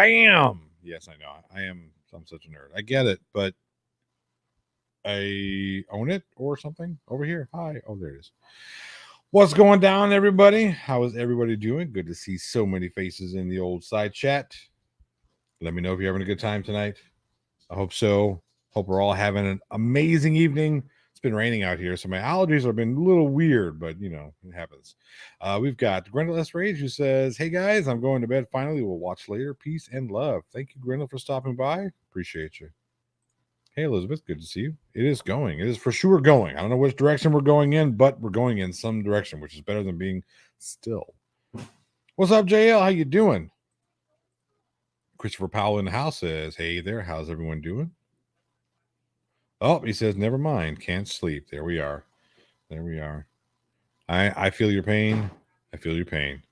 Bam. Yes, I know. I'm such a nerd. I get it, but I own it or something over here. Hi. Oh, there it is. What's going down, everybody? How is everybody doing? Good to see so many faces in the old side chat. Let me know if you're having a good time tonight. I hope so. Hope we're all having an amazing evening. It's been raining out here, so my allergies have been a little weird, but you know, it happens. We've got Grendel S. Rage who says, "Hey guys, I'm going to bed finally. We'll watch later. Peace and love." Thank you, Grendel, for stopping by. Appreciate you. Hey, Elizabeth, good to see you. It is going. It is for sure going. I don't know which direction we're going in, but we're going in some direction, which is better than being still. What's up, JL? How you doing? Christopher Powell in the house says, "Hey there, how's everyone doing?" Oh, he says, "Never mind, can't sleep." There we are. There we are. I feel your pain. I feel your pain.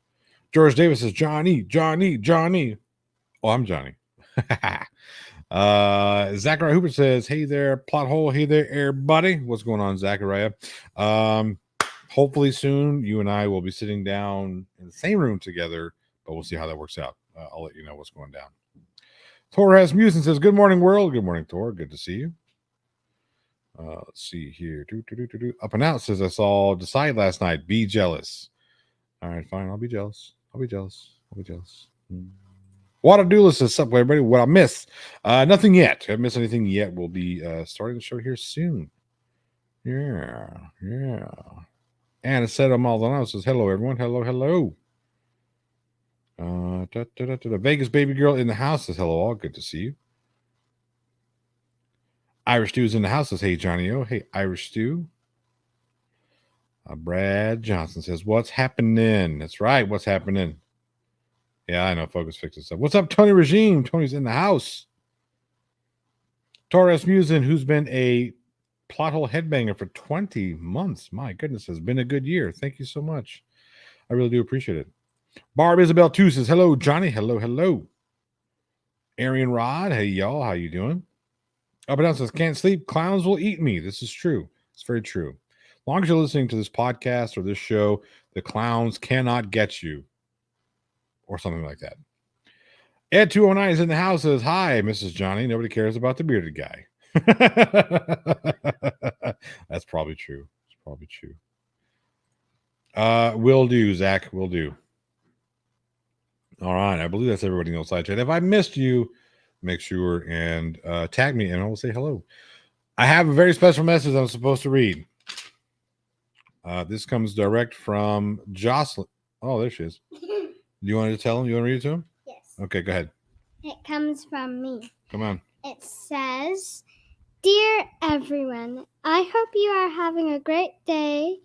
George Davis says, Johnny. Oh, I'm Johnny. Zachariah Hooper says, "Hey there, plot hole. Hey there, everybody." What's going on, Zachariah? Hopefully soon you and I will be sitting down in the same room together, but we'll see how that works out. I'll let you know what's going down. Thor has Musin says, "Good morning, world." Good morning, Thor. Good to see you. Let's see here. Up and Out says, "I saw Decide last night. Be jealous." All right, fine. I'll be jealous. Water Doula says, "Sup, everybody? What I miss? Nothing yet. Haven't missed anything yet. We'll be starting the show here soon." Yeah. And it said, Maldonado says, "Hello, everyone. Hello. Vegas baby girl in the house says, "Hello, all. Good to see you." Irish Stew's in the house says, "Hey, Johnny O." Hey, Irish Stew. Brad Johnson says, "What's happening?" That's right. What's happening? Yeah, I know. Focus fixes stuff. What's up, Tony Regime? Tony's in the house. Torres Musin, who's been a plot hole headbanger for 20 months. My goodness, has been a good year. Thank you so much. I really do appreciate it. Barb Isabel 2 says, "Hello, Johnny." Hello. Arian Rod, hey, y'all. How you doing? Up and Down says, "Can't sleep. Clowns will eat me." This is true. It's very true. As long as you're listening to this podcast or this show, the clowns cannot get you or something like that. Ed 209 is in the house, says, "Hi, Mrs. Johnny. Nobody cares about the bearded guy." That's probably true. Will do, Zach. Will do. All right. I believe that's everybody in the side chat. If I missed you, make sure and tag me and I will say hello. I have a very special message I'm supposed to read. This comes direct from Jocelyn. Oh, there she is. Do you want to tell him? You want to read it to him? Yes. Okay, go ahead. It comes from me. Come on. It says, "Dear everyone, I hope you are having a great day,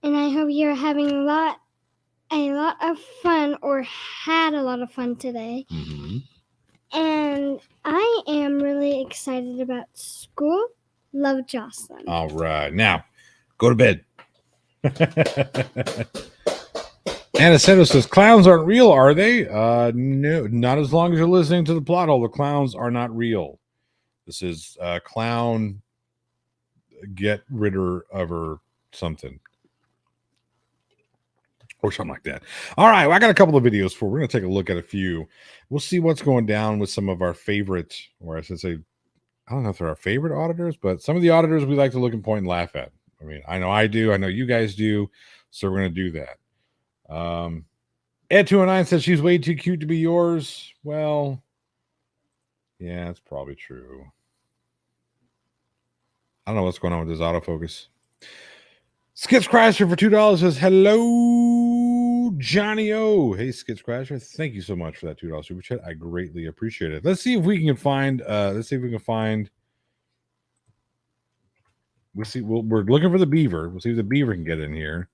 and I hope you're having a lot of fun or had a lot of fun today. Mm-hmm. And I am really excited about school. Love, Jocelyn." All right. Now, go to bed. Anaceto says, "Clowns aren't real, are they?" No, not as long as you're listening to the plot hole. The clowns are not real. This is clown get ridder of or something. Or something like that. All right, well, I got a couple of videos for. We're going to take a look at a few. We'll see what's going down with some of our favorite, or I should say, I don't know if they're our favorite auditors, but some of the auditors we like to look and point and laugh at. I mean, I know I do. I know you guys do. So we're going to do that. Ed209 says she's way too cute to be yours. Well, yeah, it's probably true. I don't know what's going on with this autofocus. Skips Crasher for $2 says, "Hello, Johnny O." Hey, Skips Crasher, thank you so much for that $2 super chat. I greatly appreciate it. Let's see if we can find. We're looking for the beaver. We'll see if the beaver can get in here.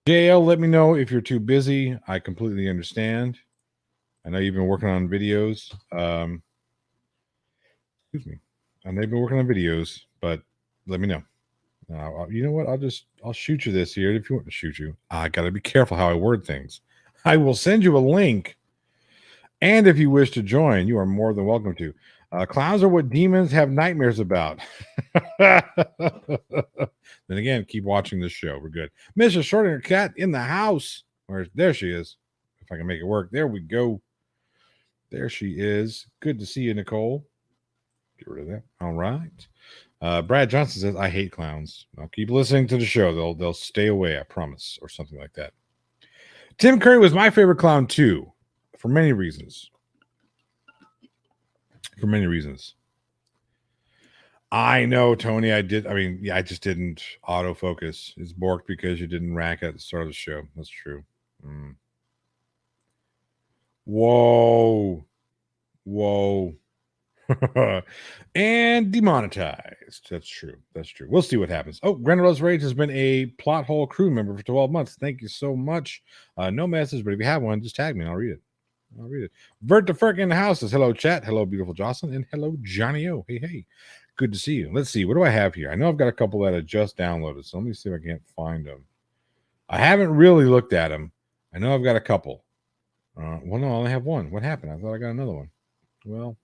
JL, let me know if you're too busy. I completely understand. I know you've been working on videos. Excuse me. I know you've been working on videos, but let me know. You know what? I'll shoot you this here if you want to shoot you. I got to be careful how I word things. I will send you a link. And if you wish to join, you are more than welcome to. Clowns are what demons have nightmares about. Then again, keep watching this show. We're good. Mrs. Shortinger Cat in the house. There she is. If I can make it work. There we go. There she is. Good to see you, Nicole. Get rid of that. All right. Brad Johnson says, I hate clowns. I'll keep listening to the show. They'll stay away, I promise, or something like that. Tim Curry was my favorite clown too, for many reasons. For many reasons. I know, Tony. I just didn't autofocus. It's borked because you didn't rack at the start of the show. That's true. Whoa. And demonetized. That's true. We'll see what happens. Oh, Grenadell's Rage has been a plot hole crew member for 12 months. Thank you so much. No message, but if you have one, just tag me and I'll read it. Vert the Ferk in the house says, hello, chat. Hello, beautiful Jocelyn. And hello, Johnny O. Hey. Good to see you. Let's see. What do I have here? I know I've got a couple that I just downloaded, so let me see if I can't find them. I haven't really looked at them. I know I've got a couple. Well, no, I only have one. What happened? I thought I got another one. Well,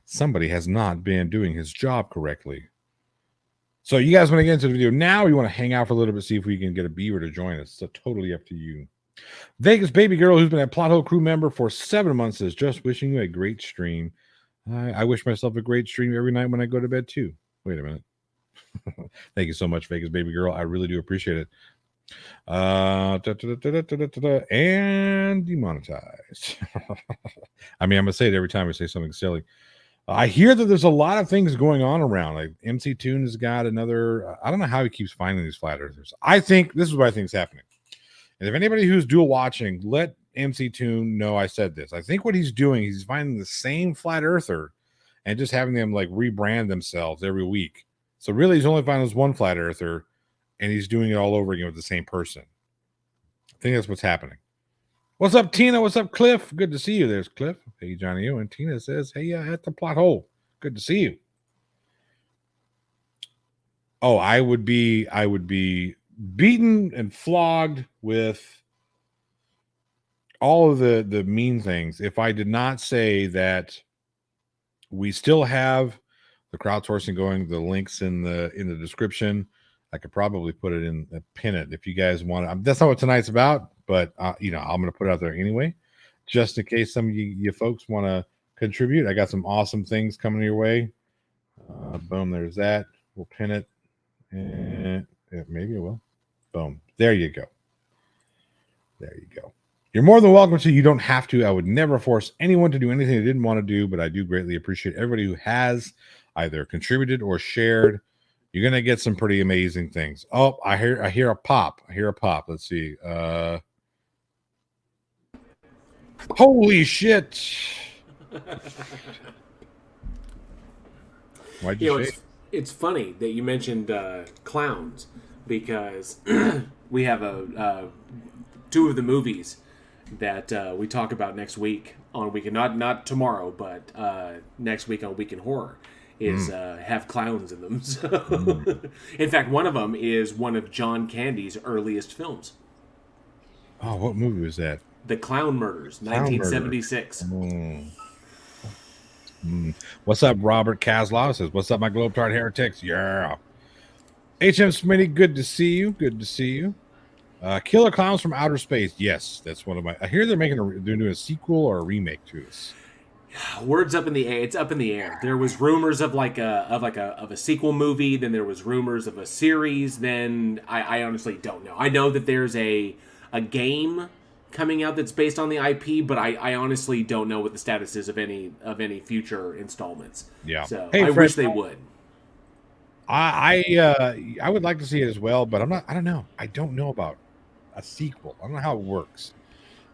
somebody has not been doing his job correctly. So you guys want to get into the video now, or you want to hang out for a little bit, see if we can get a beaver to join us? It's totally up to you. Vegas Baby Girl, who's been a plot hole crew member for 7 months, says, just wishing you a great stream. I wish myself a great stream every night when I go to bed too. Wait a minute. Thank you so much, Vegas Baby Girl. I really do appreciate it. And demonetized. I'm gonna say it every time I say something silly. I hear that there's a lot of things going on around. Like MC Toon has got another. I don't know how he keeps finding these flat earthers. I think this is what I think is happening. And if anybody who's dual watching, let MC Toon know I said this. I think what he's doing, he's finding the same flat earther and just having them like rebrand themselves every week. So really, he's only finding this one flat earther, and he's doing it all over again with the same person. I think that's what's happening. What's up, Tina? What's up, Cliff? Good to see you. There's Cliff. Hey, Johnny O. And Tina says, hey, at the plot hole. Good to see you. Oh, I would be beaten and flogged with all of the mean things if I did not say that we still have the crowdsourcing going. The links in the description. I could probably put it in pin it if you guys want to. That's not what tonight's about, but I'm going to put it out there anyway, just in case some of you folks want to contribute. I got some awesome things coming your way. Boom, there's that. We'll pin it, and maybe it will. Boom, there you go. You're more than welcome to. You don't have to. I would never force anyone to do anything they didn't want to do, but I do greatly appreciate everybody who has either contributed or shared. You're gonna get some pretty amazing things. Oh, I hear a pop. Let's see. Holy shit! Why'd you say? It's funny that you mentioned clowns because we have two of the movies that we talk about next week on Weekend, not tomorrow, but next week on Weekend Horror. Is have clowns in them. So, in fact, one of them is one of John Candy's earliest films. Oh, what movie was that? The Clown Murders, 1976. What's up, Robert Kaslow says, what's up, my Globetrot heretics? Yeah. H.M. Smitty, good to see you. Killer Clowns from Outer Space. Yes, that's one of my. I hear they're doing a sequel or a remake to this. Words up in the air. It's up in the air. There was rumors of a sequel movie. Then there was rumors of a series. Then I honestly don't know. I know that there's a game coming out that's based on the IP, but I honestly don't know what the status is of any future installments. Yeah. So hey, I wish they would. I would like to see it as well, but I don't know. I don't know about a sequel. I don't know how it works.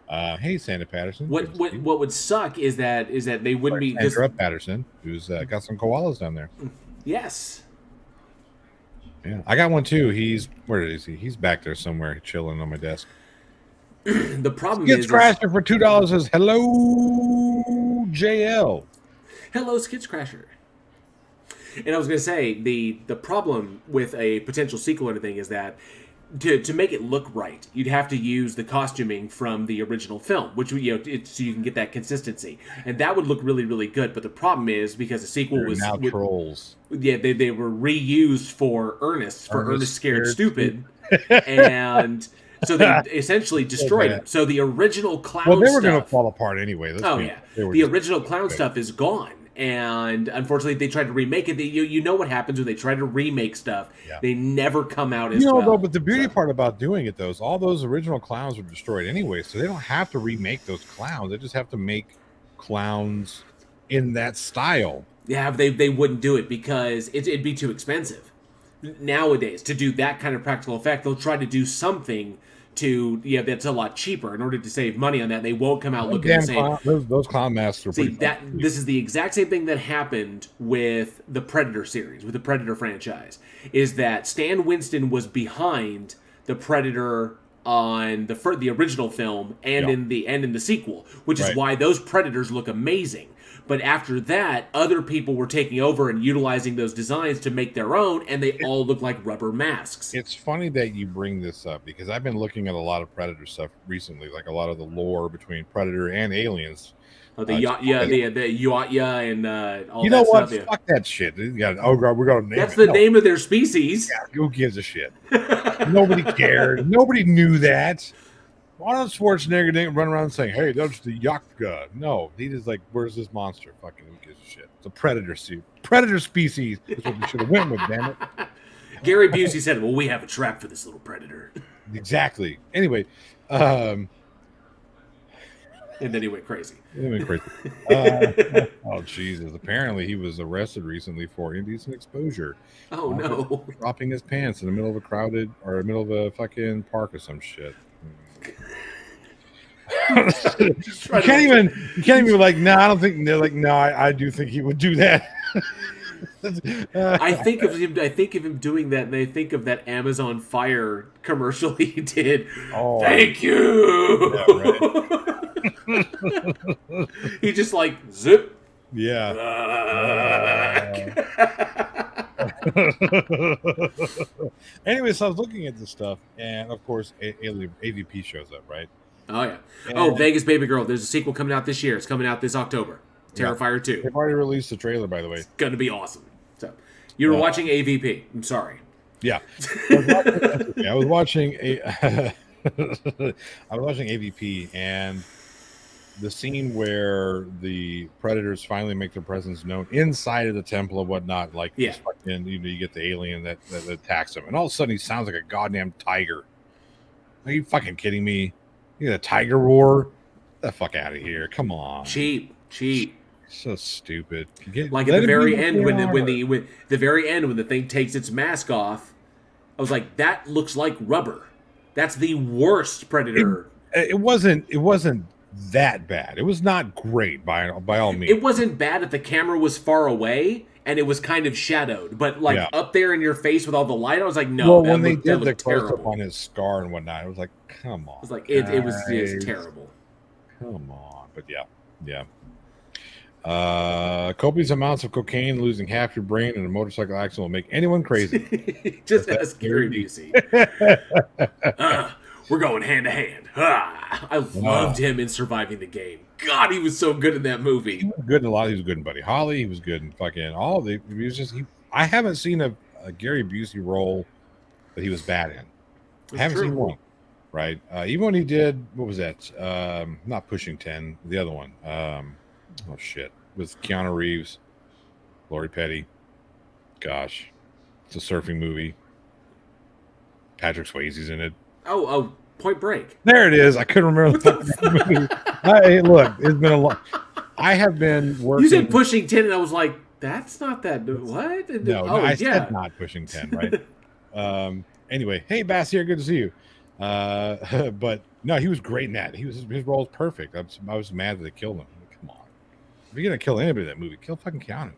Hey, Sandra Patterson. What would suck is that they wouldn't be Sandra Patterson, who's got some koalas down there. Yes. Yeah, I got one too. Where is he? He's back there somewhere, chilling on my desk. The problem is Crasher for $2 says hello, JL. Hello, Skits Crasher. And I was going to say the problem with a potential sequel or anything is that. To make it look right, you'd have to use the costuming from the original film, which so you can get that consistency, and that would look really, really good. But the problem is because the sequel was now trolls. Yeah, they were reused for Ernest Scared Stupid, and So they essentially destroyed him. So the original clown Well, they were stuff, going to fall apart anyway. the original clown stuff is gone. And unfortunately, they tried to remake it. You know what happens when they try to remake stuff. Yeah. They never come out as well. well. But the beauty part about doing it, though, is all those original clowns were destroyed anyway. So they don't have to remake those clowns. They just have to make clowns in that style. Yeah, but they wouldn't do it because it'd be too expensive. Nowadays, to do that kind of practical effect, they'll try to do something that's a lot cheaper in order to save money on that. They won't come out looking the same. Those clown masks are pretty fun. This is the exact same thing that happened with the Predator series, with the Predator franchise, is that Stan Winston was behind the Predator on the original film and in the sequel, which is why those Predators look amazing. But after that, other people were taking over and utilizing those designs to make their own, and they all look like rubber masks. It's funny that you bring this up because I've been looking at a lot of Predator stuff recently, like a lot of the lore between Predator and Aliens. The Yatya and all that stuff. You know what? Fuck that shit. We're gonna name That's the name of their species. Yeah, who gives a shit? Nobody cared. Nobody knew that. Arnold Schwarzenegger didn't run around saying, "Hey, that's the Yatka." No, he just like, "Where's this monster?" Fucking who gives a shit? It's a predator suit. Predator species. That's what we should have went with, damn it. Gary Busey said, "Well, we have a trap for this little predator." Exactly. Anyway, and then he went crazy. Oh Jesus! Apparently, he was arrested recently for indecent exposure. Oh no! Dropping his pants in the middle of a fucking park or some shit. You can't even be like, no, I don't think. They're like, no, I do think he would do that. I think of him doing that, and I think of that Amazon Fire commercial he did. Oh, thank you. Yeah, right. He just like zip. Yeah. Anyway, so I was looking at this stuff, and of course, AVP shows up, right? Oh yeah. Vegas Baby Girl. There's a sequel coming out this year. It's coming out this October. Terrifier 2. They've already released the trailer, by the way. It's gonna be awesome. So, you were watching AVP. I'm sorry. Yeah, I was watching AVP, and the scene where the predators finally make their presence known inside of the temple and whatnot, like you get the alien that attacks him, and all of a sudden he sounds like a goddamn tiger. Are you fucking kidding me? You get a tiger roar? Get the fuck out of here! Come on, cheap. So stupid. Like at the very end when the thing takes its mask off, I was like, that looks like rubber. That's the worst Predator. It wasn't that bad. It was not great by all means. It wasn't bad if the camera was far away and it was kind of shadowed, but up there in your face with all the light, I was like, no. Well, when they did the close up on his scar and whatnot, it was like, come on. It was like it was terrible. Come on, but yeah. Copious amounts of cocaine, losing half your brain in a motorcycle accident will make anyone crazy. Just ask Gary Busey. We're going hand to hand. I loved him in Surviving the Game. God, he was so good in that movie. He was good in a lot. He was good in Buddy Holly. He was good in fucking all of the. He was just. I haven't seen a Gary Busey role that he was bad in. I haven't seen one. Right. Even when he did, what was that? Not Pushing 10. The other one. Oh shit! With Keanu Reeves, Lori Petty. Gosh, it's a surfing movie. Patrick Swayze's in it. Oh, Point Break. There it is. I couldn't remember the movie. Hey, look, it's been a long. I have been working. You said Pushing 10, and I was like, "That's not that." What? No, I said not Pushing 10, right? Anyway, hey, Bass here. Good to see you. But no, he was great in that. His role was perfect. I was mad that they killed him. Come on, if you're gonna kill anybody in that movie, kill fucking Keanu.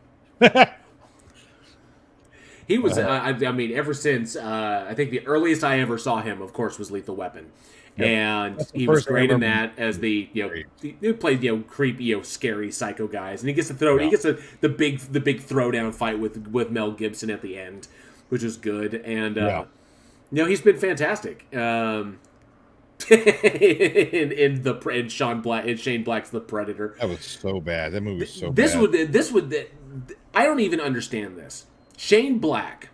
He was, I mean, ever since, I think the earliest I ever saw him, of course, was Lethal Weapon. Yep. And he was great in that as he played, creepy, scary psycho guys. And he gets the big throwdown fight with Mel Gibson at the end, which was good. And, he's been fantastic. In Shane Black's The Predator. That was so bad. That movie was so bad. I don't even understand this. Shane Black,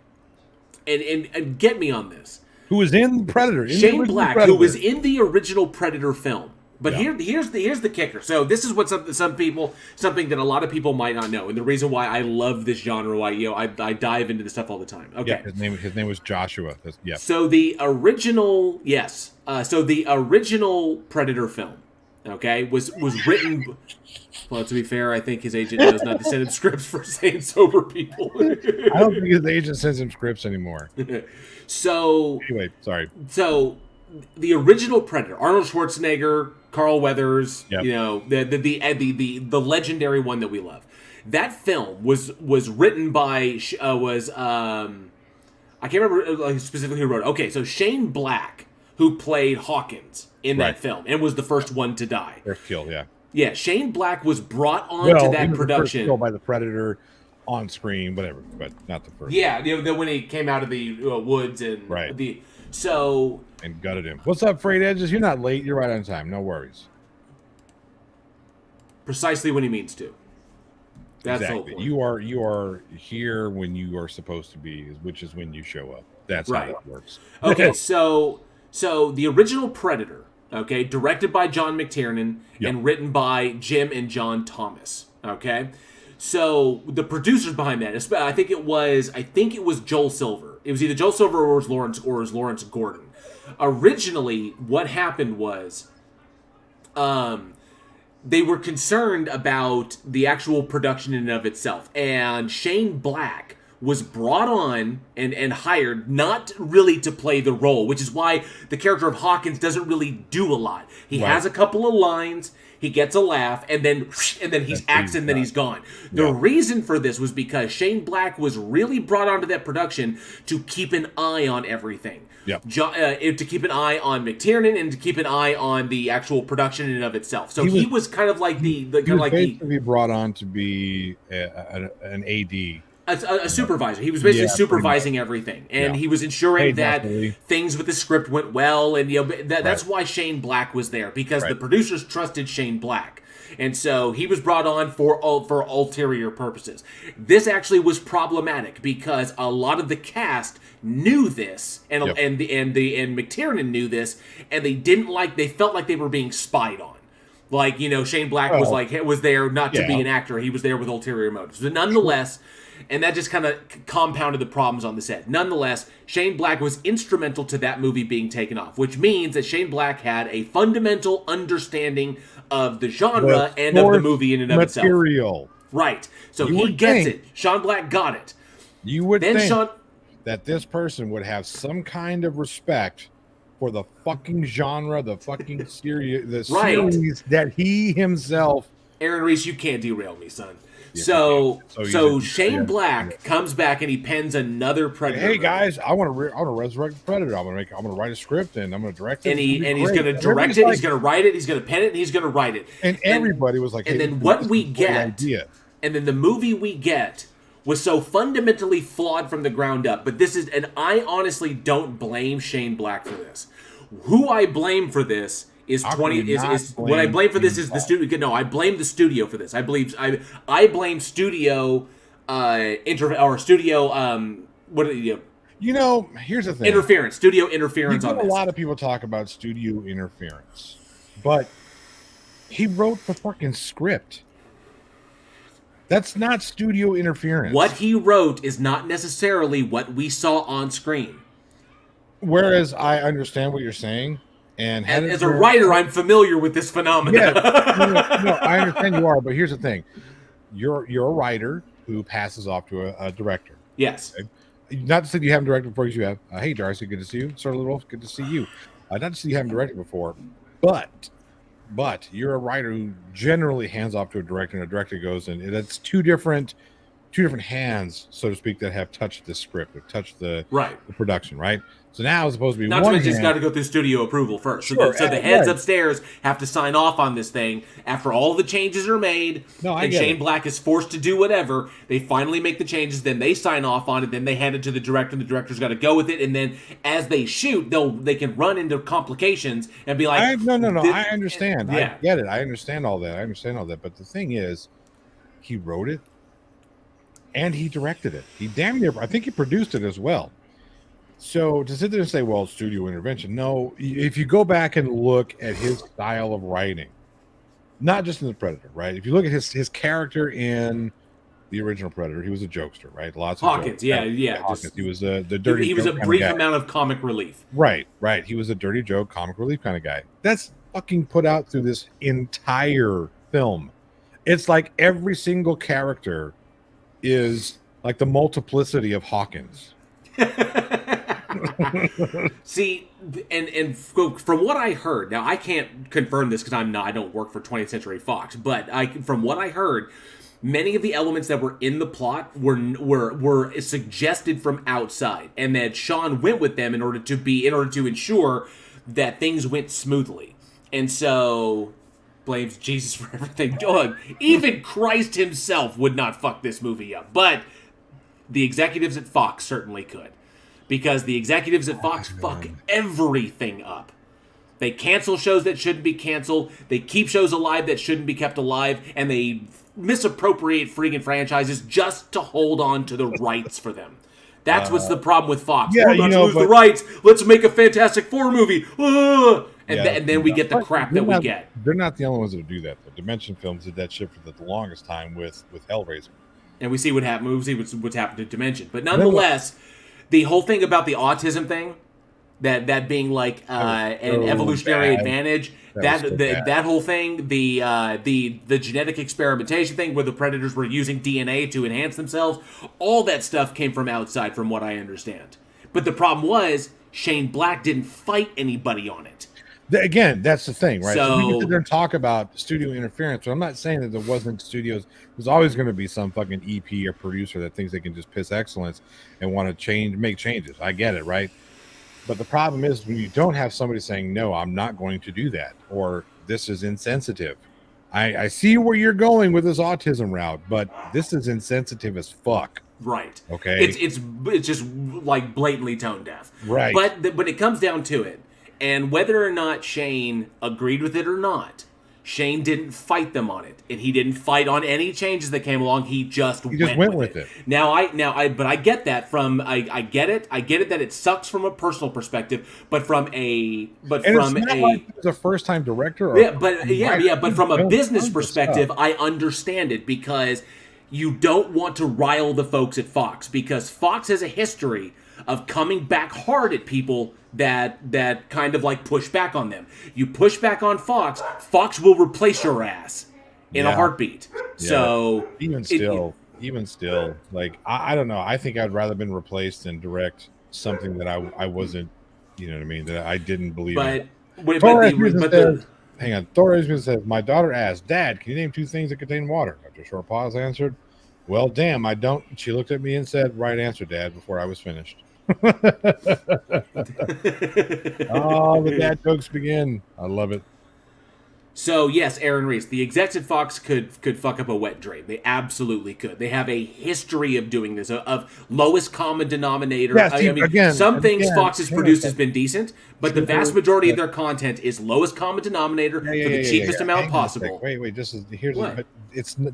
and get me on this. who was in Predator. Shane Black, who was in the original Predator film. But Yeah. here's the kicker. So this is what something that a lot of people might not know, and the reason why I love this genre, why I dive into this stuff all the time. Okay, Yeah, his name was Joshua. Yeah. So the original, the original Predator film, okay, was written. Well, to be fair, I think his agent knows not to send him scripts for saying sober people. I don't think his agent sends him scripts anymore. So Anyway, sorry. So the original Predator, Arnold Schwarzenegger, Carl Weathers, Yep. the legendary one that we love. That film was written by I can't remember specifically who wrote it. Okay, so Shane Black, who played Hawkins in that film and was the first one to die. First kill, yeah. Yeah, Shane Black was brought on to that he was production. The first kill by the Predator on screen, whatever, but not the first. Yeah, when he came out of the woods and and gutted him. What's up, Freight Edges? You're not late. You're right on time. No worries. Precisely when he means to. That's exactly. the whole point. You are here when you are supposed to be, which is when you show up. That's right. how it works. Okay, so the original Predator, okay, directed by John McTiernan and written by Jim and John Thomas. Okay, so the producers behind that, I think it was Joel Silver. It was either Joel Silver or it was Lawrence Gordon. Originally, what happened was, they were concerned about the actual production in and of itself, and Shane Black was brought on and hired not really to play the role, which is why the character of Hawkins doesn't really do a lot. He has a couple of lines, he gets a laugh, and then he's acts and then he's gone. The reason for this was because Shane Black was really brought onto that production to keep an eye on everything. To keep an eye on McTiernan and to keep an eye on the actual production in and of itself. So he was kind of like basically brought on to be an AD. A supervisor. He was basically supervising everything, and he was ensuring that things with the script went well, and that's why Shane Black was there, because the producers trusted Shane Black, and so he was brought on for ulterior purposes. This actually was problematic because a lot of the cast knew this, and McTiernan knew this, and they felt like they were being spied on. Like, Shane Black was there not to be an actor; he was there with ulterior motives. But nonetheless. And that just kind of compounded the problems on the set. Nonetheless, Shane Black was instrumental to that movie being taken off, which means that Shane Black had a fundamental understing of the genre and of the movie in and of itself. Right. So he gets it. Shane Black got it. You would think that this person would have some kind of respect for the fucking genre, the fucking series, series that he himself... Aaron Reese, you can't derail me, son. So Shane Black comes back and he pens another Predator. Hey guys, I want to resurrect Predator. I'm gonna write a script and I'm gonna direct it. And he's gonna direct it. He's gonna write it. He's gonna pen it. And he's gonna write it. And everybody was like, and then what we get, and then the movie we get was so fundamentally flawed from the ground up. But I honestly don't blame Shane Black for this. Who I blame for this is what I blame for this is the studio. No, I blame the studio for this. I blame studio here's the thing. Interference. Studio interference on this. A lot of people talk about studio interference, but he wrote the fucking script. That's not studio interference. What he wrote is not necessarily what we saw on screen. Whereas I understand what you're saying. And as a writer, I'm familiar with this phenomenon. Yeah, no, I understand you are, but here's the thing: you're a writer who passes off to a director. Yes. Okay? Not to say you haven't directed before, because you have. Hey, Darcy, good to see you. Sir Little, good to see you. Not to say you haven't directed before, but you're a writer who generally hands off to a director, and a director goes, and that's two different hands, so to speak, that have touched the script, have touched the production, right? So now it's supposed to be not one to mention it's got to go through studio approval first. So the heads upstairs have to sign off on this thing after all the changes are made. And Shane Black is forced to do whatever. They finally make the changes, then they sign off on it, then they hand it to the director, and the director's got to go with it. And then as they shoot, they can run into complications and be like, I understand. I get it. I understand all that. But the thing is, he wrote it and he directed it. He damn near, I think he produced it as well. So to sit there and say, well, studio intervention, no. If you go back and look at his style of writing, not just in the Predator, right? If you look at his character in the original Predator, he was a jokester, right? Lots of Hawkins, jokes. yeah. Hawkins. He was the dirty. He was a joke kind of brief guy. amount of comic relief. Right. He was a dirty joke, comic relief kind of guy. That's fucking put out through this entire film. It's like every single character is like the multiplicity of Hawkins. See, and from what I heard, now I can't confirm this because I don't work for 20th Century Fox, but from what I heard, many of the elements that were in the plot were suggested from outside, and that Sean went with them in order to ensure that things went smoothly, and so blames Jesus for everything. Even Christ himself would not fuck this movie up, but the executives at Fox certainly could. Because the executives at Fox fuck everything up. They cancel shows that shouldn't be canceled. They keep shows alive that shouldn't be kept alive. And they misappropriate freaking franchises just to hold on to the rights for them. That's what's the problem with Fox. Yeah, we're about to lose the rights. Let's make a Fantastic Four movie. And then we get the crap that we get. They're not the only ones that do that. The Dimension Films did that shit for the longest time with Hellraiser. And we see what happened. We see what's happened to Dimension. But nonetheless, the whole thing about the autism thing, that being like an evolutionary advantage, that whole thing, the genetic experimentation thing where the Predators were using DNA to enhance themselves, all that stuff came from outside, from what I understand. But the problem was Shane Black didn't fight anybody on it. Again, that's the thing, right? So we can sit there and talk about studio interference, but I'm not saying that there wasn't studios. There's always going to be some fucking EP or producer that thinks they can just piss excellence and want to make changes. I get it, right? But the problem is when you don't have somebody saying, no, I'm not going to do that, or this is insensitive. I see where you're going with this autism route, but this is insensitive as fuck. Right. Okay. It's just like blatantly tone deaf. Right. But it comes down to it. And whether or not Shane agreed with it or not, Shane didn't fight them on it, and he didn't fight on any changes that came along. He just went with it. But I get that from I get it that it sucks from a personal perspective, but from a first time director. But from a business perspective, I understand it because you don't want to rile the folks at Fox, because Fox has a history of coming back hard at people that kind of like push back on them. You push back on Fox will replace your ass in a heartbeat. Yeah. So even still, like I don't know. I think I'd rather been replaced than direct something that I wasn't, you know what I mean, that I didn't believe in. Hang on. Thor says, my daughter asked, Dad, can you name 2 things that contain water? After a short pause, I answered, well, damn, I don't. She looked at me and said, right answer, Dad, before I was finished. Oh, the dad jokes begin. I love it. So yes, Aaron Reese, the execs at Fox could fuck up a wet dream. They absolutely could. They have a history of doing this, of lowest common denominator. Yeah, some things Fox has produced has been decent, but the vast majority of their content is lowest common denominator for the cheapest amount possible. Wait,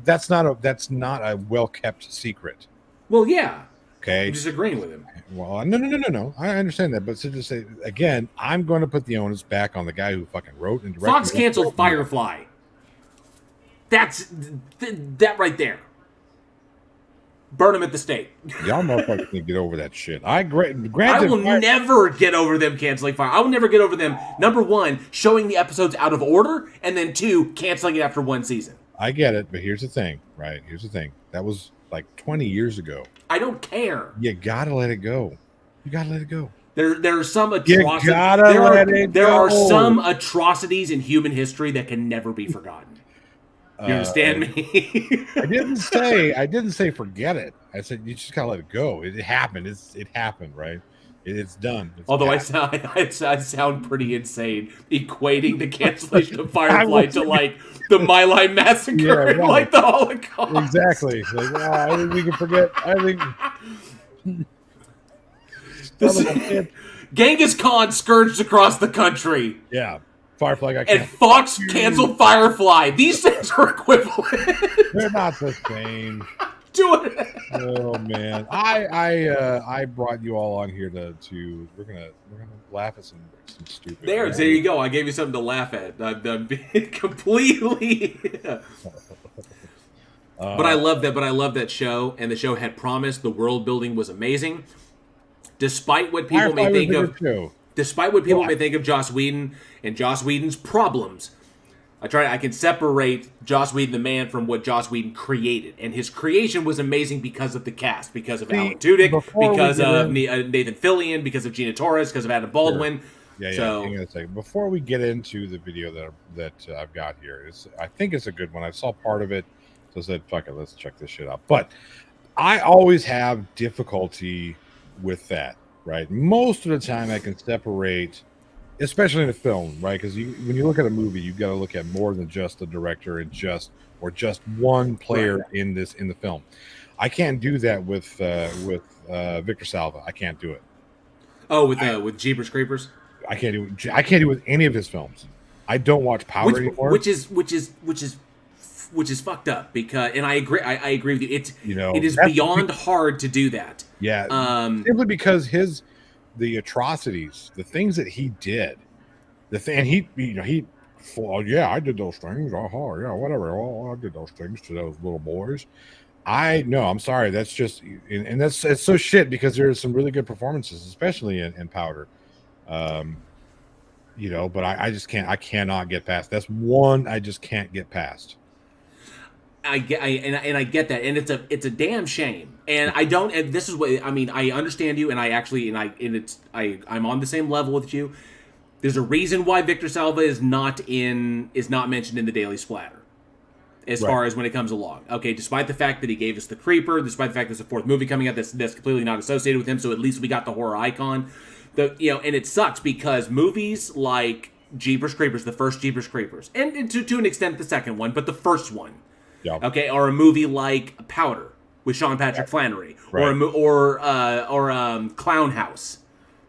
that's not a well kept secret. Well, yeah. Okay. I'm disagreeing with him. Well, no. I understand that, but to just say again, I'm going to put the onus back on the guy who fucking wrote and directed. Fox canceled Firefly. That's that right there. Burn him at the stake. Y'all motherfuckers can get over that shit. I will never get over them canceling Fire. I will never get over them. Number 1, showing the episodes out of order, and then 2, canceling it after 1 season. I get it, but here's the thing, right? That was like 20 years ago. I don't care. You gotta let it go. There are some atrocities. There are some atrocities in human history that can never be forgotten. You understand me? I didn't say forget it. I said you just gotta let it go. It happened. It happened, right? It's done. Although I sound pretty insane, equating the cancellation of Firefly to like the My Lai massacre, like the Holocaust. Exactly. Like, I think we can forget. Genghis Khan scourged across the country. Yeah. Firefly got canceled. And Fox canceled Firefly. These things are equivalent. They're not the same. Do it. Oh man, I brought you all on here to we're gonna laugh at some stupid. There you go. I gave you something to laugh at. I'm being completely. But I love that. But I love that show, and the show had promise. The world building was amazing, despite what people Firefly may think was a of. good show. Despite what people may think of Joss Whedon and Joss Whedon's problems, I can separate Joss Whedon the man from what Joss Whedon created, and his creation was amazing because of the cast, because of Alan Tudyk, because of Nathan Fillion, because of Gina Torres, because of Adam Baldwin. Yeah. So, Hang on a second. Before we get into the video that I've got here, I think it's a good one. I saw part of it, so I said, "Fuck it, let's check this shit out." But I always have difficulty with that. Right, most of the time I can separate, especially in a film, right? Because when you look at a movie, you've got to look at more than just the director and just one player in the film. I can't do that with Victor Salva. I can't do it. Oh, with Jeepers Creepers, I can't do it with any of his films. I don't watch Powder anymore, which is fucked up because, and I agree with you. It is beyond hard to do that. Yeah, simply because the atrocities, the things that he did, I did those things. Yeah, whatever. Oh, I did those things to those little boys. I'm sorry. That's just, and it's so shit because there's some really good performances, especially in Powder. But I cannot get past. That's one I just can't get past. I get that, and it's a damn shame. And I don't. And this is what I mean. I understand you, and I'm on the same level with you. There's a reason why Victor Salva is not mentioned in the Daily Splatter, as far as when it comes along. Okay, despite the fact that he gave us the Creeper, despite the fact there's a fourth movie coming out that's completely not associated with him, so at least we got the horror icon. And it sucks because movies like Jeepers Creepers, the first Jeepers Creepers, and to an extent the second one, but the first one. Yep. Okay, or a movie like Powder with Sean Patrick Flannery, or Clown House.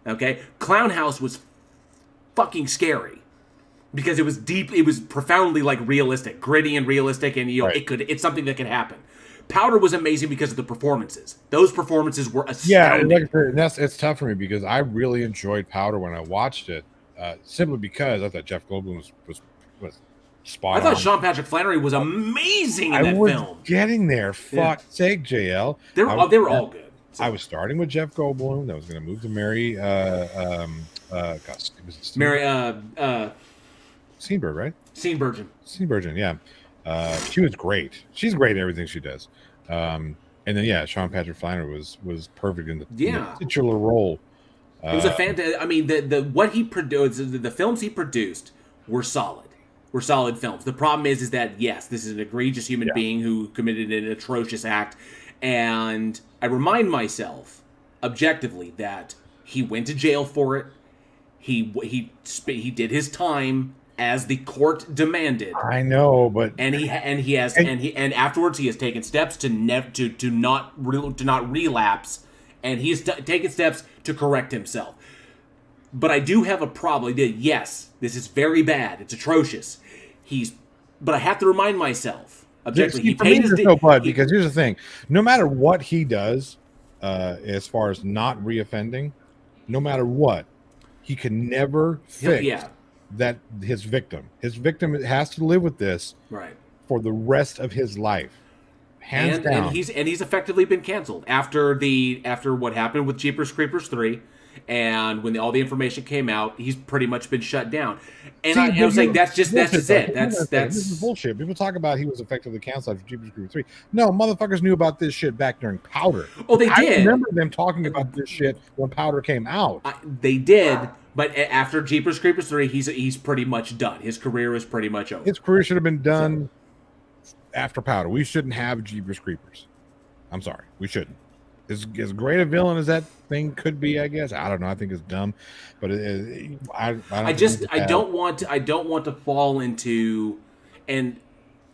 Okay, Clown House was fucking scary because it was deep. It was profoundly realistic, gritty and realistic, and it's something that could happen. Powder was amazing because of the performances. Those performances were astounding. Yeah, it's tough for me because I really enjoyed Powder when I watched it, simply because I thought Jeff Goldblum was spot on. I thought Sean Patrick Flannery was amazing in that film. Getting there, fuck's sake, JL. They were all good. So. I was starting with Jeff Goldblum. I was going to move to Mary. Steenburgen, right? Steenburgen, yeah. She was great. She's great in everything she does. And then Sean Patrick Flannery was perfect in the titular role. It was a fantastic. I mean, what he produced, the films he produced were solid. Were solid films. The problem is that yes, this is an egregious human being who committed an atrocious act, and I remind myself objectively that he went to jail for it. He did his time as the court demanded. I know, but and afterwards he has taken steps to not relapse, and he's taken steps to correct himself. But I do have a problem. Yes, this is very bad. It's atrocious. But I have to remind myself objectively. He paid his because here's the thing: no matter what he does, as far as not reoffending, no matter what, he can never fix that his victim. His victim has to live with this for the rest of his life. Hands down. And he's effectively been canceled after what happened with Jeepers Creepers 3. And when all the information came out, he's pretty much been shut down. And I was like, that's just it. This is bullshit. People talk about he was effectively canceled after Jeepers Creepers 3. No, motherfuckers knew about this shit back during Powder. Oh, they did. I remember them talking about this shit when Powder came out. They did, but after Jeepers Creepers 3, he's pretty much done. His career is pretty much over. His career should have been done after Powder. We shouldn't have Jeepers Creepers. I'm sorry, we shouldn't. As great a villain as that thing could be, I guess. I don't know. I think it's dumb, but I don't want to fall into, and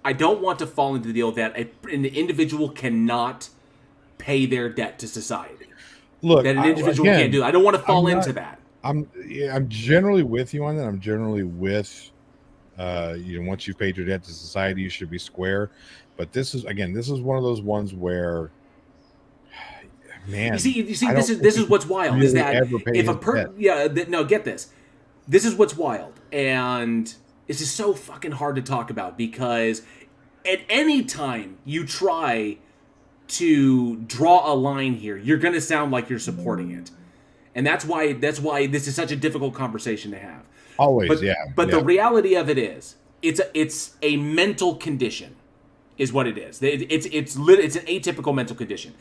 I don't want to fall into the deal that an individual cannot pay their debt to society. Look, that an individual can't do. I don't want to fall into that. I'm generally with you on that. I'm generally with Once you've paid your debt to society, you should be square. But this is one of those ones where, man, You see, I this don't is think this he is what's wild is really that ever pay if a his debt. no, get this. This is what's wild, and this is so fucking hard to talk about because at any time you try to draw a line here, you're going to sound like you're supporting it, and that's why this is such a difficult conversation to have. Always, But yeah. but yeah. the reality of it is, it's a mental condition, is what it is. It's an atypical mental condition,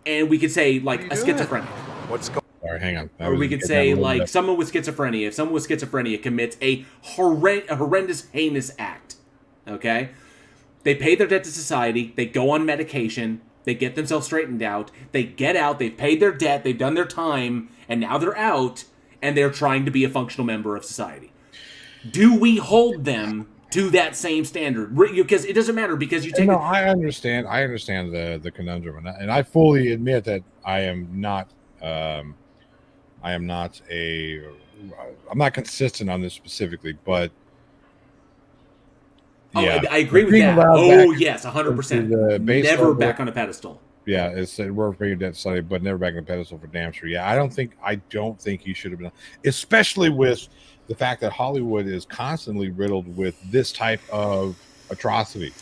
and we could say like a schizophrenia. Sorry, hang on. Or we could say, like, someone with schizophrenia. If someone with schizophrenia commits a horrendous, heinous act, okay? They pay their debt to society. They go on medication. They get themselves straightened out. They get out. They've paid their debt. They've done their time. And now they're out, and they're trying to be a functional member of society. Do we hold them to that same standard? Because it doesn't matter, because you take... No, I understand. I understand the conundrum. And I fully admit that I am not... I'm not consistent on this specifically, but yeah, I agree with that. Oh, yes, 100%. Never back on a pedestal. Yeah, it's work for your debt study, but never back on a pedestal for damn sure. Yeah, I don't think he should have been, especially with the fact that Hollywood is constantly riddled with this type of atrocity.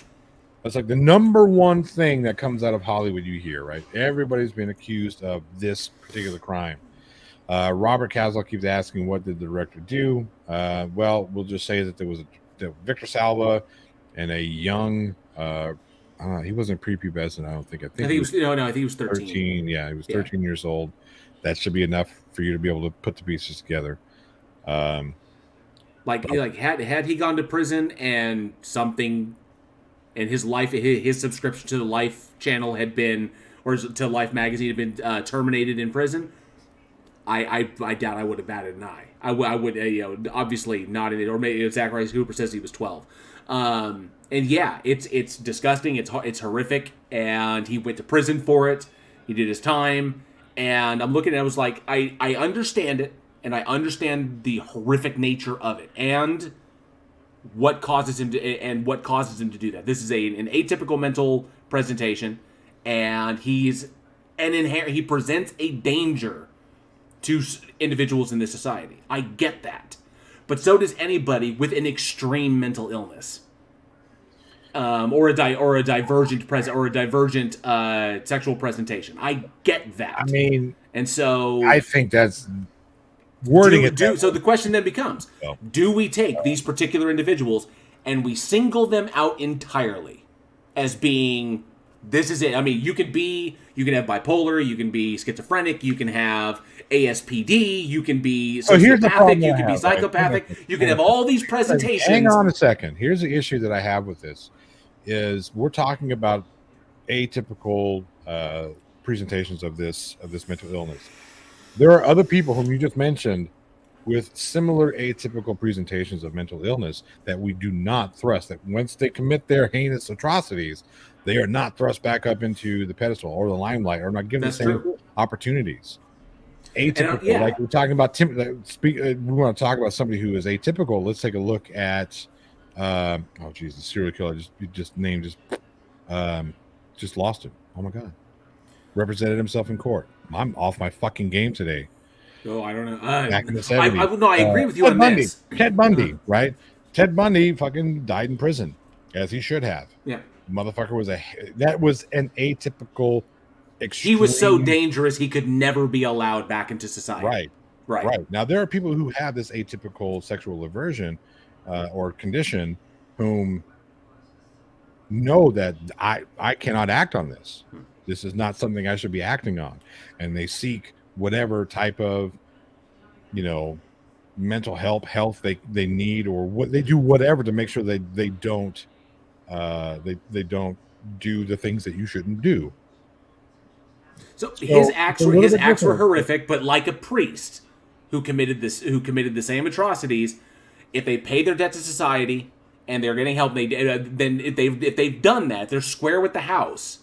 That's like the number one thing that comes out of Hollywood. You hear, right? Everybody's been accused of this particular crime. Robert Caswell keeps asking, what did the director do? Well, we'll just say that there was Victor Salva and a young, he wasn't prepubescent, I don't think. I think he was, I think he was 13. Yeah, he was 13 years old. That should be enough for you to be able to put the pieces together. Had he gone to prison and something in his life, his subscription to the Life channel had been, or to Life magazine had been terminated in prison, I doubt I would have batted an eye. I would, obviously not in it. Or maybe Zacharias Hooper says he was 12. And yeah, it's disgusting. It's horrific. And he went to prison for it. He did his time. And I'm looking at it, I was like, I understand it. And I understand the horrific nature of it. And what causes him to do that. This is an atypical mental presentation. And he presents a danger to individuals in this society. I get that. But so does anybody with an extreme mental illness. Or a divergent sexual presentation. I get that. I mean, and so I think that's wording so the question then becomes, do we take these particular individuals and we single them out entirely as being, this is it? I mean, you can have bipolar, you can be schizophrenic, you can have ASPD, you can be sociopathic, you can be psychopathic, right? You can have all these presentations. Hang on a second. Here's the issue that I have with this, is we're talking about atypical presentations of this mental illness. There are other people whom you just mentioned with similar atypical presentations of mental illness that we do not thrust, that once they commit their heinous atrocities, they are not thrust back up into the pedestal or the limelight, or not given the same opportunities. Atypical, like we're talking about. We want to talk about somebody who is atypical. Let's take a look at. The serial killer just lost him. Oh my god, represented himself in court. I'm off my fucking game today. Oh, I don't know. Back in the 70s. I agree with you on this. Ted Bundy, right? Ted Bundy fucking died in prison, as he should have. Yeah. Motherfucker was an atypical extreme. He was so dangerous he could never be allowed back into society. Right. Now there are people who have this atypical sexual aversion or condition whom know that I cannot act on this. This is not something I should be acting on. And they seek whatever type of, mental health they need, or what they do, whatever, to make sure they don't they don't do the things that you shouldn't do. So his acts were horrific, but like a priest who committed the same atrocities, if they pay their debt to society and they're getting help, then if they've done that, they're square with the house.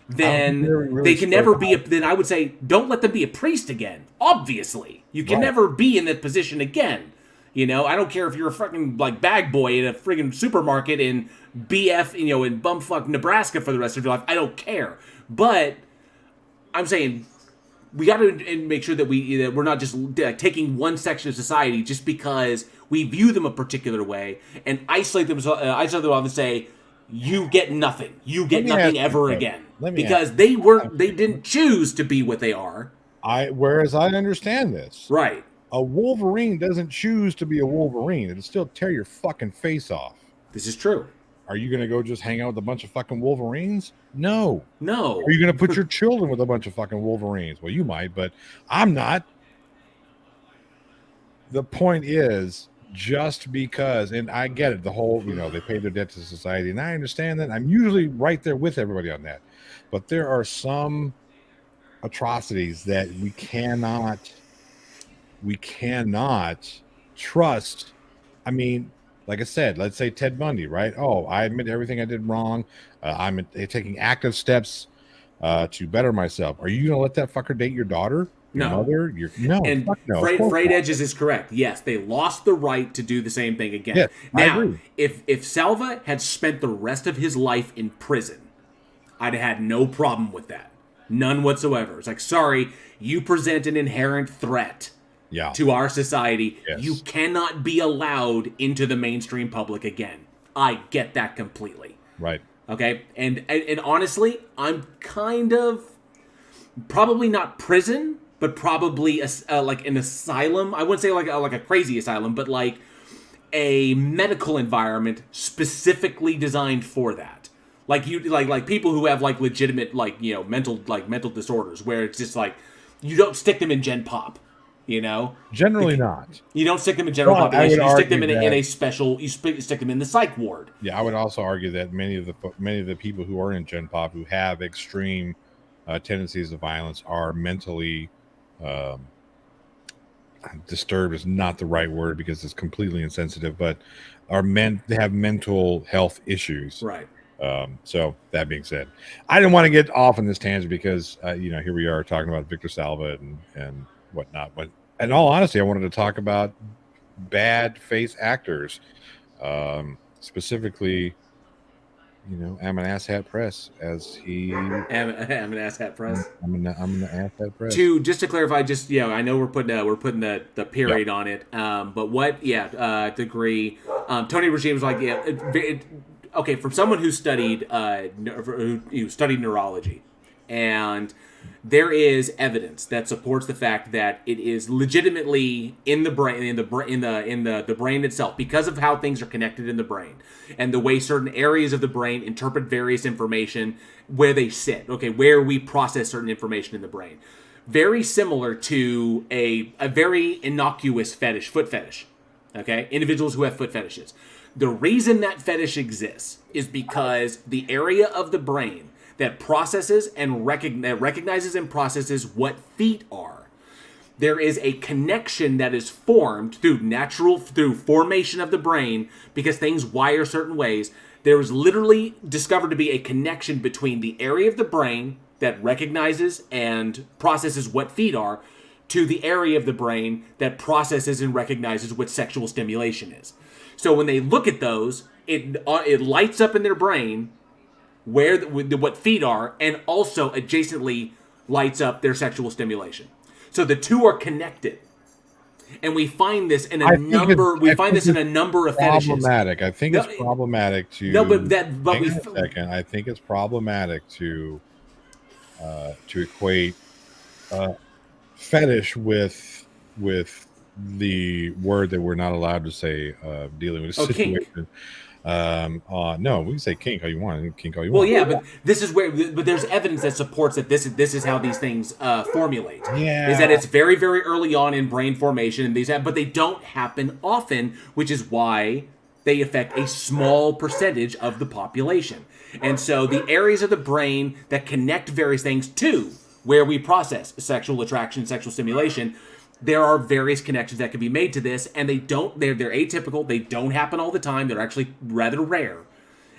Then really they can never be. Then I would say, don't let them be a priest again. Obviously, you can never be in that position again. You know, I don't care if you're a fucking like bag boy in a friggin' supermarket in BF, you know, in bumfuck Nebraska for the rest of your life. I don't care. But I'm saying we got to make sure that we're not just taking one section of society just because we view them a particular way and isolate them off and say you get nothing. You get nothing ever again because they didn't choose to be what they are. Whereas I understand this. Right. A Wolverine doesn't choose to be a Wolverine. It'll still tear your fucking face off. This is true. Are you going to go just hang out with a bunch of fucking Wolverines? No. No. Are you going to put your children with a bunch of fucking Wolverines? Well, you might, but I'm not. The point is, just because, and I get it, the whole, you know, they pay their debt to society, and I understand that. I'm usually right there with everybody on that. But there are some atrocities that we cannot trust. I mean, like I said, let's say Ted Bundy, right? Oh, I admit everything I did wrong. I'm taking active steps to better myself. Are you going to let that fucker date your daughter? Your mother? No. And no. Frayed Edges is correct. Yes, they lost the right to do the same thing again. Yes, now, I agree. if Salva had spent the rest of his life in prison, I'd have had no problem with that. None whatsoever. It's like, sorry, you present an inherent threat to our society. Yes. You cannot be allowed into the mainstream public again. I get that completely. Right. Okay? And honestly, I'm kind of probably not prison, but probably like an asylum. I wouldn't say like a crazy asylum, but like a medical environment specifically designed for that. Like you like people who have like legitimate like, you know, mental disorders where it's just like you don't stick them in Gen Pop, you know? Generally not. You don't stick them in general population. You stick them in a special. You stick them in the psych ward. Yeah, I would also argue that many of the people who are in Gen Pop who have extreme tendencies of violence are mentally disturbed is not the right word because it's completely insensitive, but they have mental health issues. Right. So that being said, I didn't want to get off on this tangent because you know, here we are talking about Victor Salva and whatnot. But in all honesty, I wanted to talk about bad face actors, specifically, you know, I'm an asshat press as he. I'm an asshat press. I'm an asshat press. Just to clarify, I know we're putting the period on it. But what? Yeah, degree. Tony Regime was like, okay, from someone who studied neurology, and there is evidence that supports the fact that it is legitimately in the brain, in the brain itself, because of how things are connected in the brain and the way certain areas of the brain interpret various information, where they sit. Okay, where we process certain information in the brain, very similar to a very innocuous fetish, foot fetish. Okay, individuals who have foot fetishes. The reason that fetish exists is because the area of the brain that processes and recognizes and processes what feet are, there is a connection that is formed through formation of the brain because things wire certain ways. There is literally discovered to be a connection between the area of the brain that recognizes and processes what feet are to the area of the brain that processes and recognizes what sexual stimulation is. So when they look at those, it lights up in their brain what feet are, and also adjacently lights up their sexual stimulation. So the two are connected, and we find this in a number. We find this in a number of fetishes. Problematic. I think it's problematic to. No, but we. Second, I think it's problematic to equate fetish with the word that we're not allowed to say dealing with a situation. Kink. No, we can say kink all you want. Kink all you want. Well, yeah, but this is where. But there's evidence that supports that this is how these things formulate. Yeah, is that it's very, very early on in brain formation, and but they don't happen often, which is why they affect a small percentage of the population. And so the areas of the brain that connect various things to where we process sexual attraction, sexual stimulation, there are various connections that can be made to this, and they're atypical. They don't happen all the time. They're actually rather rare.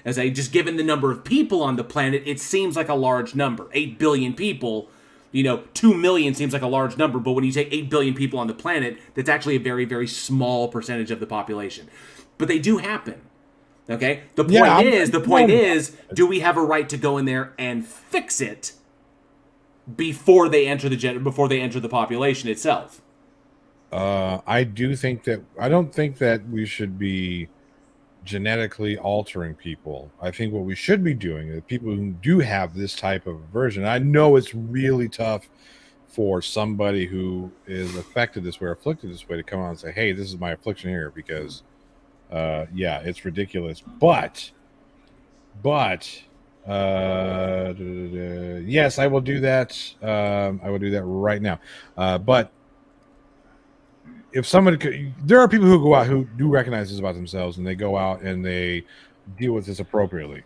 Just given the number of people on the planet, it seems like a large number. 8 billion people, 2 million seems like a large number, but when you take 8 billion people on the planet, that's actually a very, very small percentage of the population. But they do happen. Okay? The point is, do we have a right to go in there and fix it before they enter the population itself? I don't think that we should be genetically altering people. I think what we should be doing is people who do have this type of aversion. I know it's really tough for somebody who is afflicted this way to come out and say, hey, this is my affliction here, because it's ridiculous. But yes, I will do that. I will do that right now. But if somebody there are people who go out who do recognize this about themselves, and they go out and they deal with this appropriately.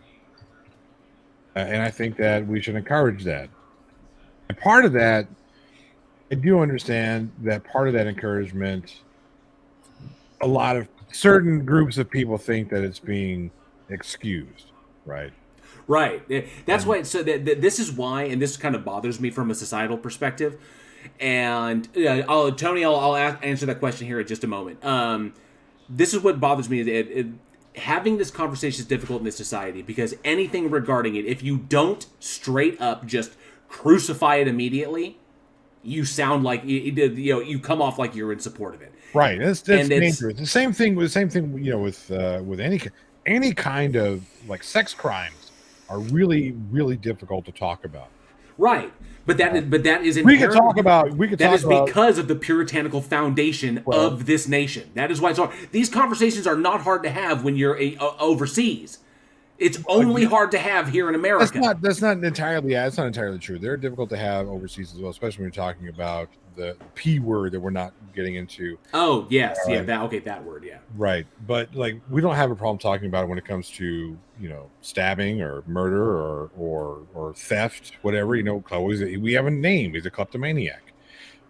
And I think that we should encourage that. And part of that, I do understand that part of that encouragement, a lot of certain groups of people think that it's being excused, right? Right. That's why. So this is why, and this kind of bothers me from a societal perspective. And Tony, I'll answer that question here in just a moment. This is what bothers me. Having this conversation is difficult in this society, because anything regarding it, if you don't straight up just crucify it immediately, you sound like you come off like you're in support of it. Right. That's dangerous. The same thing with any kind of like sex crimes are really, really difficult to talk about. Right. But that is because of the puritanical foundation of this nation. That is why it's hard. These conversations are not hard to have when you're overseas. It's only hard to have here in America. That's not entirely true. They're difficult to have overseas as well, especially when you're talking about the P word that we're not getting into. Oh yes, that word, yeah. Right, but like we don't have a problem talking about it when it comes to stabbing or murder or theft, whatever. We have a name. He's a kleptomaniac,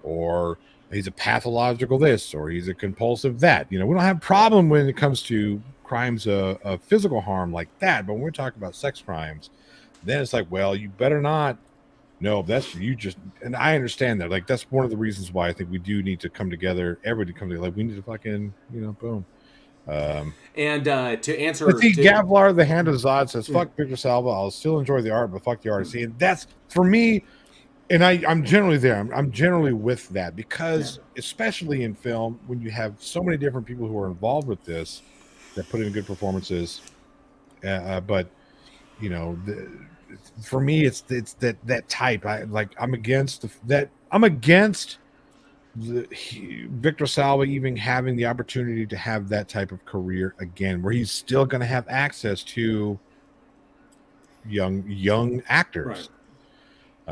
or he's a pathological this, or he's a compulsive that. We don't have a problem when it comes to crimes of physical harm like that. But when we're talking about sex crimes, then it's like, well, you better not. No, that's you just, and I understand that. Like, that's one of the reasons why I think we do need to come together. Everybody come together. Like, we need to fucking, boom. And to answer, let's see, Gavlar, the Hand of Zod says, "Fuck Victor Salva. I'll still enjoy the art, but fuck the artist." See, and that's for me. And I'm generally there. I'm generally with that, because especially in film, when you have so many different people who are involved with this that put in good performances, but for me, it's that type. I'm against Victor Salva even having the opportunity to have that type of career again, where he's still going to have access to young actors. Right.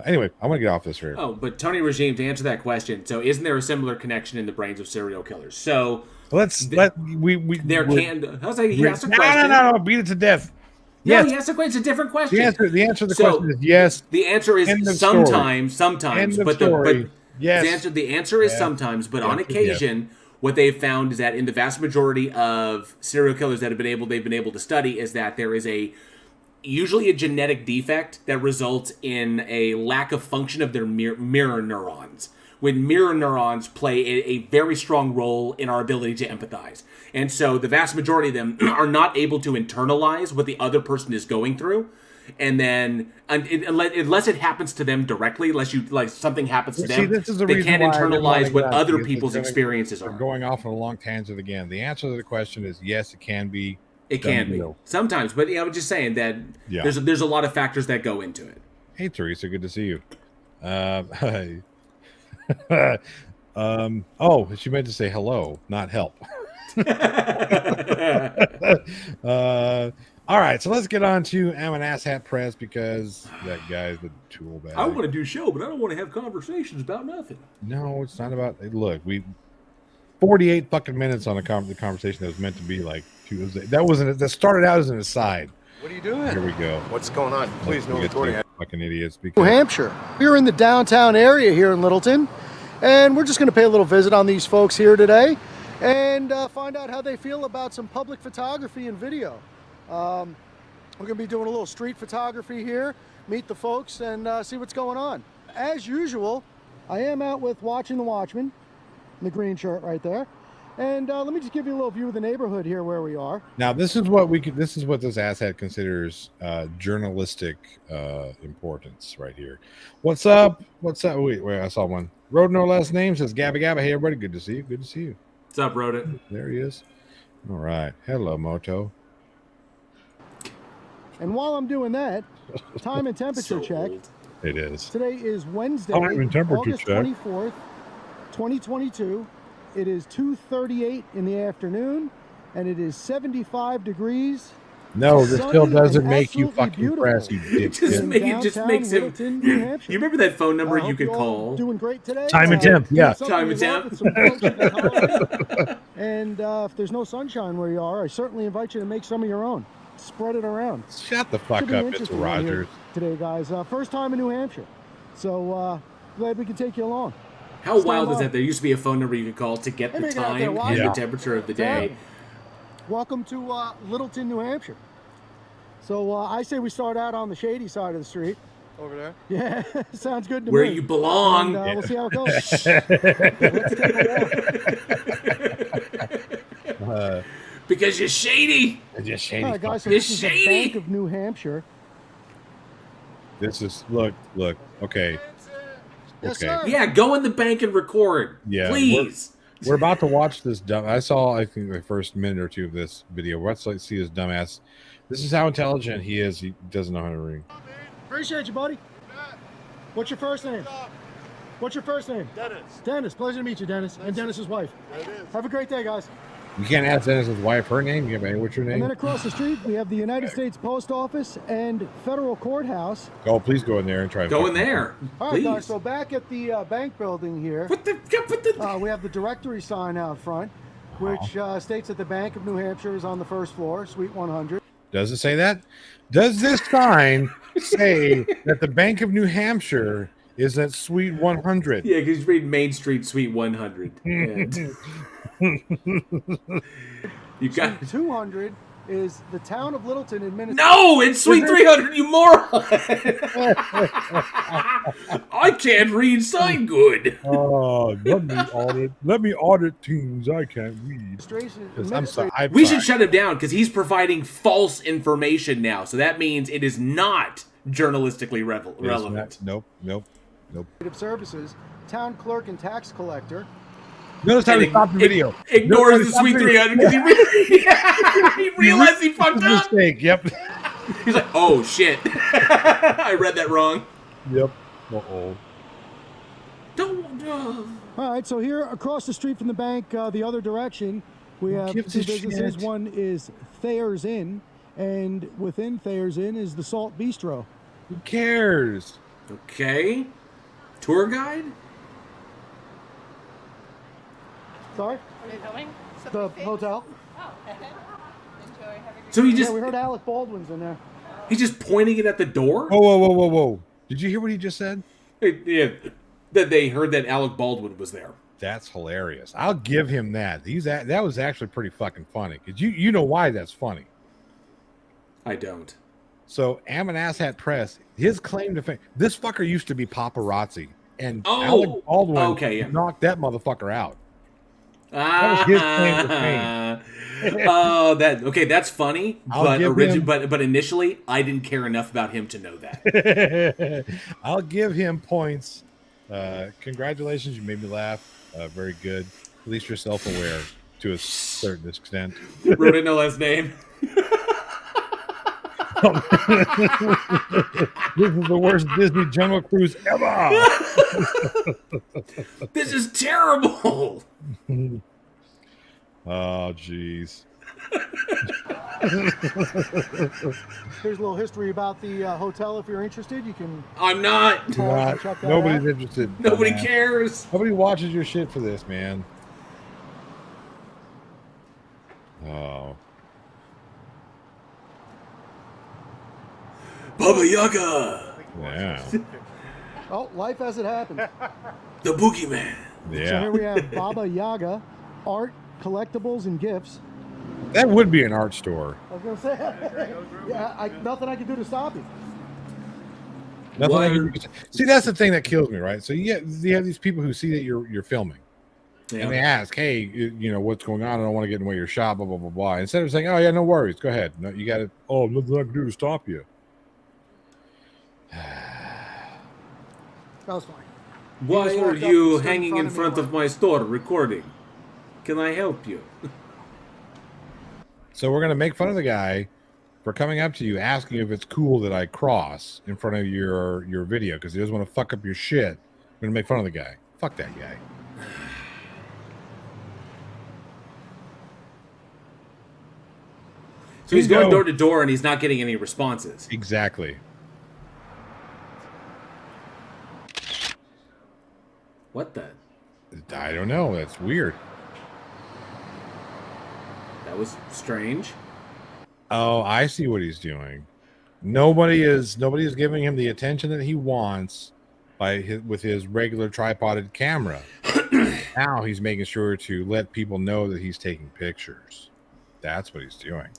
Anyway, I want to get off this here. Oh, but Tony Regime, to answer that question, so isn't there a similar connection in the brains of serial killers? So he asked a question. No, beat it to death. No, he asked a question. It's a different question. The answer to the question is yes. The answer is sometimes, but the answer is sometimes, but on occasion, what they've found is that in the vast majority of serial killers that they've been able to study is that there is usually a genetic defect that results in a lack of function of their mirror neurons. When mirror neurons play a very strong role in our ability to empathize. And so the vast majority of them are not able to internalize what the other person is going through. And then, unless it happens to them directly, something happens to them, they can't internalize what other people's experiences are. Going off on a long tangent again. The answer to the question is yes, it can be. It can be. Sometimes, but I'm just saying that there's a lot of factors that go into it. Hey, Teresa, good to see you. She meant to say hello, not help. All right, so let's get on to I'm an Asshat Press, because that guy's the tool bag. I want to do show, but I don't want to have conversations about nothing. No, it's not about. Look, 48 fucking minutes on the conversation that was meant to be like Tuesday. That started out as an aside. What are you doing? Here we go. What's going on? Please, no recording. Fucking idiots. New Hampshire. We're in the downtown area here in Littleton, and we're just going to pay a little visit on these folks here today and find out how they feel about some public photography and video. We're going to be doing a little street photography here, meet the folks, and see what's going on. as usual, I am out with Watching the Watchman, in the green shirt right there. And let me just give you a little view of the neighborhood here where we are. Now, this is what this asshat considers journalistic importance right here. What's up? What's up? Wait, I saw one. Road No Last Name says Gabba Gabba. Hey, everybody. Good to see you. Good to see you. What's up, Rodent? There he is. All right. Hello, Moto. And while I'm doing that, time and temperature So check. old. It is. Today is Wednesday, Time and temperature August check. 24th, 2022. It is 2:38 in the afternoon, and it is 75 degrees. No, this Sunny still doesn't and make you absolutely fucking beautiful. press, you It just, dipshit. it just Downtown makes him. Littleton, New Hampshire. You remember that phone number I you hope could all call? Doing great today. Time and temp, doing yeah. something Time you and love temp. with some folks you can tolerate. And if there's no sunshine where you are, I certainly invite you to make some of your own. Spread it around. Shut the fuck Should be up, Mr. interesting one here Rogers. today, guys. First time in New Hampshire, so glad we can take you along. How Stand wild is by. that? There used to be a phone number you could call to get Hey, the man, get out there, time watch and it. the temperature of the day. Welcome to Littleton, New Hampshire. So I say we start out on the shady side of the street. Over there? Yeah, sounds good to Where me. you belong. And, we'll see how it goes. Let's take a walk. Because you're shady. Just shady. All right, guys. So You're this is the shady. Bank of New Hampshire. This is look. Okay, Yes, Okay. sir. Yeah, go in the bank and record. Yeah, Please. we're about to watch this dumb. I think the first minute or two of this video. Let's see his dumbass. This is how intelligent he is. He doesn't know how to read. Appreciate you, buddy. What's your first name? What's your first name? Dennis. Dennis. Pleasure to meet you, Dennis. And Dennis's wife. There it is. Have a great day, guys. You can't ask Dennis's wife her name. You have what's your And then name? across the street, we have the United States Post Office and Federal Courthouse. Oh, please go in there and try. to Go in fucking- there. All right, Please. guys. So back at the bank building here, Put the we have the directory sign out front, which states that the Bank of New Hampshire is on the first floor, Suite 100. Does it say that? Does this sign say that the Bank of New Hampshire is at Suite 100? Yeah, because you read Main Street Suite 100. And you got Suite 200 is the town of Littleton administration. no, it's Suite 300. You moron! I can't read sign good. Oh, let me audit things I can't read. I'm sorry. We should shut him down because he's providing false information now. So that means it is not journalistically relevant. Nope. Administrative Services, town clerk and tax collector. Notice how And he stopped the video. Ignores Notice the how Suite he- 300 because he realized he fucked up. Mistake. Yep. He's like, oh shit, I read that wrong. Yep. Uh-oh. Don't. All right, so here across the street from the bank, the other direction, we have gives two a businesses. shit? One is Thayer's Inn, and within Thayer's Inn is the Salt Bistro. Who cares? Okay. Tour guide? Sorry? Are you going? The hotel. Oh, enjoy. Have a So he Yeah, just we heard Alec Baldwin's in there. he's just pointing it at the door? Whoa. Did you hear what he just said? Yeah. That they heard that Alec Baldwin was there. That's hilarious. I'll give him that. That was actually pretty fucking funny. Because you know why that's funny. I don't. So, Asshat Press, his claim to fame, this fucker used to be paparazzi. And Oh, Alec Baldwin okay, yeah. knocked that motherfucker out. That was his claim to fame. Oh, that's funny. I'll give him- But initially, I didn't care enough about him to know that. I'll give him points. Congratulations, you made me laugh. Very good. At least you're self-aware to a certain extent. Wrote it no last name. This is the worst Disney Jungle Cruise ever. This is terrible. Oh, jeez. Here's a little history about the hotel. If you're interested, you can. I'm not. Check that Nobody's out. interested. Nobody man. cares. Nobody watches your shit for this, man. Oh. Baba Yaga, Yeah. Oh, life as it happened. the boogeyman. So here Yeah. we have Baba Yaga, art, collectibles, and gifts. That would be an art store. I was gonna say, yeah, nothing I can do to stop you. Nothing What? like you can say. See, that's the thing that kills me, right? So you have these people who see that you're filming, and they ask, "Hey, what's going on? I don't want to get in the way of your shot." Blah blah blah blah. Instead of saying, "Oh yeah, no worries, go ahead." No, you got to. Oh, nothing I can do to stop you. That was fine. Why just are walked up you and stood hanging in front of my store recording? Can I help you? So we're gonna make fun of the guy for coming up to you asking if it's cool that I cross in front of your video because he doesn't want to fuck up your shit. We're gonna make fun of the guy. Fuck that guy. So he's going door to door and he's not getting any responses. Exactly. What the? I don't know. That's weird. That was strange. Oh, I see what he's doing. Nobody is giving him the attention that he wants with his regular tripoded camera. Now he's making sure to let people know that he's taking pictures. That's what he's doing.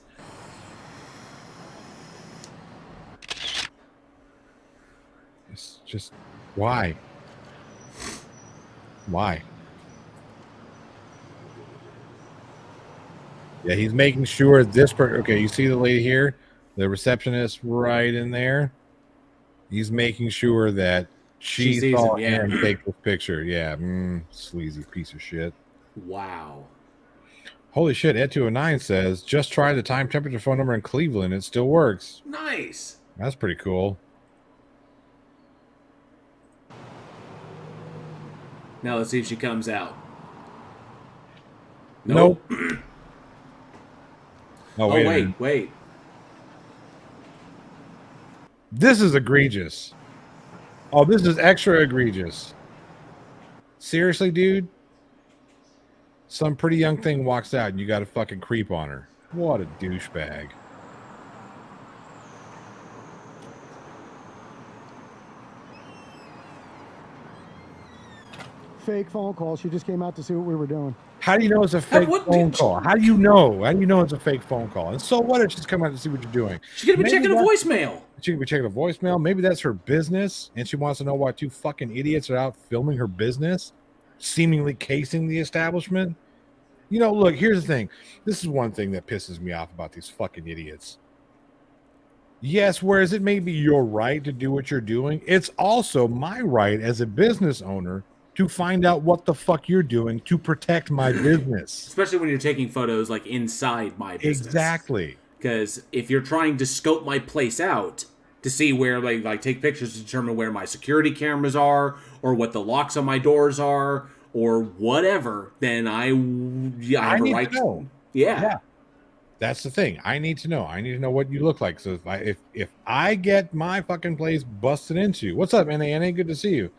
It's just why? Why? Yeah, he's making sure this person. Okay, you see the lady here, the receptionist right in there. He's making sure that she saw him take this picture. Yeah, sleazy piece of shit. Wow. Holy shit! Ed209 says just try the time temperature phone number in Cleveland. It still works. Nice. That's pretty cool. Now let's see if she comes out. Nope. Oh, wait. This is egregious. Oh, this is extra egregious. Seriously, dude? Some pretty young thing walks out and you got to fucking creep on her. What a douchebag. Fake phone call. She just came out to see what we were doing. How do you know it's a fake phone call? How do you know? How do you know it's a fake phone call? And so what if she's coming out to see what you're doing? She's going to be checking a voicemail. She could be checking a voicemail. Maybe that's her business, and she wants to know why two fucking idiots are out filming her business, seemingly casing the establishment. Look, here's the thing. This is one thing that pisses me off about these fucking idiots. Yes, whereas it may be your right to do what you're doing, it's also my right as a business owner to find out what the fuck you're doing to protect my business. Especially when you're taking photos like inside my business. Exactly. Because if you're trying to scope my place out to see where, like take pictures to determine where my security cameras are or what the locks on my doors are or whatever, then I have a right to know. Yeah. That's the thing. I need to know. I need to know what you look like. So if I get my fucking place busted into, what's up, NA? Good to see you.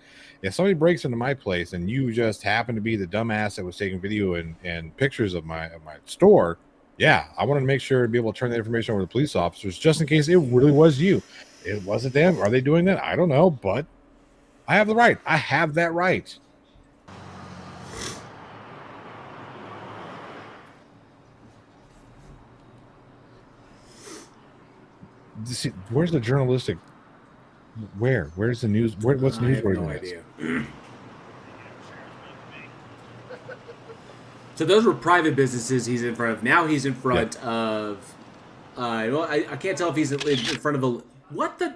If somebody breaks into my place and you just happen to be the dumbass that was taking video and pictures of my store, yeah, I wanted to make sure to be able to turn that information over to the police officers just in case it really was you. It wasn't them. Are they doing that? I don't know, but I have the right. I have that right. Where's the journalistic? Where's the news? What's news? No idea. So those were private businesses he's in front of. Now he's in front of. I can't tell if he's in front of a. What the?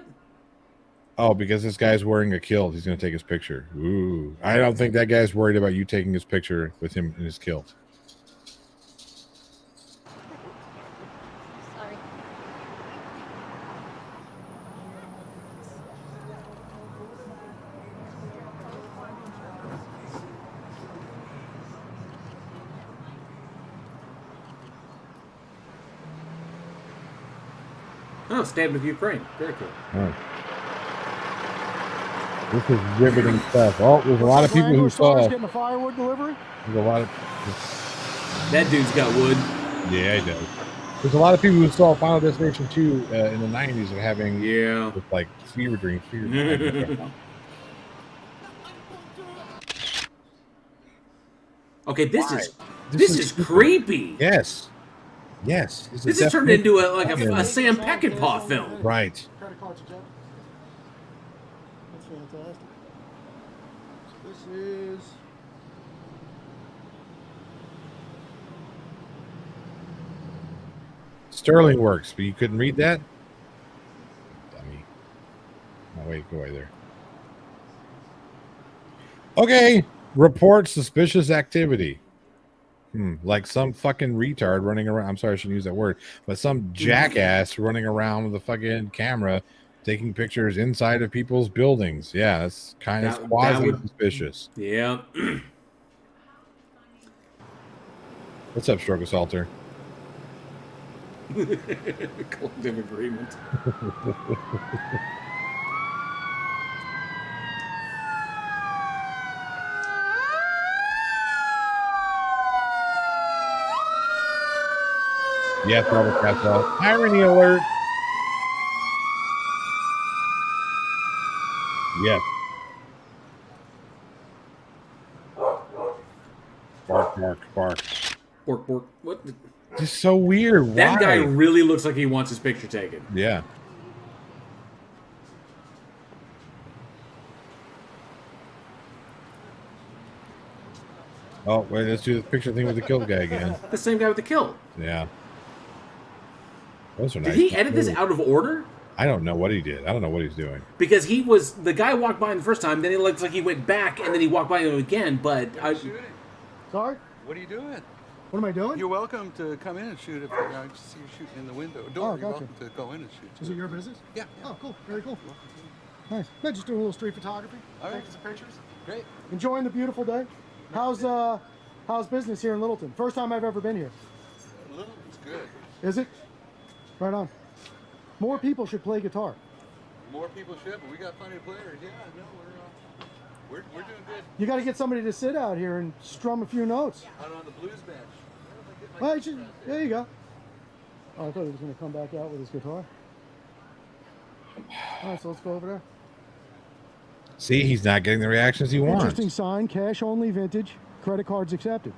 Oh, because this guy's wearing a kilt. He's going to take his picture. Ooh. I don't think that guy's worried about you taking his picture with him in his kilt. Sorry. Oh, stand with Ukraine. Very cool. Oh. This is riveting stuff. Oh, there's a lot of people who saw. Getting a firewood delivery. There's a lot of. That dude's got wood. Yeah, he does. There's a lot of people who saw Final Destination 2 in the 90s and having like fever dreams. Okay, this is creepy. Yes. Yes. This is turned into a Sam Peckinpah film. Right. Fantastic. So this is... Sterling Works, but you couldn't read that? Dummy. Oh, wait, go away there. Okay. Report suspicious activity. Like some fucking retard running around. I'm sorry, I shouldn't use that word, but some jackass running around with a fucking camera taking pictures inside of people's buildings. Yeah, that's kind of quasi suspicious. Yeah. What's up, Stroke Assaulter? Collective agreement. Yes, Robert Castro. Irony alert. Yes. Bark, bark, bark. Bork, bork. What? Just so weird. That Why? guy really looks like he wants his picture taken. Yeah. Oh, wait, let's do the picture thing with the killed guy again. The same guy with the kill. Yeah. Those are nice. Did he edit this out of order? I don't know what he did. I don't know what he's doing. Because the guy walked by him the first time, then it looks like he went back, and then he walked by him again, but... Sorry? What are you doing? What am I doing? You're welcome to come in and shoot if I see you shooting in the window. Door. Oh, You're gotcha. welcome to go in and shoot. Is it your business? Yeah. Oh, cool. Very cool. Nice. Yeah, just doing a little street photography. All right. Taking some pictures. Great. Enjoying the beautiful day. How's business here in Littleton? First time I've ever been here. Littleton's good. Is it? Right on. More people should play guitar. More people should, but we got plenty of players. Yeah, no, we're doing good. You got to get somebody to sit out here and strum a few notes. Out on the blues bench. Well, there you go. Oh, I thought he was going to come back out with his guitar. All right, so let's go over there. See, he's not getting the reactions he wants. Interesting sign, cash only, vintage, credit cards accepted.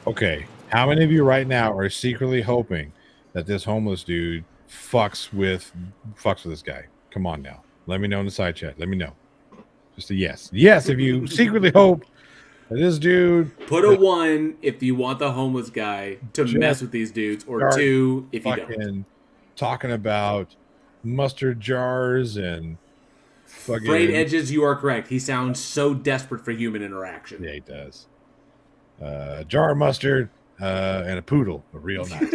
Okay, how many of you right now are secretly hoping that this homeless dude fucks with this guy? Come on now. Let me know in the side chat. Let me know. Just a yes. Yes, if you secretly hope that this dude... Put a 1 if you want the homeless guy to mess with these dudes, or 2 if you don't. Talking about mustard jars and fucking... Frayed edges, you are correct. He sounds so desperate for human interaction. Yeah, he does. A jar of mustard and a poodle, a real nice.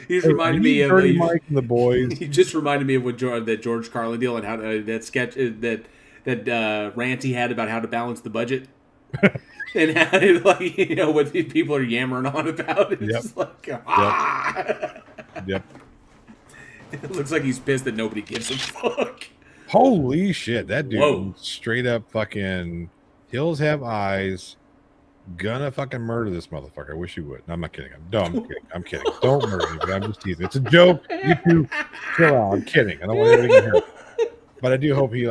He's reminded me of Mike and the boys. He just reminded me of what that George Carlin deal and how that sketch that rant he had about how to balance the budget and how what these people are yammering on about. It's just like Yep. It looks like he's pissed that nobody gives a fuck. Holy shit, that dude Whoa. Straight up fucking hills have eyes. Gonna fucking murder this motherfucker. I wish he would. No, I'm not kidding. I'm kidding. Don't murder me, but I'm just teasing. It's a joke. You two chill out. I'm kidding. I don't want anybody to get hurt. But I do hope he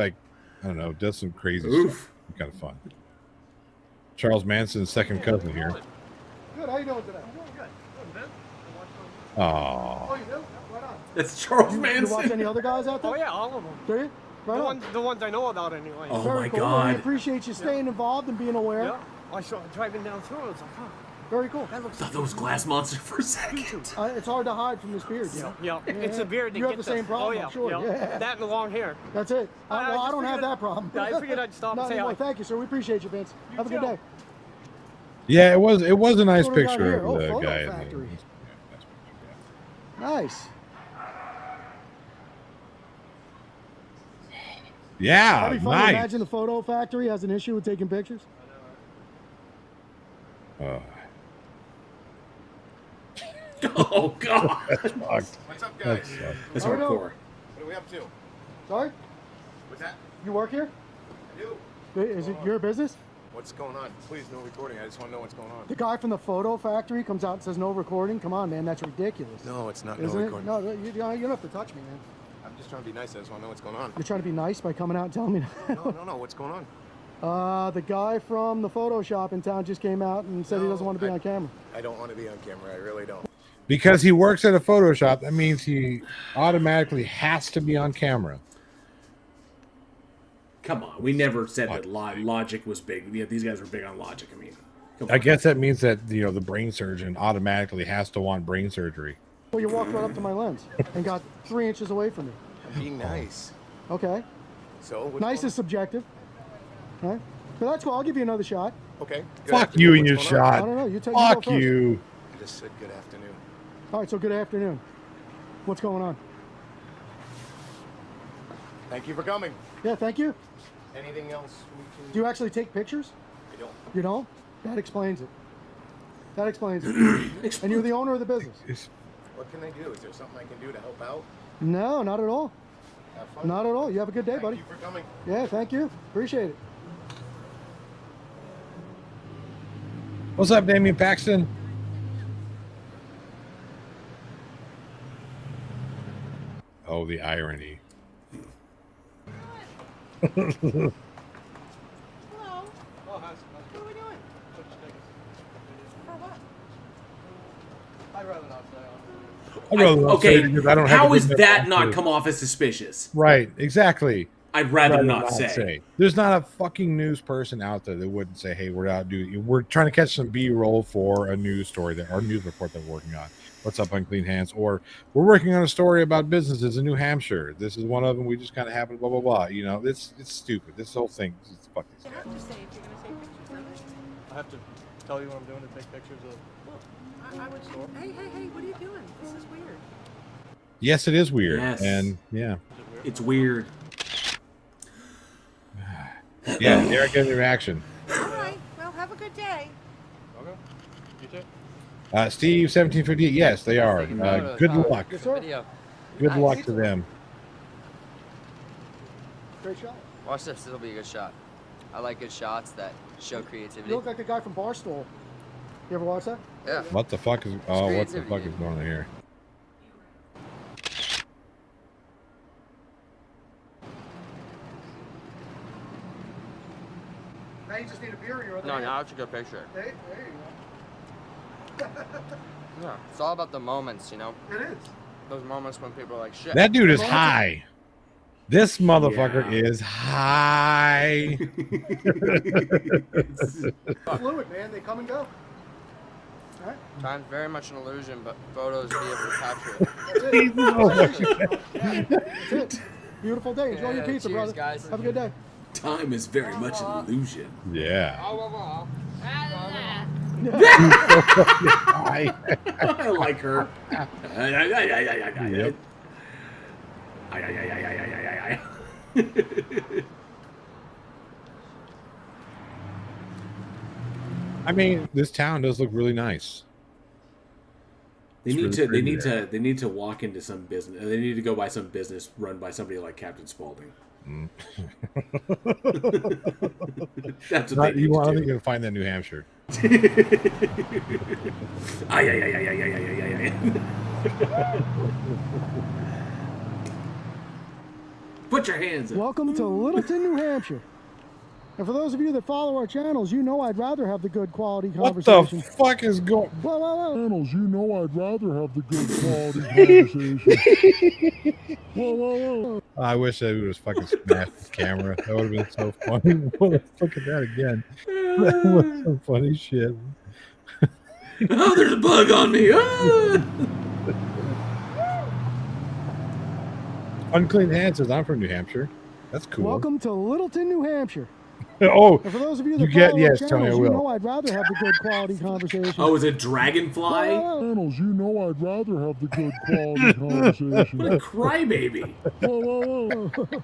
does some crazy stuff. It's kind of fun. Charles Manson's second cousin here. Good. How you doing today? Oh, you do? Right on. That's Charles You Manson. watch any other guys out there? Oh yeah, all of them. Do you? Right on. The ones I know about anyway. Oh Very my cool. Well, we god. appreciate you staying involved and being aware. Yeah. I saw driving down through. I was like, huh. Very cool. That looks I thought that was Glass Monster for a second. It's hard to hide from this beard. You know? Yeah. It's a beard that You have gets the same us. problem, Oh yeah. I'm sure. Yeah. That and the long hair. That's it. I Well, I just don't have figured- that problem. Yeah, I figured I'd stop and Not say anymore. hi. Thank you, sir. We appreciate you, Vince. Have a good too. day. yeah, it was a nice What do we got picture here? of Oh, the photo guy. factory. Nice. Yeah, That'd be fun to nice. imagine the photo factory has an issue with taking pictures. Oh god. That's fucked. What's up, guys? That's How we doing? hardcore. What are we up to? Sorry? What's that? You work here? I do. Is it your business? What's going on? Please, no recording. I just want to know what's going on. The guy from the photo factory comes out and says no recording? Come on, man. That's ridiculous. No, it's not Isn't no it? recording. No, you don't have to touch me, man. I'm just trying to be nice. I just want to know what's going on. You're trying to be nice by coming out and telling me. No. What's going on? The guy from the photo shop in town just came out and said he doesn't want to be on camera. I don't want to be on camera. I really don't. Because he works at a photo shop, that means he automatically has to be on camera. Come on, we never said that Logic was big. Yeah, these guys were big on Logic. I mean, come I on. guess that means that the brain surgeon automatically has to want brain surgery. Well, you walked right up to my lens and got 3 inches away from me. I'm being nice. Okay. So what's Nice going is subjective. All right. But that's cool. I'll give you another shot. on? Okay. good Fuck afternoon. you and What's your going on? I shot. don't know. You take Fuck go first. you. I just said good afternoon. All right. So good afternoon. What's going on? Thank you for coming. Yeah. Thank you. Anything else we can Do you actually take pictures? I don't. You don't? That explains it. That explains it. And you're the owner of the business. What can I do? Is there something I can do to help out? No, not at all. Have fun. Not at all. You have a good day, Thank buddy. you for coming. Yeah. Thank you. Appreciate it. What's up, Damian Paxton? Oh, the irony. Hello. Oh, What are we doing? For what? I'd rather not say. I'd rather not say it Okay, because I don't have how a is good that enough not to- come off as suspicious? Right, exactly. I'd rather Rather not say. There's not a fucking news person out there that wouldn't say, "Hey, we're out doing. We're trying to catch some B-roll for a news story that our news report that we're working on. What's up, Unclean Hands? Or we're working on a story about businesses in New Hampshire. This is one of them. We just kind of happened. Blah blah blah. You know, it's stupid. This whole thing is fucking You have to say if you're going to take pictures of it. I have to tell you what I'm doing to take pictures of. Well, I would. Hey, what are you doing? This is weird. Yes, it is weird. Yes. And yeah, It's weird. yeah. Derek getting the reaction. All right. Well, have a good day. Okay. You too. Steve 1758. Yes, they are. Good luck. Yes, sir. Video. Good Nice. luck to them. Great shot. Watch this. This will be a good shot. I like good shots that show creativity. You look like the guy from Barstool. You ever watch that? Yeah. What the fuck is? Oh, what the creativity, fuck is dude. going on here? Now you just need a beer in your other No, hand. now it's a good picture. There you Yeah. It's all about the moments, you know? go. It is. Those moments when people are like, shit. That dude is high. This motherfucker Yeah. is high. Fluid, man. They come and go. All right. Time's very much an illusion, but photos be able to capture it. That's it. That's it. Beautiful day. Enjoy your Yeah, pizza, cheers, brother. guys. Have a good day. Time is very much an illusion. Yeah. I like her. Yep. I mean, this town does look really nice. They It's need really to. They pretty need there. to. They need to walk into some business. They need to go by some business run by somebody like Captain Spaulding. That's what Not, they you need want to to do. go find that New Hampshire. Put your hands up. Welcome to Littleton, New Hampshire. And for those of you that follow our channels, you know I'd rather have the good quality What the conversation. fuck is going? Whoa, whoa, whoa. Channels, you know I'd rather have the good quality conversation. Whoa, whoa, whoa. I wish that would have fucking smashed the camera. That would have been so funny. Look at that again. That was some funny shit. Oh, there's a bug on me. Ah! Unclean Hands says I'm from New Hampshire. That's cool. Welcome to Littleton, New Hampshire. Oh, And for those of you You that get- follow yes, our Tony, I channels, you will. know I'd rather have the good quality conversation. Oh, is it Dragonfly? Whoa, Channels, you know I'd rather have the good quality conversation. What a crybaby. Whoa, whoa, whoa.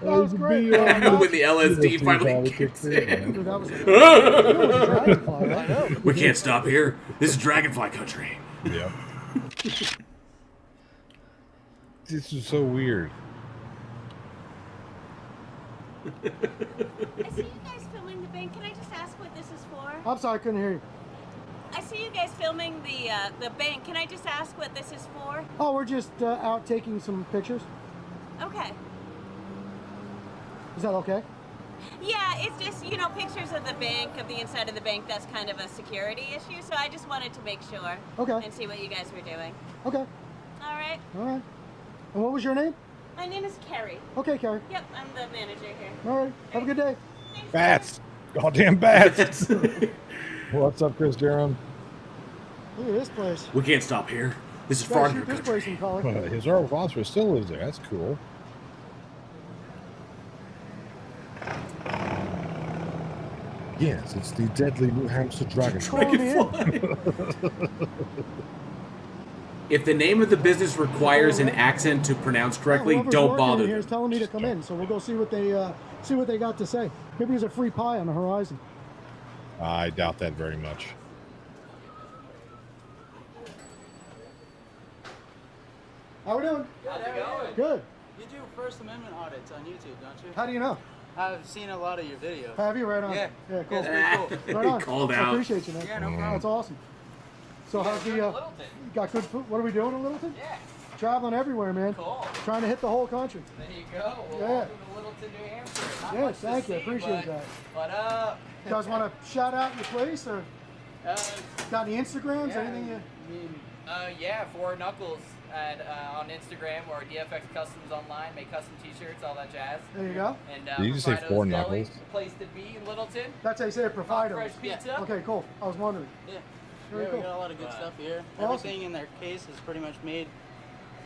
that was great. When the LSD finally kicks in. Dude, that was Dragonfly, right? We can't stop here. This is Dragonfly country. Yeah. This is so weird. I see you guys filming the bank. Can I just ask what this is for? I'm sorry, I couldn't hear you. I see you guys filming the bank. Can I just ask what this is for? Oh, we're just out taking some pictures. Okay. Is that okay? Yeah, it's just, you know, pictures of the bank, of the inside of the bank, that's kind of a security issue, so I just wanted to make sure. Okay. And see what you guys were doing. Okay. All right. All right. And what was your name? My name is Carrie. Okay, Carrie. Yep, I'm the manager here. All right. Have a good day. Bats. Goddamn bats. What's up, Chris Durham? Look at this place. We can't stop here. This is Gotta far shoot country. this place in color. His Earl Phosphorus still lives there. That's cool. Yes, it's the deadly New Hampshire dragonfly. If the name of the business requires an accent to pronounce correctly, Whoever's don't working bother in here is them. telling me to come in, so we'll go see what they got to say. Maybe there's a free pie on the horizon. I doubt that very much. How we doing? How's it going? Good. You do First Amendment audits on YouTube, don't you? How do you know? I've seen a lot of your videos. Have you? Right on. Yeah. Yeah, cool. Yeah, it's pretty cool. Right on. Called I out. appreciate you, man. Yeah, no problem. That's awesome. So how's the Littleton. got good food? What are we doing in Littleton? Yeah. Traveling everywhere, man. Cool. Trying to hit the whole country. There you go. Well, Yeah. welcome to Littleton, New Hampshire. Not Yes, much to thank you. I see, appreciate but that. What up? You guys want to shout out your place or Uh, got any Instagrams? yeah, Anything? I mean, yeah, Four Knuckles at on Instagram or DFX Customs online. Make custom T-shirts, all that jazz. There you go. And Did you just say Profido's Four Deli, Knuckles? the place to be in Littleton. That's how you say it. Hot Profido. fresh pizza. Okay, cool. I was wondering. Yeah. Very Yeah, cool. we got a lot of good stuff here. Awesome. Everything in their case is pretty much made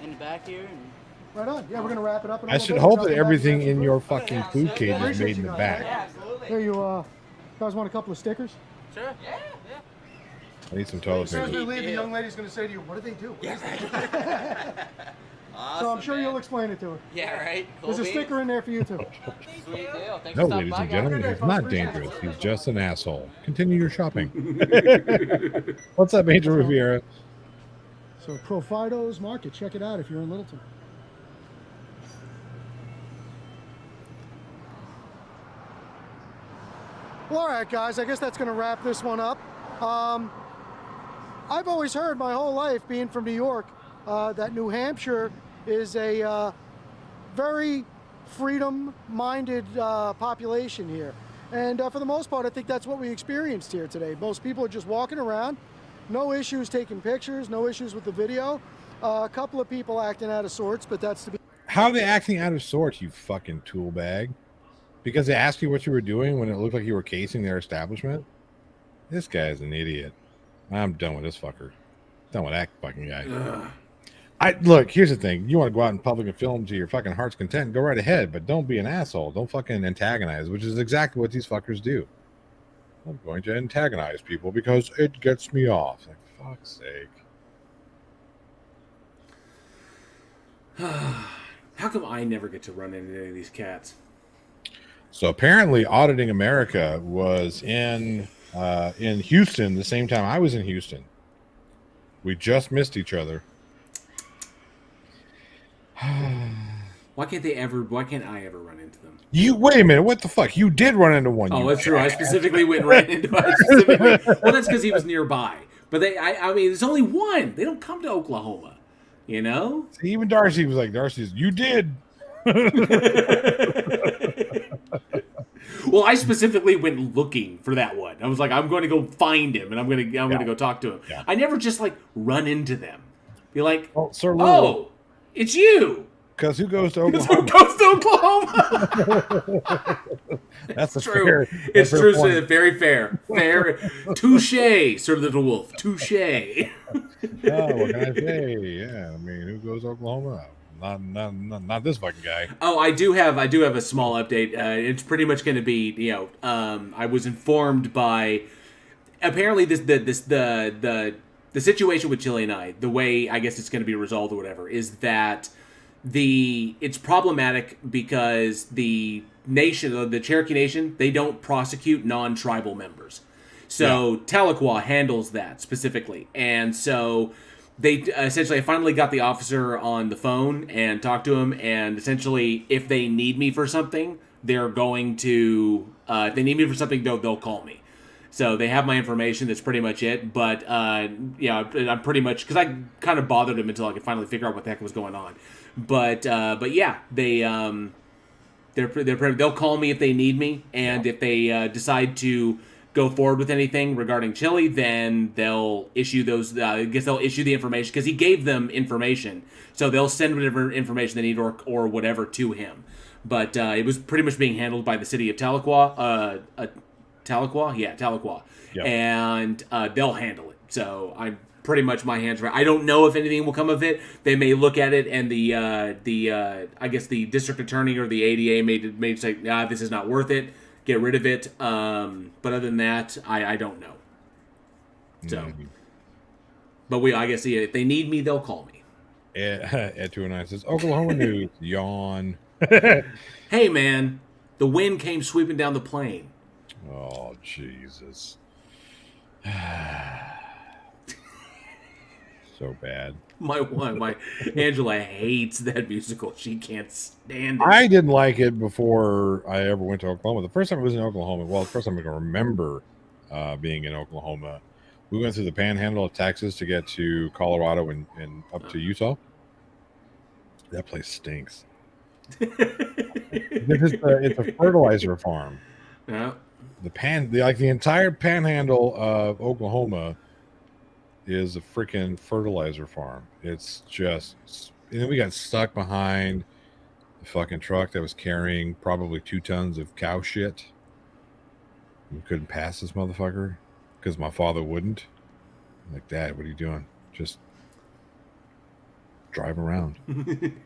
in the back here. And Right on. Yeah, we're gonna wrap it up. In a I little should bit. hope Jump that back everything into in some your food. fucking food cage is Appreciate made in you the guys, back. yeah, absolutely. Here, you guys want a couple of stickers? Sure. Yeah. I need some toilet As soon as we paper. leave, the young lady's gonna say to you, "What do they do?" What is that?" So I'm sure you'll explain it to her. Yeah, right. Cool There's a beans. sticker in there for you too. Sweet deal. Thanks No, for stopping ladies by, and guys. gentlemen, he's not dangerous. He's just an asshole. Continue your shopping. What's What's up, Angel Riviera? So Profido's Market, check it out if you're in Littleton. Well, all right, guys, I guess that's going to wrap this one up. I've always heard my whole life, being from New York, that New Hampshire is a very freedom-minded population here. And for the most part, I think that's what we experienced here today. Most people are just walking around, no issues taking pictures, no issues with the video. A couple of people acting out of sorts, but that's to be... How are they acting out of sorts, you fucking tool bag? Because they asked you what you were doing when it looked like you were casing their establishment? This guy's an idiot. I'm done with this fucker. Done with that fucking guy. Look, here's the thing. You want to go out in public and film to your fucking heart's content, go right ahead, but don't be an asshole. Don't fucking antagonize, which is exactly what these fuckers do. I'm going to antagonize people because it gets me off. Like, fuck's sake. How come I never get to run into any of these cats? So apparently Auditing America was in Houston the same time I was in Houston. We just missed each other. Why can't I ever run into them? You wait a minute, what the fuck? You did run into one. Oh, you that's true. I specifically went right into well, that's because he was nearby. But I mean, there's only one. They don't come to Oklahoma, you know? See, even Darcy was like, you did. Well, I specifically went looking for that one. I was like, I'm going to go find him, and I'm going to go talk to him. Yeah. I never just like run into them. Be like, Well, Sir Lou, oh, it's you. because who goes to Who Oklahoma? goes to Oklahoma? That's True. It's true. So very fair. Fair. Touche, Sir Little Wolf. Touche. Oh, what can I say? Yeah, I mean, who goes to Oklahoma? Not this fucking guy. Oh, I do have a small update. It's pretty much going to be, I was informed by apparently the situation with Chile and I, the way I guess it's going to be resolved or whatever, is that it's problematic because the nation, the Cherokee Nation, they don't prosecute non-tribal members. So Tahlequah handles that specifically, and so they essentially, I finally got the officer on the phone and talked to him, and essentially, if they need me for something, they're going to, if they need me for something, they'll call me. So they have my information. That's pretty much it. But, I'm pretty much, because I kind of bothered him until I could finally figure out what the heck was going on. But yeah, they, They'll call me if they need me, and if they decide to go forward with anything regarding Chili, then they'll issue those. I guess they'll issue the information because he gave them information, so they'll send whatever information they need or whatever to him. But it was pretty much being handled by the city of Tahlequah. Tahlequah, Yep. And they'll handle it. So I'm pretty much my hands are. I don't know if anything will come of it. They may look at it, and the I guess the district attorney or the ADA may say, nah, this is not worth it. Get rid of it. But other than that, I don't know. So, but I guess if they need me, they'll call me. Ed 209 says Oklahoma news. Yawn. Hey man, the wind came sweeping down the plain. Oh Jesus. So bad. My Angela hates that musical. She can't stand it. I didn't like it before I ever went to Oklahoma. The first time I was in Oklahoma, the first time I can remember being in Oklahoma, we went through the panhandle of Texas to get to Colorado and up to Utah. That place stinks. It's a fertilizer farm. Yeah. The entire panhandle of Oklahoma is a freaking fertilizer farm. It's just, and then we got stuck behind the fucking truck that was carrying probably 2 tons of cow shit. We couldn't pass this motherfucker because my father wouldn't. I'm like, Dad, what are you doing? Just drive around.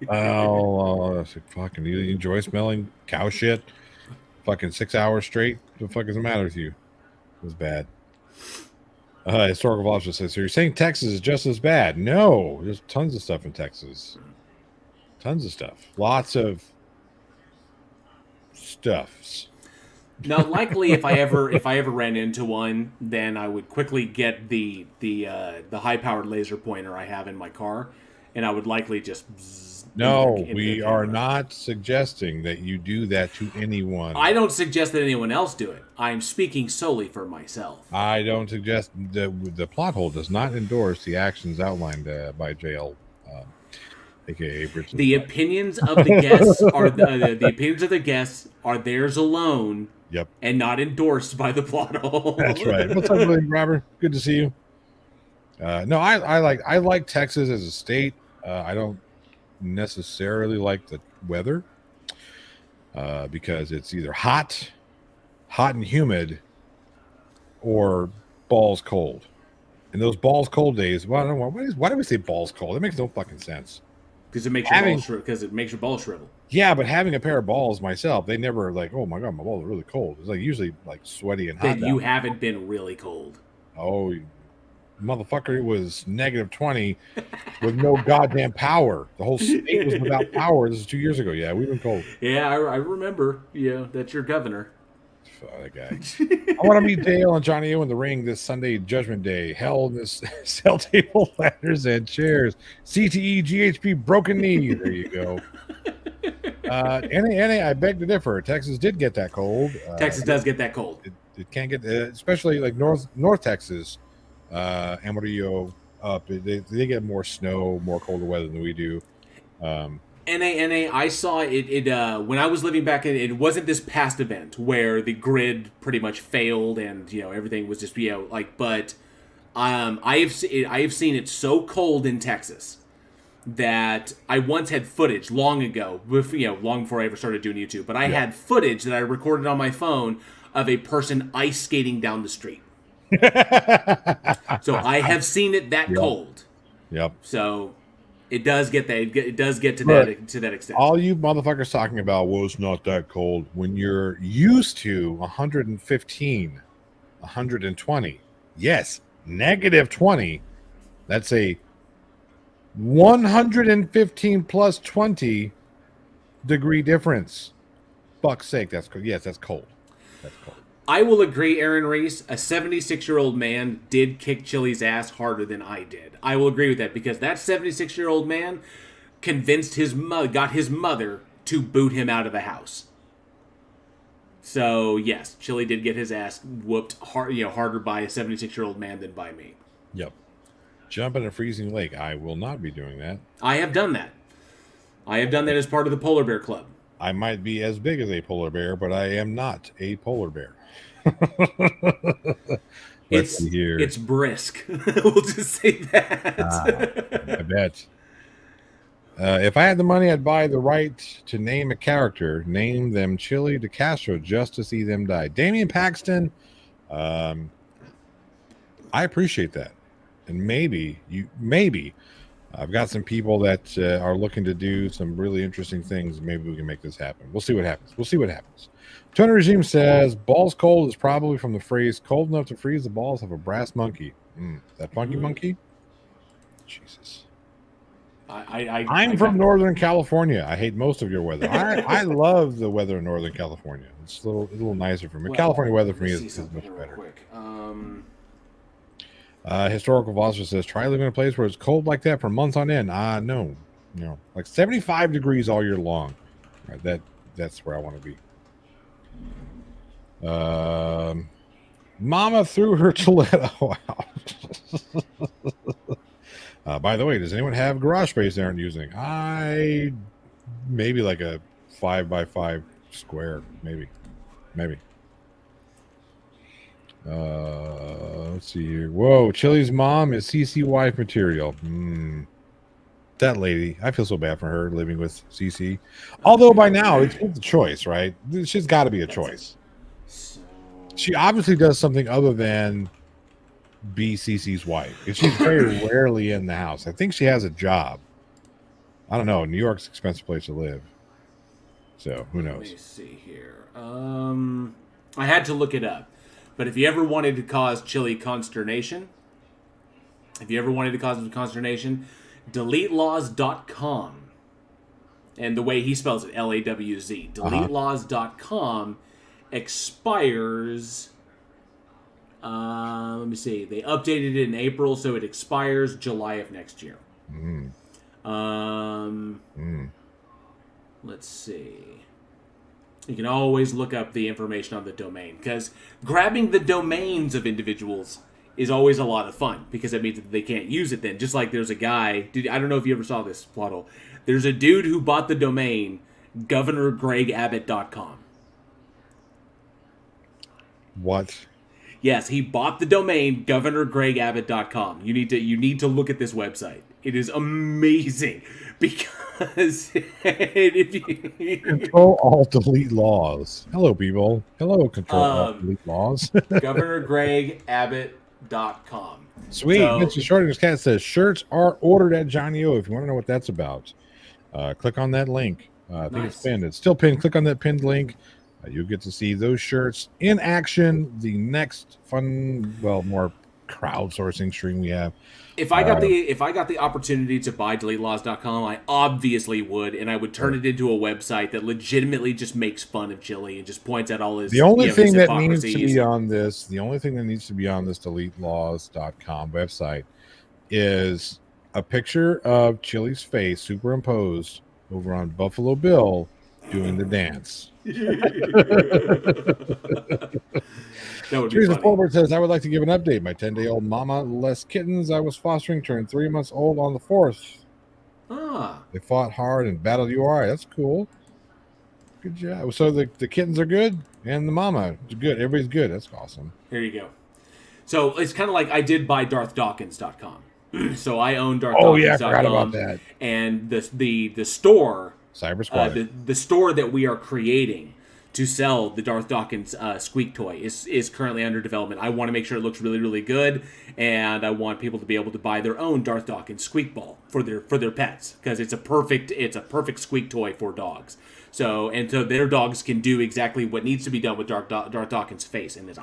I said, fucking, you enjoy smelling cow shit? Fucking 6 hours straight? What the fuck is the matter with you? It was bad. Historical officer says, so you're saying Texas is just as bad? No, there's tons of stuff in Texas. Tons of stuff. Lots of stuffs. Now, likely, if I ever ran into one, then I would quickly get the high-powered laser pointer I have in my car, and I would likely just. No, we are not suggesting that you do that to anyone. I don't suggest that anyone else do it. I'm speaking solely for myself. I don't suggest the plot hole does not endorse the actions outlined by jail, aka Bridget. The opinions of the guests are the opinions of the guests are theirs alone. Yep, and not endorsed by the plot hole. That's right. What's up, William Robert? Good to see you. No, I like Texas as a state. I don't necessarily like the weather because it's either hot and humid, or balls cold. And those balls cold days, well, I don't know why do we say balls cold? That makes no fucking sense. Because it makes your balls shrivel. Yeah, but having a pair of balls myself, they never like, oh my god, my balls are really cold. It's like usually like sweaty and hot. Then you haven't been really cold. Oh, motherfucker, it was -20 with no goddamn power. The whole state was without power. This is 2 years ago. Yeah, we've been cold. Yeah, I remember. Yeah, that's your governor. That guy. I want to meet Dale and Johnny O in the ring this Sunday, Judgment Day. Hell in this cell table, ladders, and chairs. CTE, GHP, broken knee. There you go. NA, I beg to differ. Texas did get that cold. Texas does get that cold. It can't get, especially like North Texas, Amarillo up. They get more snow, more colder weather than we do. NA, I saw it when I was living back in. It wasn't this past event where the grid pretty much failed and everything was just but I have seen it so cold in Texas that I once had footage long ago, long before I ever started doing YouTube. But I had footage that I recorded on my phone of a person ice skating down the street. So I have seen it that cold. Yep. So. It does get that. It does get to that extent. All you motherfuckers talking about, well, it's not that cold. When you're used to 115, 120, yes, -20. That's a 115 plus 20 degree difference. Fuck's sake, that's cold. Yes, that's cold. That's cold. I will agree, Aaron Reese, a 76-year-old man did kick Chili's ass harder than I did. I will agree with that because that 76-year-old man convinced got his mother to boot him out of the house. So, yes, Chili did get his ass whooped harder by a 76-year-old man than by me. Yep. Jump in a freezing lake. I will not be doing that. I have done that. I have done that as part of the Polar Bear Club. I might be as big as a polar bear, but I am not a polar bear. Let's see here. It's brisk. We'll just say that. I bet. If I had the money, I'd buy the right to name a character, name them Chili de Castro just to see them die. Damian Paxton, I appreciate that. And maybe I've got some people that are looking to do some really interesting things. Maybe we can make this happen. We'll see what happens. Tony Regime says, balls cold is probably from the phrase cold enough to freeze the balls of a brass monkey. That funky monkey? Jesus. I'm from Northern California. I hate most of your weather. I love the weather in Northern California. It's a little nicer for me. California weather for me is much better. Historical philosopher says, try living in a place where it's cold like that for months on end. No. Like 75 degrees all year long. Right, that's where I want to be. Mama threw her Toledo out. By the way, does anyone have garage space they aren't using? Maybe like a 5x5 square, maybe. Let's see here. Whoa, Chili's mom is CC wife material. That lady, I feel so bad for her living with CC. Although by now it's a choice, right? She's got to be a choice. She obviously does something other than be CC's wife. She's very rarely in the house. I think she has a job. I don't know. New York's an expensive place to live. So who knows? Let me see here. I had to look it up. But if you ever wanted to cause Chili consternation, DeleteLaws.com. And the way he spells it, LAWZ. DeleteLaws.com expires. Let me see. They updated it in April, so it expires July of next year. Let's see. You can always look up the information on the domain, because grabbing the domains of individuals is always a lot of fun, because it means that they can't use it then. Just like there's a guy, I don't know if you ever saw this, Plottle. There's a dude who bought the domain GovernorGregAbbott.com. What? Yes, he bought the domain GovernorGregAbbott.com. You need to look at this website. It is amazing, because if you Control Alt Delete Laws. Hello, people. Hello, Control Alt Delete Laws. GovernorGregAbbott.com. Sweet. Mr. Shorting's Cat says shirts are ordered at Johnny O. If you want to know what that's about, click on that link. I think it's pinned. It's still pinned. Click on that pinned link. You'll get to see those shirts in action. The next fun, more crowdsourcing stream we have. If I got the opportunity to buy DeleteLaws.com, I obviously would, and I would turn it into a website that legitimately just makes fun of Chili and just points out all his. The only thing that needs to be on this, DeleteLaws.com website is a picture of Chili's face superimposed over on Buffalo Bill doing the dance. That would be Teresa funny. Fulbert says, I would like to give an update. My 10-day-old mama, less kittens I was fostering, turned 3 months old on the 4th. They fought hard and battled URI. That's cool. Good job. So the kittens are good and the mama is good. Everybody's good. That's awesome. There you go. So it's kind of like I did buy DarthDawkins.com. So I own DarthDawkins.com. Oh, yeah, I forgot about that. And the store, Cyber Squad, the store that we are creating to sell the Darth Dawkins squeak toy is currently under development. I want to make sure it looks really, really good, and I want people to be able to buy their own Darth Dawkins squeak ball for their pets, because it's a perfect squeak toy for dogs. So their dogs can do exactly what needs to be done with Darth Dawkins' face, and it's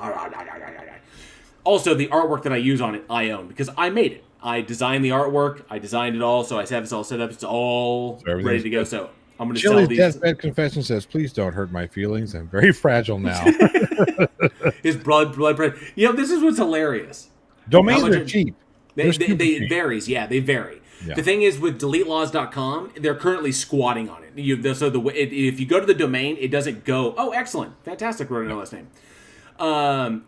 also the artwork that I use on it I own, because I made it. I designed the artwork. I designed it all, so I have it all set up. It's all ready to go. So I'm going to sell these. Deathbed Confession says, please don't hurt my feelings. I'm very fragile now. His blood. This is what's hilarious. Domains are cheap. It varies. Yeah, they vary. Yeah. The thing is, with DeleteLaws.com, they're currently squatting on it. If you go to the domain, it doesn't go, oh, excellent. Fantastic, wrote another last name.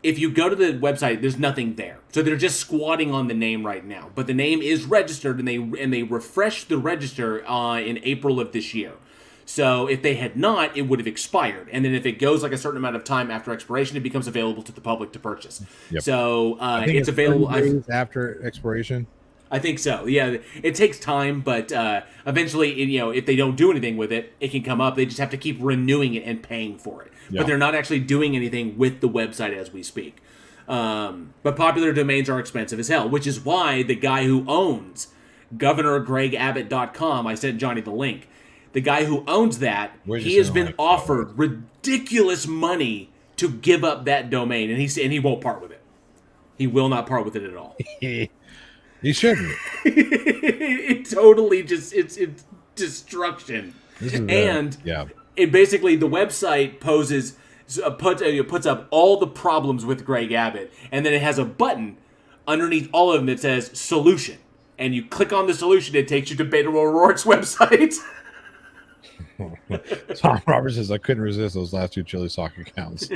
If you go to the website, there's nothing there. So they're just squatting on the name right now. But the name is registered, and they refreshed the register in April of this year. So if they had not, it would have expired. And then if it goes like a certain amount of time after expiration, it becomes available to the public to purchase. Yep. So I think it's available 30 days after expiration. I think so. Yeah, it takes time, but eventually, if they don't do anything with it, it can come up. They just have to keep renewing it and paying for it. Yeah. But they're not actually doing anything with the website as we speak. But popular domains are expensive as hell, which is why the guy who owns GovernorGregAbbott.com, I sent Johnny the link. The guy who owns that, he has been offered ridiculous money to give up that domain, and he won't part with it. He will not part with it at all. He shouldn't. It totally just it's destruction. It basically, the website puts up all the problems with Greg Abbott, and then it has a button underneath all of them that says solution, and you click on the solution, it takes you to Beto O'Rourke's website. Tom Roberts says, I couldn't resist those last two Chili Soccer accounts.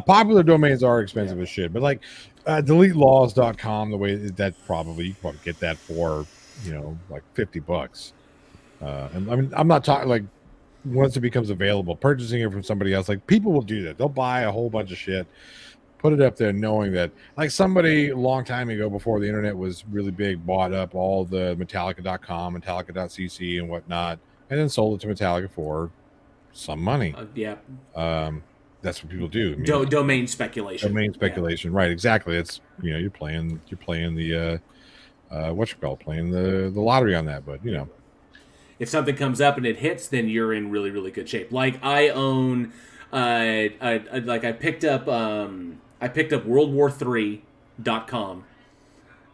Popular domains are expensive as shit, but like deletelaws.com, the way that you probably get that for, like $50. And I mean, I'm not talking like once it becomes available, purchasing it from somebody else, like people will do that. They'll buy a whole bunch of shit, put it up there knowing that, like somebody a long time ago before the internet was really big, bought up all the Metallica.com, Metallica.cc and whatnot, and then sold it to Metallica for some money. That's what people do. I mean, Domain speculation. Right? Exactly. It's you're playing the playing the lottery on that. But if something comes up and it hits, then you're in really, really good shape. Like I own, I picked up WorldWar3.com.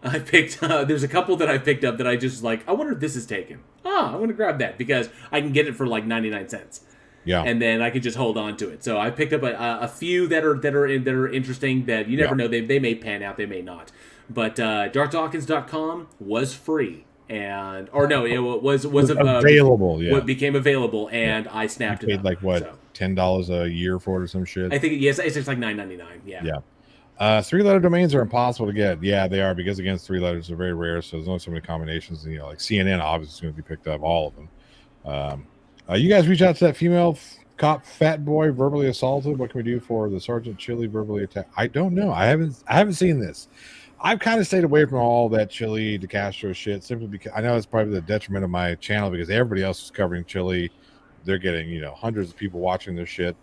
There's a couple that I picked up that I just like, I wonder if this is taken. I want to grab that because I can get it for like 99 cents. Yeah. And then I can just hold on to it. So I picked up a few that are interesting that you never know. They may pan out, they may not. But DarkDawkins.com was free. It was available. What became available, and I snapped it up. Like what, $10 a year for it or some shit? I think it's like $9.99. Yeah. 3-letter domains are impossible to get. Yeah, they are, because again, 3 letters are very rare. So there's only so many combinations. And, like CNN, obviously, is going to be picked up, all of them. You guys reach out to that female cop, fat boy, verbally assaulted. What can we do for the Sergeant Chili verbally attacked? I don't know. I haven't seen this. I've kind of stayed away from all that Chili to Castro shit, simply because I know it's probably the detriment of my channel, because everybody else is covering Chili. They're getting, hundreds of people watching their shit,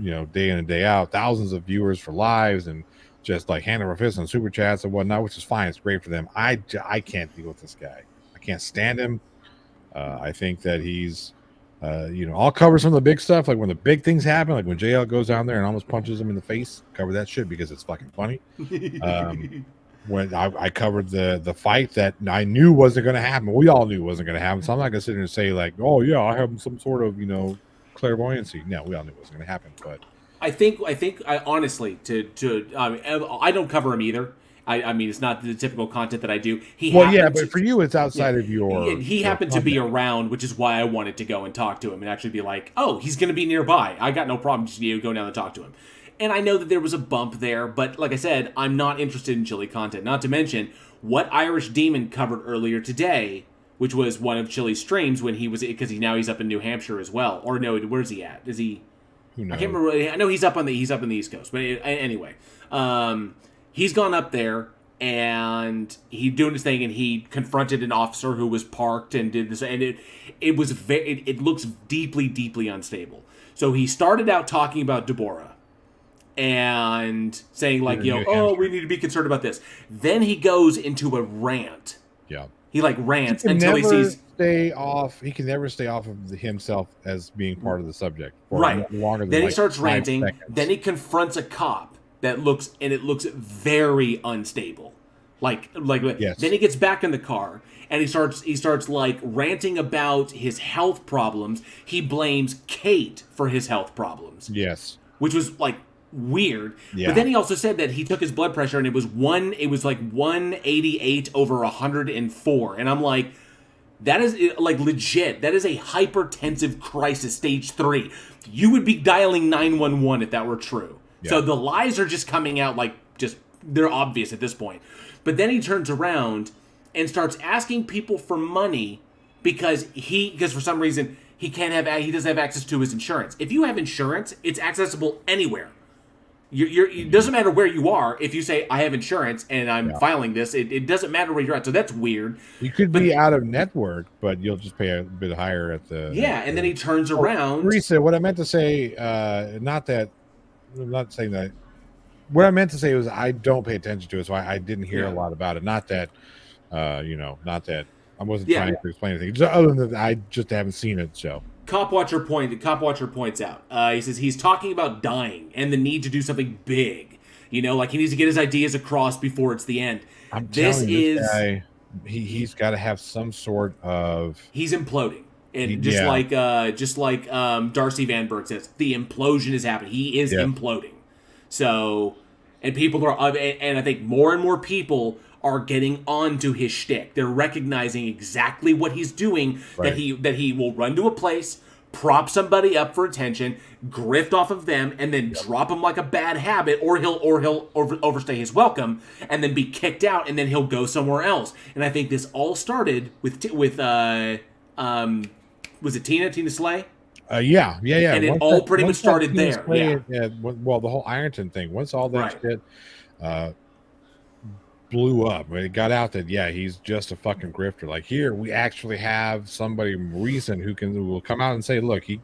day in and day out, thousands of viewers for lives, and just like hand over fist and super chats and whatnot, which is fine. It's great for them. I can't deal with this guy. I can't stand him. I think that he's, I'll cover some of the big stuff, like when the big things happen, like when JL goes down there and almost punches him in the face. Cover that shit because it's fucking funny. When I covered the fight that I knew wasn't going to happen. We all knew wasn't going to happen. So I'm not going to sit there and say like, oh yeah, I have some sort of, clairvoyancy. No, we all knew it wasn't going to happen. But I think honestly, I don't cover him either. I mean, it's not the typical content that I do. But for you, it's outside of your. He happened to be around, which is why I wanted to go and talk to him and actually be like, oh, he's going to be nearby. I got no problem just go down and talk to him. And I know that there was a bump there, but like I said, I'm not interested in Chili content. Not to mention what Irish Demon covered earlier today, which was one of Chili's streams when he was, because he's up in New Hampshire as well. Or no, where's he at? Is he? Who knows? I can't remember. I know he's up in the East Coast. But anyway, he's gone up there and he's doing his thing, and he confronted an officer who was parked and did this, and it looks deeply, deeply unstable. So he started out talking about Deborah and saying like, we need to be concerned about this. Then he goes into a rant. Yeah. He rants until he sees. He can never stay off of himself as being part of the subject. Right. Longer than then he starts 5 ranting. seconds. Then he confronts a cop that looks very unstable. Yes. Then he gets back in the car and he starts like ranting about his health problems. He blames Kate for his health problems. Yes. Which was like weird. Yeah. But then he also said that he took his blood pressure and it was like 188 over 104. And I'm like, that is like legit. That is a hypertensive crisis, stage 3. You would be dialing 911 if that were true. Yeah. So the lies are just coming out like they're obvious at this point. But then he turns around and starts asking people for money because for some reason he doesn't have access to his insurance. If you have insurance, it's accessible anywhere. It doesn't matter where you are. If you say I have insurance and I'm filing this, it doesn't matter where you're at. So that's weird. You could be out of network, but you'll just pay a bit higher at the and then he turns around. Teresa, what I meant to say, I'm not saying that. What I meant to say was I don't pay attention to it, so I didn't hear a lot about it. Not that, not that I wasn't trying to explain anything. Just other than that, I just haven't seen it. So. Cop Watcher points out. He says he's talking about dying and the need to do something big. Like he needs to get his ideas across before it's the end. This guy, he's got to have some sort of. He's imploding, and just like Darcy Van Berg says, the implosion is happening. He is imploding. So, and people are, and I think more and more people are getting onto his shtick. They're recognizing exactly what he's doing. Right. That he will run to a place, prop somebody up for attention, grift off of them, and then drop him like a bad habit, or he'll overstay his welcome, and then be kicked out, and then he'll go somewhere else. And I think this all started with was it Tina Slay? Yeah. And it all pretty much started there. Well, the whole Ironton thing. Once all that shit blew up, when it got out that he's just a fucking grifter. Like, here we actually have somebody recent who will come out and say, look, he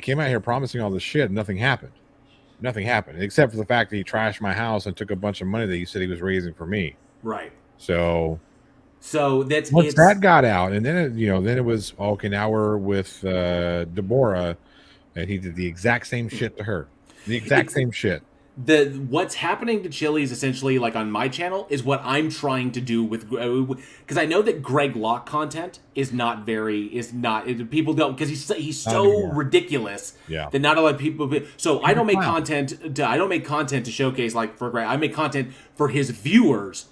came out here promising all this shit and nothing happened except for the fact that he trashed my house and took a bunch of money that he said he was raising for me. Right. So that's once that got out, and then it was okay. Now we're with Deborah, and he did the exact same shit to her. The exact same shit. What's happening to Chili's essentially, like on my channel, is what I'm trying to do with, because I know that Greg Locke content people don't, because he's so ridiculous that not a lot of people. So I don't make content. I don't make content to showcase like for Greg. I make content for his viewers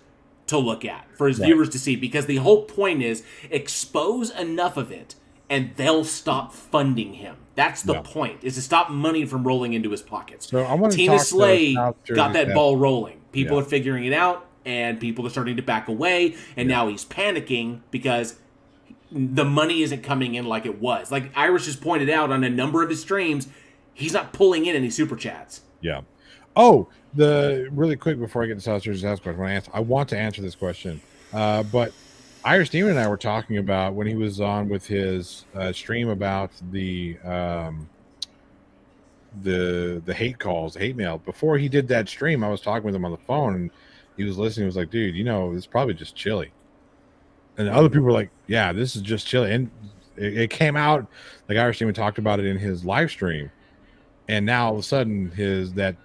to look at, for his viewers to see, because the whole point is expose enough of it and they'll stop funding him. That's the point, is to stop money from rolling into his pockets. So I want to Tina Slay got that ball rolling. People Yeah. are figuring it out, and people are starting to back away, and now he's panicking because the money isn't coming in like it was. Like Irish just pointed out on a number of his streams, he's not pulling in any super chats. Yeah. Oh, really quick before I get to South Jersey's ask question, I want to answer this question. But Irish Demon and I were talking about when he was on with his stream about the hate calls, hate mail. Before he did that stream, I was talking with him on the phone, and he was listening. He was like, dude, it's probably just Chili. And other people were like, yeah, this is just Chili. And it came out, like Irish Demon talked about it in his live stream. And now all of a sudden that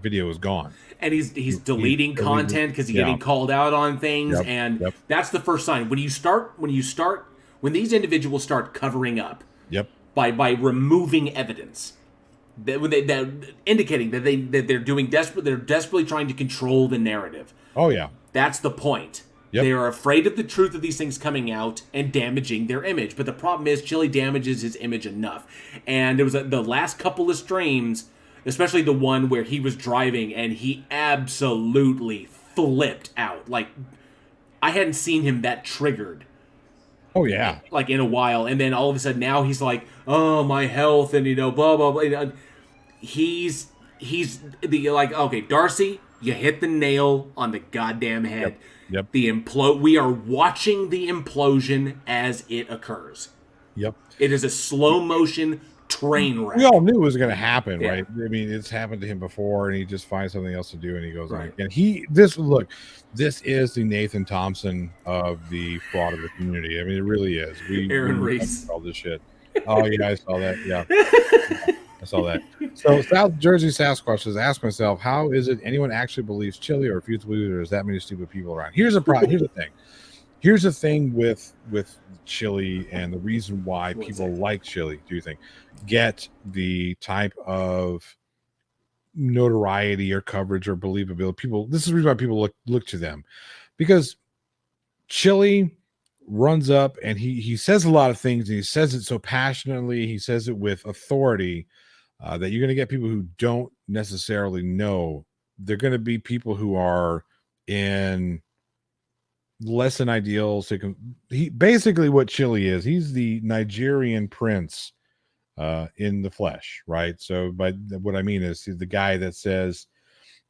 video is gone. And he's deleting content because he's getting called out on things, that's the first sign. When these individuals start covering up, by removing evidence, they're indicating that they're desperately trying to control the narrative. Oh yeah, that's the point. They are afraid of the truth of these things coming out and damaging their image. But the problem is, Chili damages his image enough. And there was the last couple of streams, especially the one where he was driving and he absolutely flipped out. Like, I hadn't seen him that triggered. Oh yeah, like in a while. And then all of a sudden now he's like, oh, my health, and blah blah blah. He's okay, Darcy, you hit the nail on the goddamn head. Yep. We are watching the implosion as it occurs. Yep. It is a slow motion train wreck. We all knew it was going to happen, right? I mean, it's happened to him before, and he just finds something else to do, and he goes on. And this is the Nathan Thompson of the fraud of the community. I mean, it really is. Aaron Reese. All this shit. Oh yeah, I saw that. Yeah. I saw that. So South Jersey Sasquatch says, ask myself, how is it anyone actually believes Chili or refuses to believe there's that many stupid people around? Here's the problem. Here's the thing with Chili, and the reason why people like Chili, do you think, get the type of notoriety or coverage or believability. This is the reason why people look to them, because Chili runs up and he says a lot of things, and he says it so passionately, he says it with authority, that you're going to get people who don't necessarily know. They're going to be people who are in less than ideal. So he basically what Chili is. He's the Nigerian prince in the flesh, right? So, but what I mean is the guy that says,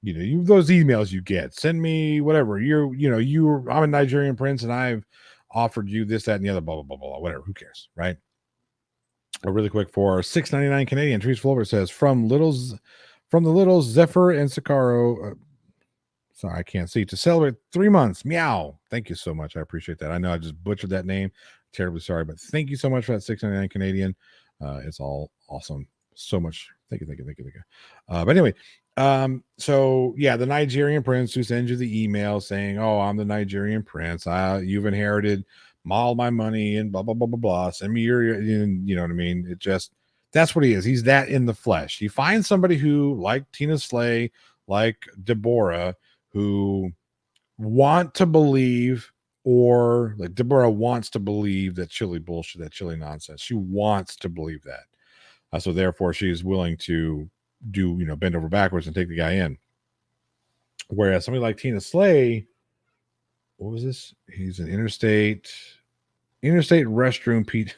those emails you get, send me whatever. I'm a Nigerian prince, and I've offered you this, that, and the other, blah, blah, blah, blah, whatever. Who cares, right? Really quick for $6.99 Canadian. Trees Flover says from the little Zephyr and Sakaro. Sorry, I can't see. To celebrate 3 months. Meow. Thank you so much. I appreciate that. I know I just butchered that name. Terribly sorry, but thank you so much for that $6.99 Canadian. It's all awesome. So much. Thank you. But anyway, so yeah, the Nigerian prince who sends you the email saying, "Oh, I'm the Nigerian prince. You've inherited all my money and blah blah blah blah blah. Send me your you know what I mean." That's what he is. He's that in the flesh. He finds somebody who, like Tina Slay, like Deborah, who want to believe, or like Deborah wants to believe that Chili bullshit, that Chili nonsense. She wants to believe that. So therefore she's willing to bend over backwards and take the guy in. Whereas somebody like Tina Slay, what was this? He's an interstate restroom Pete.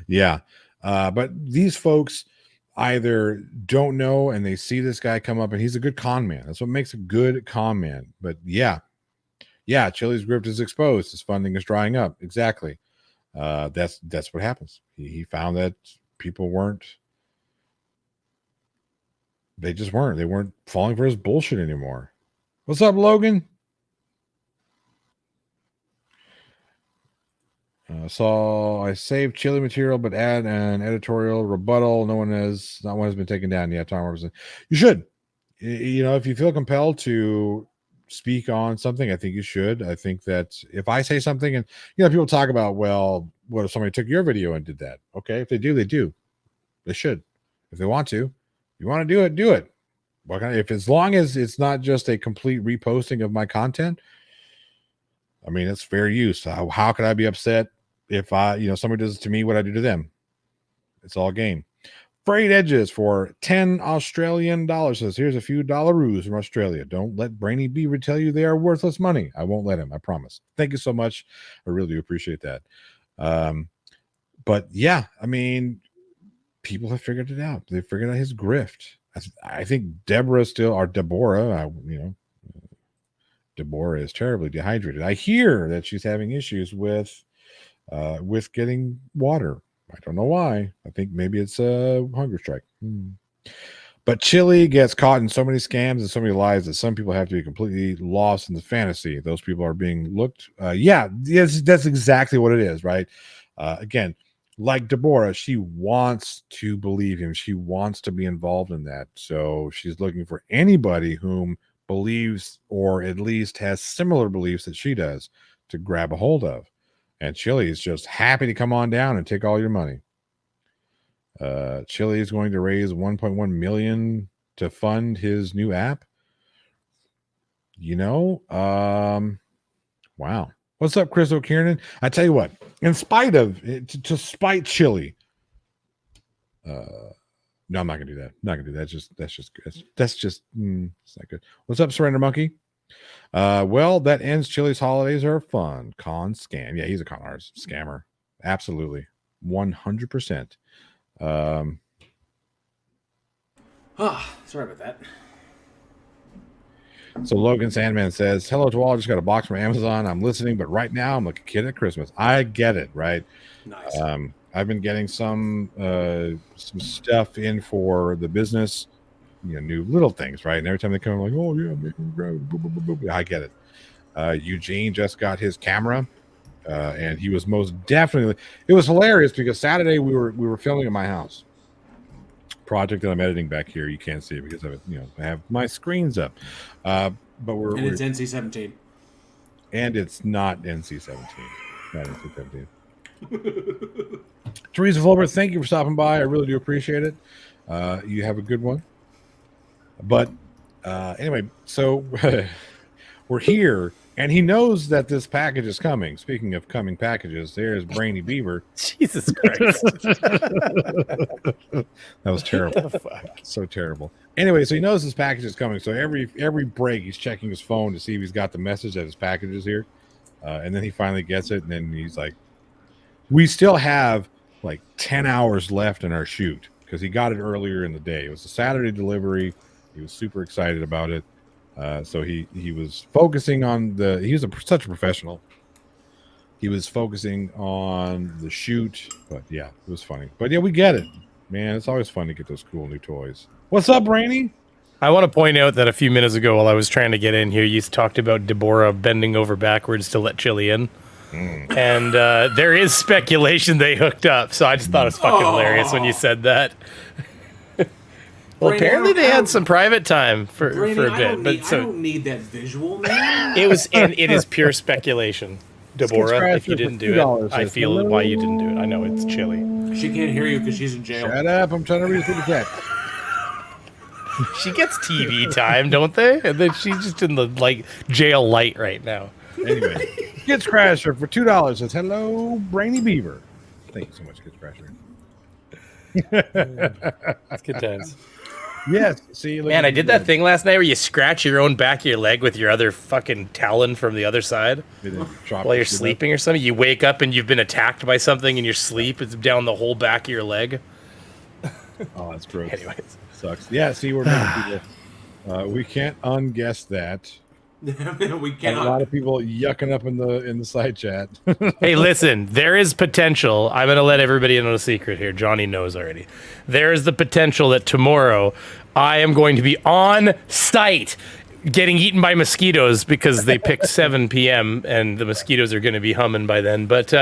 Yeah. But these folks either don't know and they see this guy come up, and he's a good con man. That's what makes a good con man. But yeah, Chili's grift is exposed. His funding is drying up. Exactly. That's what happens. He found that people they weren't falling for his bullshit anymore. What's up, Logan? So I saved Chili material, but add an editorial rebuttal. Not one has been taken down yet. Tom Robertson. You should. If you feel compelled to speak on something, I think you should. I think that if I say something, and people talk about, well, what if somebody took your video and did that? Okay, if they do, they do. They should. If they want to. If you want to do it, do it. If as long as it's not just a complete reposting of my content, I mean, it's fair use. How could I be upset if somebody does to me what I do to them? It's all game. Frayed Edges for $10 Australian says, here's a few dollaroos from Australia. Don't let Brainy Beaver tell you they are worthless money. I won't let him. I promise. Thank you so much. I really do appreciate that. But yeah, I mean, people have figured it out. They figured out his grift. I think Deborah, Deborah is terribly dehydrated. I hear that she's having issues with getting water. I don't know why. I think maybe it's a hunger strike. But Chili gets caught in so many scams and so many lies that some people have to be completely lost in the fantasy. Those people are being looked. Yes, that's exactly what it is, right? Again, like Deborah, she wants to believe him. She wants to be involved in that. So she's looking for anybody whom believes, or at least has similar beliefs that she does, to grab a hold of. And Chili is just happy to come on down and take all your money. Chili is going to raise $1.1 million to fund his new app. Wow. What's up, Chris O'Kiernan? I tell you what, in spite of to spite Chili. No, I'm not gonna do that. Not gonna do that. That's just it's not good. What's up, Surrender Monkey? Well, that ends Chili's holidays are fun. Con scam. Yeah, he's a con artist, scammer. Absolutely. 100%. Sorry about that. So Logan Sandman says, hello to all. I just got a box from Amazon. I'm listening, but right now I'm like a kid at Christmas. I get it, right? Nice. I've been getting some stuff in for the business, new little things, right? And every time they come, I'm like, oh yeah, I get it. Eugene just got his camera, and he was most definitely. It was hilarious because Saturday we were filming at my house. Project that I'm editing back here, you can't see it because of it. I have my screens up, but it's NC-17, and it's not NC-17. Not NC-17. Teresa Fulber, thank you for stopping by. I really do appreciate it. You have a good one. But anyway, so we're here And he knows that this package is coming. Speaking of coming packages, there's Brainy Beaver. Jesus Christ. That was terrible. So terrible. Anyway, so he knows his package is coming. So every break, he's checking his phone to see if he's got the message that his package is here. And then he finally gets it. And then he's like, we still have like 10 hours left in our shoot because he got it earlier in the day. It was a Saturday delivery. He was super excited about it. So he was focusing on such a professional. He was focusing on the shoot, but yeah, it was funny. But yeah, we get it, man. It's always fun to get those cool new toys. What's up, Rainey? I want to point out that a few minutes ago, while I was trying to get in here, you talked about Deborah bending over backwards to let Chili in. And there is speculation they hooked up, so I just thought it was fucking hilarious when you said that. Well, Brandon, apparently they had some private time for a bit, I but don't need that visual, man. it is pure speculation. Deborah, if you didn't do it, I feel why you didn't do it. I know it's Chili. She can't hear you because she's in jail. Shut up! I'm trying to read through the text. She gets TV time, don't they? And then she's just in the jail light right now. Anyway, Kids Crasher for $2 says, "Hello, Brainy Beaver." Thank you so much, Kids Crasher. That's good times. Yes. See, man, I did that thing last night where you scratch your own back of your leg with your other fucking talon from the other side while you're sleeping or something. You wake up and you've been attacked by something in your sleep. It's down the whole back of your leg. Oh, that's gross. Anyways, sucks. Yeah. See, we're making people. We can't unguess that. We A cannot. lot of people yucking up in the side chat. hey, listen, there is potential. I'm going to let everybody know a secret here. Johnny knows already. There is the potential that tomorrow I am going to be on site getting eaten by mosquitoes because they picked 7 p.m. and the mosquitoes are going to be humming by then. But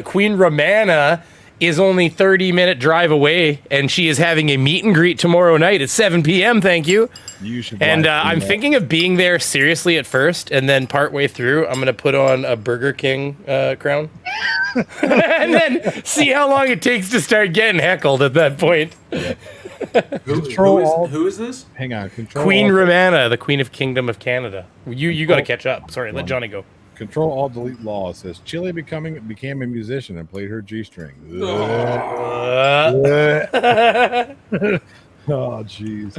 Queen Romana is only 30-minute drive away, and she is having a meet and greet tomorrow night at 7 p.m. Thank you. You should. And I'm thinking of being there seriously at first, and then partway through, I'm going to put on a Burger King crown. And then see how long it takes to start getting heckled at that point. Who is this? Hang on. Control Queen Romana, the Queen of Kingdom of Canada. You got to catch up. Sorry, let Johnny go. Control Alt Delete Law says Chili became a musician and played her G-string. Oh, jeez.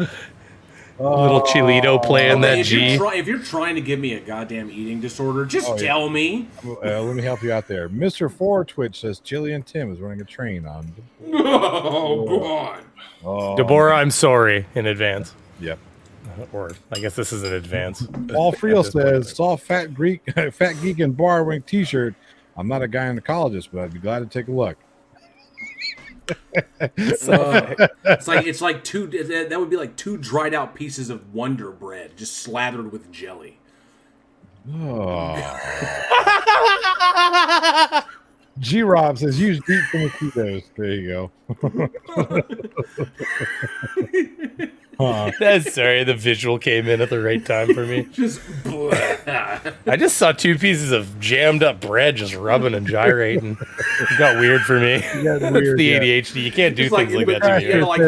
Little Chilito playing that G. If you're trying to give me a goddamn eating disorder, just tell me. Let me help you out there. Mr. 4 Twitch says Chili and Tim is running a train on. Oh, God. Oh. Deborah, I'm sorry in advance. Yep. Or I guess this is an advance. Paul Friel says, saw Fat Geek and Bar Wing T-shirt. I'm not a gynecologist, but I'd be glad to take a look. It's like two. That would be like 2 dried out pieces of Wonder Bread just slathered with jelly. Oh. G Rob says use deep for mosquitoes. There you go. Sorry, the visual came in at the right time for me. I just saw 2 pieces of jammed up bread just rubbing and gyrating. It got weird for me. It's the ADHD. You can't do things like that to me.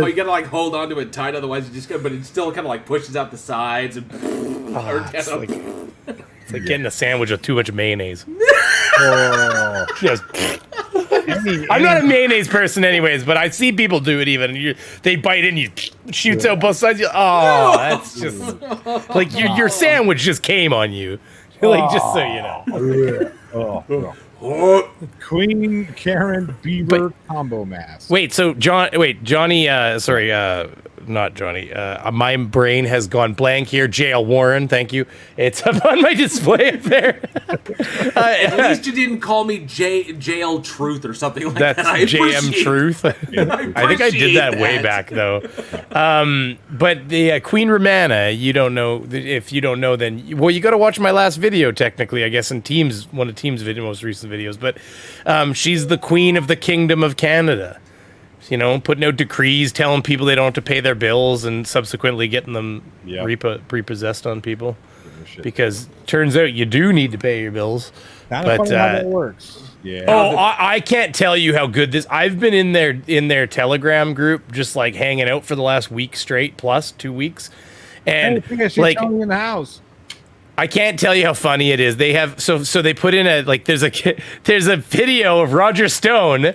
You gotta hold onto it tight, otherwise you just go. But it still kind of pushes out the sides and. It's like getting a sandwich with too much mayonnaise. Oh. Just. I'm not a mayonnaise person, anyways, but I see people do it. Even they bite in, you shoots out both sides. That's just like your sandwich just came on you. Like just so you know. Queen Karen Beaver combo mask. Wait, so Johnny. Not Johnny. My brain has gone blank here. Jail Warren, thank you. It's up on my display up there. At least you didn't call me Jail Truth or something like that. That's JM Truth. I think I did that way back though. But the Queen Romana, you don't know. If you don't know, then you got to watch my last video. Technically, I guess in one of Team's most recent videos. But she's the Queen of the Kingdom of Canada. You know, putting out decrees, telling people they don't have to pay their bills, and subsequently getting them repossessed on people. Because turns out you do need to pay your bills. Kind of funny how that works. Yeah. Oh, I can't tell you how good this. I've been in their Telegram group, just like hanging out for the last week straight, plus 2 weeks, and in the house. I can't tell you how funny it is. They have so they put in there's a video of Roger Stone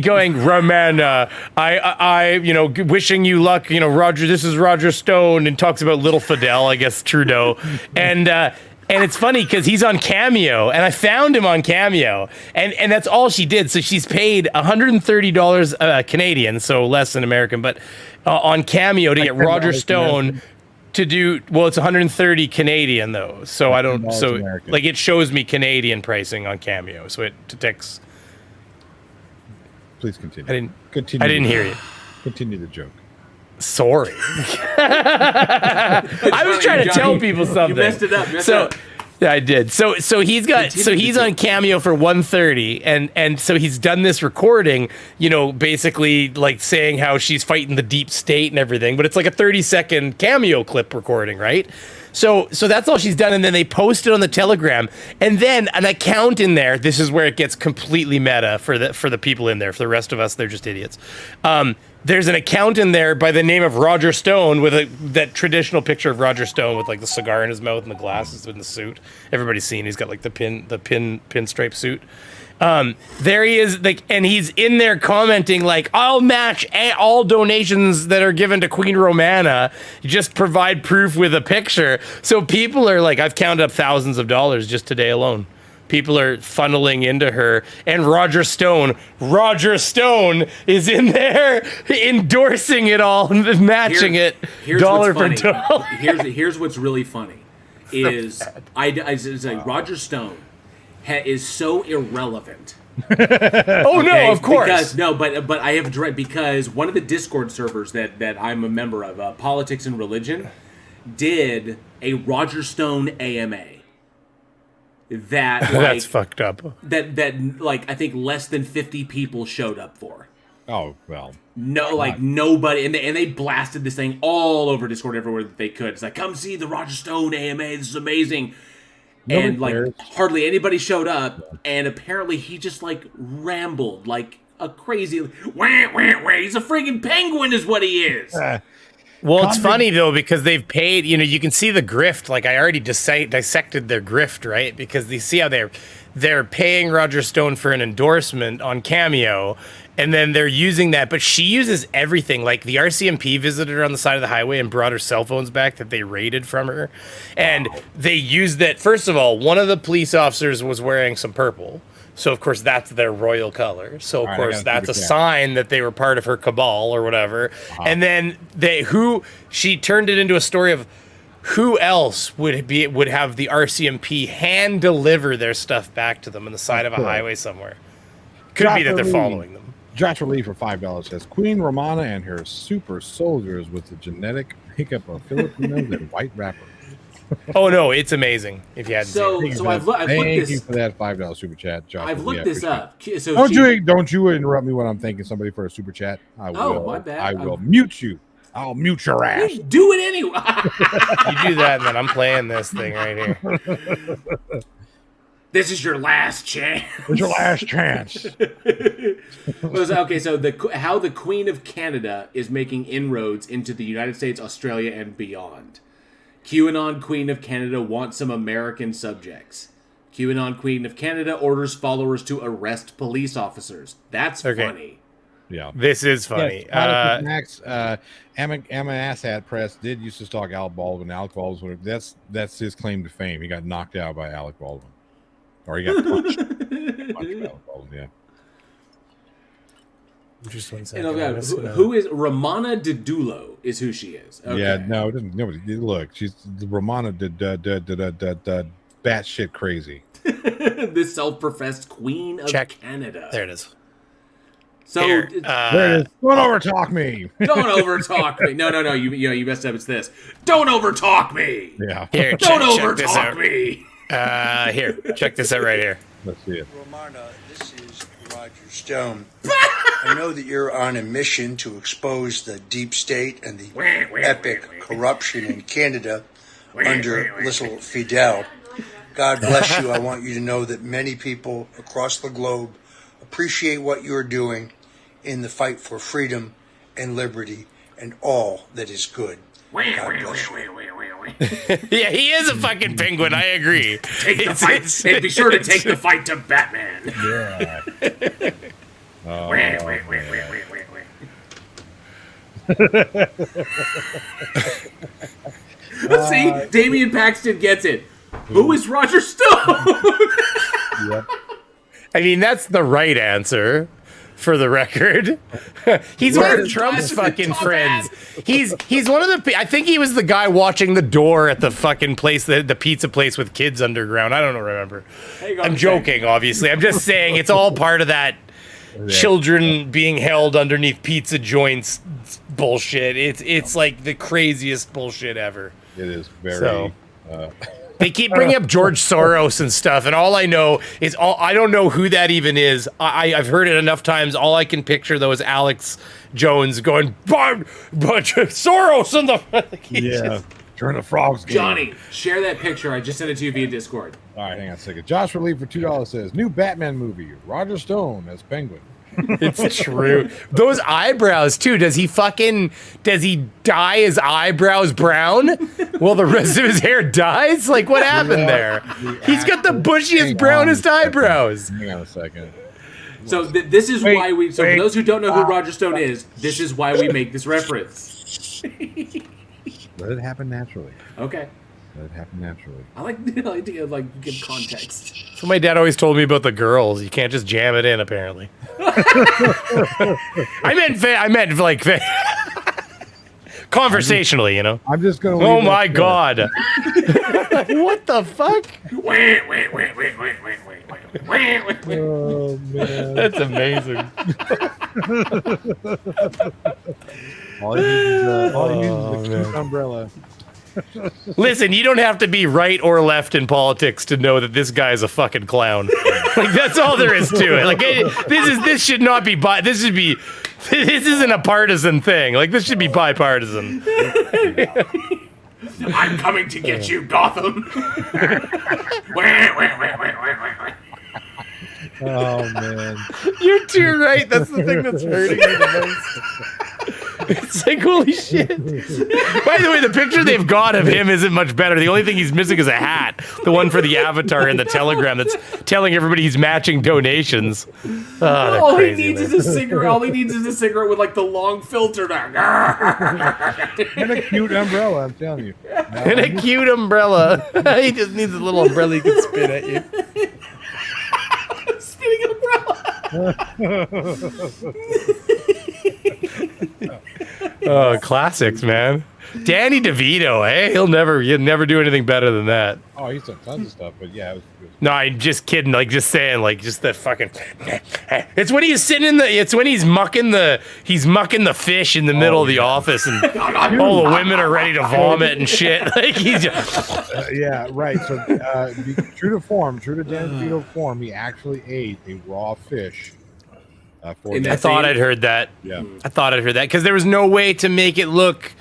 going, Romana, I wishing you luck, Roger, this is Roger Stone, and talks about little Fidel, I guess Trudeau, and it's funny because he's on Cameo, and I found him on Cameo, and that's all she did. So she's paid $130 Canadian, so less than American, but on Cameo to get Roger Stone to do, well, it's 130 Canadian though, so I don't, so American. Like it shows me Canadian pricing on Cameo, so it detects. Please continue. I didn't hear you. Continue the joke. Sorry. I was trying to tell people something. You messed it up. Yeah, I did. So he's on Cameo for 130, and so he's done this recording, basically like saying how she's fighting the deep state and everything, but it's like a 30-second Cameo clip recording, right? So that's all she's done, and then they post it on the Telegram, and then an account in there. This is where it gets completely meta for the people in there. For the rest of us, they're just idiots. There's an account in there by the name of Roger Stone with that traditional picture of Roger Stone with like the cigar in his mouth and the glasses and the suit. Everybody's seen. He's got like the pinstripe suit. There he is, and he's in there commenting like, "I'll match all donations that are given to Queen Romana. Just provide proof with a picture." So people are like, I've counted up thousands of dollars just today alone. People are funneling into her, and Roger Stone is in there endorsing it all, matching it dollar for dollar. Here's what's really funny is I say Roger Stone is so irrelevant. Oh no, of course. But I have because one of the Discord servers that I'm a member of, Politics and Religion, did a Roger Stone AMA. That's fucked up. That I think less than 50 people showed up for. Oh well. No, nobody, and they blasted this thing all over Discord everywhere that they could. It's like, come see the Roger Stone AMA. This is amazing. And hardly anybody showed up, and apparently he just rambled like a crazy. Wah, wah, wah. He's a friggin' penguin, is what he is. Well, it's funny though because they've paid. You can see the grift. Like I already dissected their grift, right? Because you see how they're paying Roger Stone for an endorsement on Cameo, and then they're using that. But she uses everything. Like the RCMP visited her on the side of the highway and brought her cell phones back that they raided from her, and they used that. First of all, one of the police officers was wearing some purple. So, of course, that's their royal color. So, of course, that's a sign that they were part of her cabal or whatever. And then she turned it into a story of who else would have the RCMP hand deliver their stuff back to them on the side of a highway somewhere. Could be that they're following them. Joshua Lee for $5 says, Queen Romana and her super soldiers with the genetic makeup of Filipinos and white rappers. Oh no, it's amazing. If you hadn't seen it. So I've looked this. Thank you for that $5 super chat, Josh. I've looked this up. So don't you interrupt me when I'm thanking somebody for a super chat. I will. Oh, my bad. I will mute you. I'll mute your ass. You do it anyway. You do that, and then I'm playing this thing right here. This is your last chance. It's your last chance. Okay, so how the Queen of Canada is making inroads into the United States, Australia, and beyond. QAnon Queen of Canada wants some American subjects. QAnon Queen of Canada orders followers to arrest police officers. That's funny. Yeah. This is funny. Yes, Max, Emma Asshat Press did used to stalk Alec Baldwin. Alec Baldwin, that's his claim to fame. He got knocked out by Alec Baldwin. Or he got punched. Punched by Alec Baldwin, yeah. Just 1 second. Who is Romana Didulo? Is who she is? Okay. Yeah, no, nobody. Look, she's Romana batshit crazy. The self-professed Queen of Canada. There it is. So there it is. Don't overtalk me. Don't overtalk me. No. You messed up. It's this. Don't overtalk me. Yeah. Here, don't overtalk me. Here, check this out right here. Let's see it. Romana, this is Roger Stone. I know that you're on a mission to expose the deep state and the epic corruption in Canada under little Fidel. God bless you. I want you to know that many people across the globe appreciate what you're doing in the fight for freedom and liberty and all that is good. God bless you. Yeah, he is a fucking penguin. I agree. Take the fight. And be sure to take the fight to Batman. Yeah. Oh, See, Damian Paxton gets it. Who is Roger Stone? Yep. I mean, that's the right answer. For the record, he's one of Trump's fucking friends. He's one of the. I think he was the guy watching the door at the fucking place, the pizza place with kids underground. I don't remember. I'm joking, obviously. I'm just saying it's all part of that children being held underneath pizza joints bullshit. It's like the craziest bullshit ever. It is very. They keep bringing up George Soros and stuff, and all I know is I don't know who that even is. I've heard it enough times. All I can picture though is Alex Jones going, Soros in the turn the frogs game. Johnny, share that picture. I just sent it to you via Discord. All right, hang on a second. Josh Relief for $2 says new Batman movie. Roger Stone as Penguin. It's true. Those eyebrows too. Does he dye his eyebrows brown while the rest of his hair dyes? Like what happened there? He's got the bushiest, brownest eyebrows. Hang on a second. So this is why we. So for those who don't know who Roger Stone is, this is why we make this reference. Let it happen naturally. Okay. Let it happen naturally. I like the idea of like give context. So my dad always told me about the girls. You can't just jam it in, apparently. I meant like conversationally, you know. I'm just gonna. Oh my god! What the fuck? Oh man, that's amazing. All you use is a cute umbrella. Listen, you don't have to be right or left in politics to know that this guy is a fucking clown. Like that's all there is to it. Like this should not be this isn't a partisan thing. Like this should be bipartisan. I'm coming to get you, Gotham. Oh man, you're too right. That's the thing that's hurting me the most. It's like holy shit. By the way, the picture they've got of him isn't much better. The only thing he's missing is a hat, the one for the Avatar in the Telegram that's telling everybody he's matching donations. All he needs is a cigarette. All he needs is a cigarette with like the long filter and a cute umbrella. I'm telling you, and a cute umbrella. He just needs a little umbrella he can spin at you. Spinning umbrella. Oh, classics, man. Danny DeVito, eh? He'll never do anything better than that. Oh, he's done tons of stuff, but yeah. It was no, I'm just kidding. Like, just saying, like, just the fucking. It's when he's sitting in the. It's when he's mucking the fish in the middle of the office, and all the women are ready to vomit and shit. Like he's just. Yeah, right. So, true to Danny DeVito form, he actually ate a raw fish. I thought I'd heard that. Yeah, I thought I'd heard that because there was no way to make it look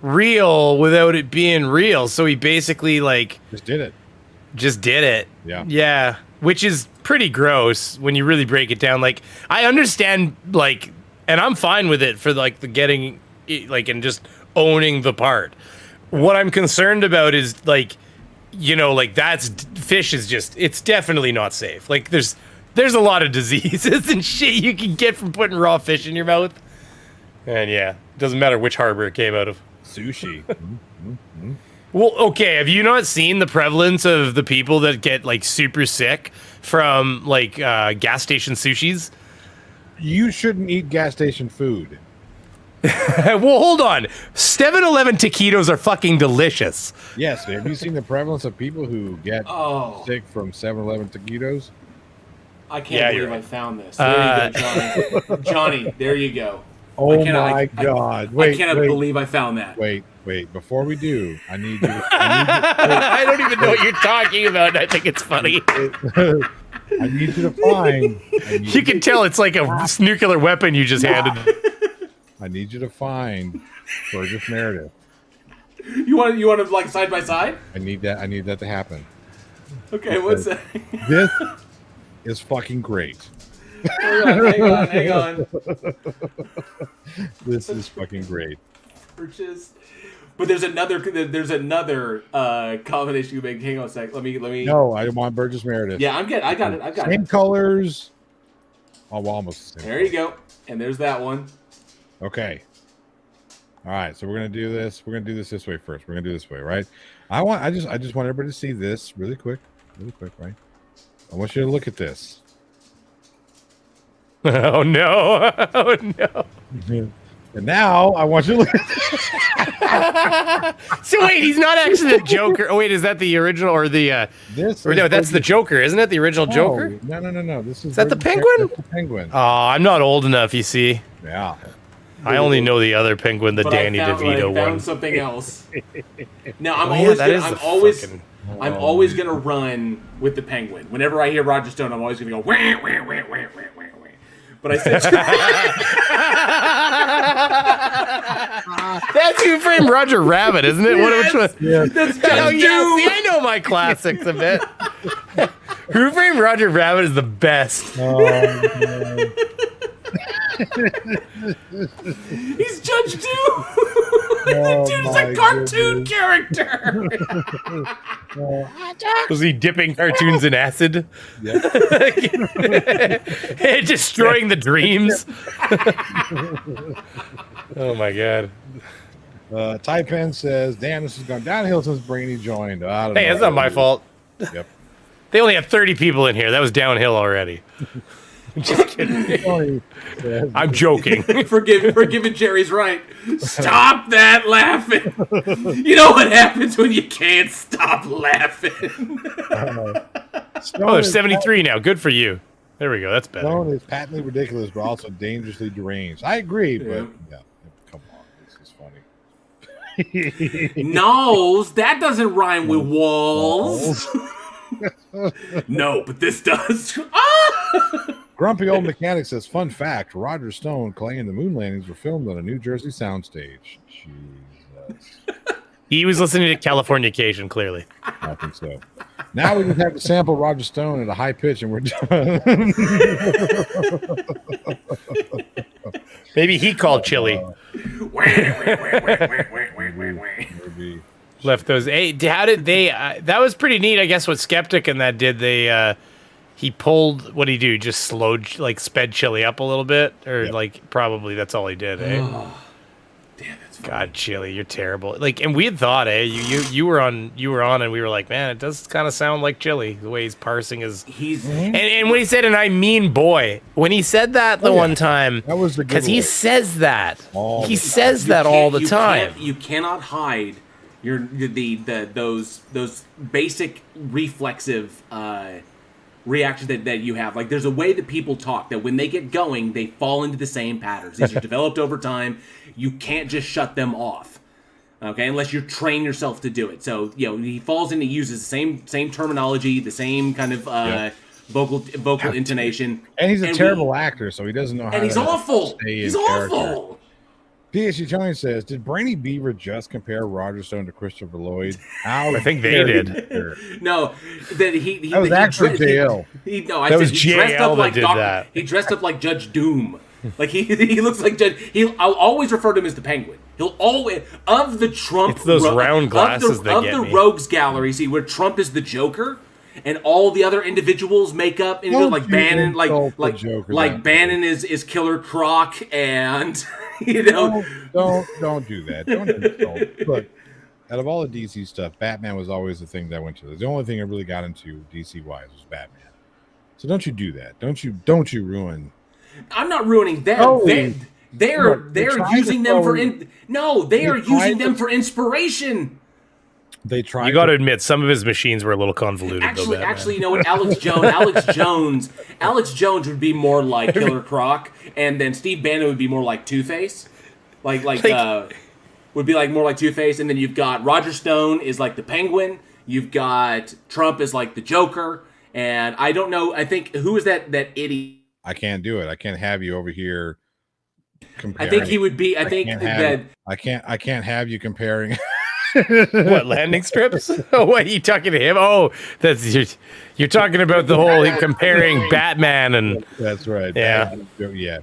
real without it being real. So he basically like just did it. Yeah. Yeah, which is pretty gross when you really break it down. Like I understand, like, and I'm fine with it for like the getting, like, and just owning the part. What I'm concerned about is like, you know, like fish is just, it's definitely not safe. Like there's a lot of diseases and shit you can get from putting raw fish in your mouth. And yeah, it doesn't matter which harbor it came out of. Sushi. Well, okay, have you not seen the prevalence of the people that get like super sick from like gas station sushis? You shouldn't eat gas station food. Well, hold on. 7-Eleven taquitos are fucking delicious. Yes, have you seen the prevalence of people who get sick from 7-Eleven taquitos? I can't believe I found this. There you go, Johnny. Johnny, there you go. Oh my God! I cannot believe I found that. Wait. Before we do, I need you. I don't even know what you're talking about. I think it's funny. I need you to find. You can tell it's like a nuclear weapon you just handed. I need you to find Burgess Meredith. You want to like side by side? I need that to happen. Okay, what's that? This is fucking great. Hang on. This is fucking great. But there's another combination you make. Hang on a sec. Let me. No, I want Burgess Meredith. Yeah, I got it. Same colors. Oh, well, almost the same. There you go. And there's that one. Okay. All right, so we're gonna do this. We're gonna do this way first. We're gonna do this way, right? I just want everybody to see this really quick, right? I want you to look at this. Oh no! Oh no! And now I want you to look at this. So wait, he's not actually the Joker. Oh wait, is that the original or the? No, that's the Joker, isn't it? The original Joker? No. This is that the Penguin? That's the Penguin. Oh, I'm not old enough. You see? Yeah. I only know the other Penguin, the Danny DeVito one. I found something else. Now I'm always gonna run with the Penguin. Whenever I hear Roger Stone, I'm always gonna go wah, wah, wah, wah, wah, wah, wah. But I said that's Who Framed Roger Rabbit, isn't it? Yes, Which one? Yes. That's Oh yeah, see, I know my classics a bit. Who Framed Roger Rabbit is the best. Oh, he's Judge Doom. The dude's a cartoon character. Was he dipping cartoons in acid? Yeah. Destroying the dreams. Oh my god. Taipan says, "Damn, this has gone downhill since Brainy joined." I don't Hey, know. it's not my fault. Yep. They only had 30 people in here. That was downhill already. Just kidding. I'm joking. Forgive Jerry's right. Stop that laughing. You know what happens when you can't stop laughing. Oh, there's 73 now. Good for you. There we go. That's better. Stone is patently ridiculous, but also dangerously deranged. I agree, but yeah, come on, this is funny. Nose, that doesn't rhyme with walls. No, but this does. Grumpy Old Mechanic says, "Fun fact: Roger Stone, Clay, and the moon landings were filmed on a New Jersey soundstage." Jesus. He was listening to Californication, clearly. I think so. Now we just have to sample Roger Stone at a high pitch, and we're done. Maybe he called Chili. Left those. Hey, how did they? That was pretty neat, I guess. What Skeptic and that did, they he pulled. What did he do? Just slowed, like sped Chili up a little bit, or like probably that's all he did. Eh? Oh, damn, that's funny. God, Chili, you're terrible. Like, and we had thought, you were on, and we were like, man, it does kind of sound like Chili the way he's parsing his. And when he said, and I mean, boy, when he said that the one time, that was because he says that he says that all the time. You cannot hide those basic reflexive reactions that you have. Like, there's a way that people talk that when they get going, they fall into the same patterns. These are developed over time. You can't just shut them off, okay? Unless you train yourself to do it. So, he falls into, uses the same terminology, the same kind of vocal intonation. And he's a terrible actor, so he doesn't know how. And he's awful. Stay He's in awful. character. PSG Tony says, "Did Brainy Beaver just compare Roger Stone to Christopher Lloyd?" I think they did. No, that was actually JL. He dressed up like Judge Doom. Like he looks like Judge. I'll always refer to him as the Penguin. He'll always of the Trump. It's those round glasses that get me. Of the me. Rogues Gallery, see where Trump is the Joker. And all the other individuals make up, and like Bannon, like Bannon is Killer Croc, and don't do that. Don't insult. Look, out of all the DC stuff, Batman was always the thing that I went to. The only thing I really got into DC wise was Batman. So don't you do that. Don't you ruin. I'm not ruining them. No. They're using them for using them for inspiration. They try. You got to admit, some of his machines were a little convoluted. Actually, you know what? Alex Jones would be more like Killer Croc, and then Steve Bannon would be more like Two-Face, would be like more like Two-Face, and then you've got Roger Stone is like the Penguin, you've got Trump is like the Joker, and I don't know. I think who is that idiot? I can't do it. I can't have you over here comparing. I think he would be. I can't have you comparing. What, landing strips? Oh, what are you talking to him? Oh, you're talking about the whole comparing Batman and. That's right. Yeah. Yeah.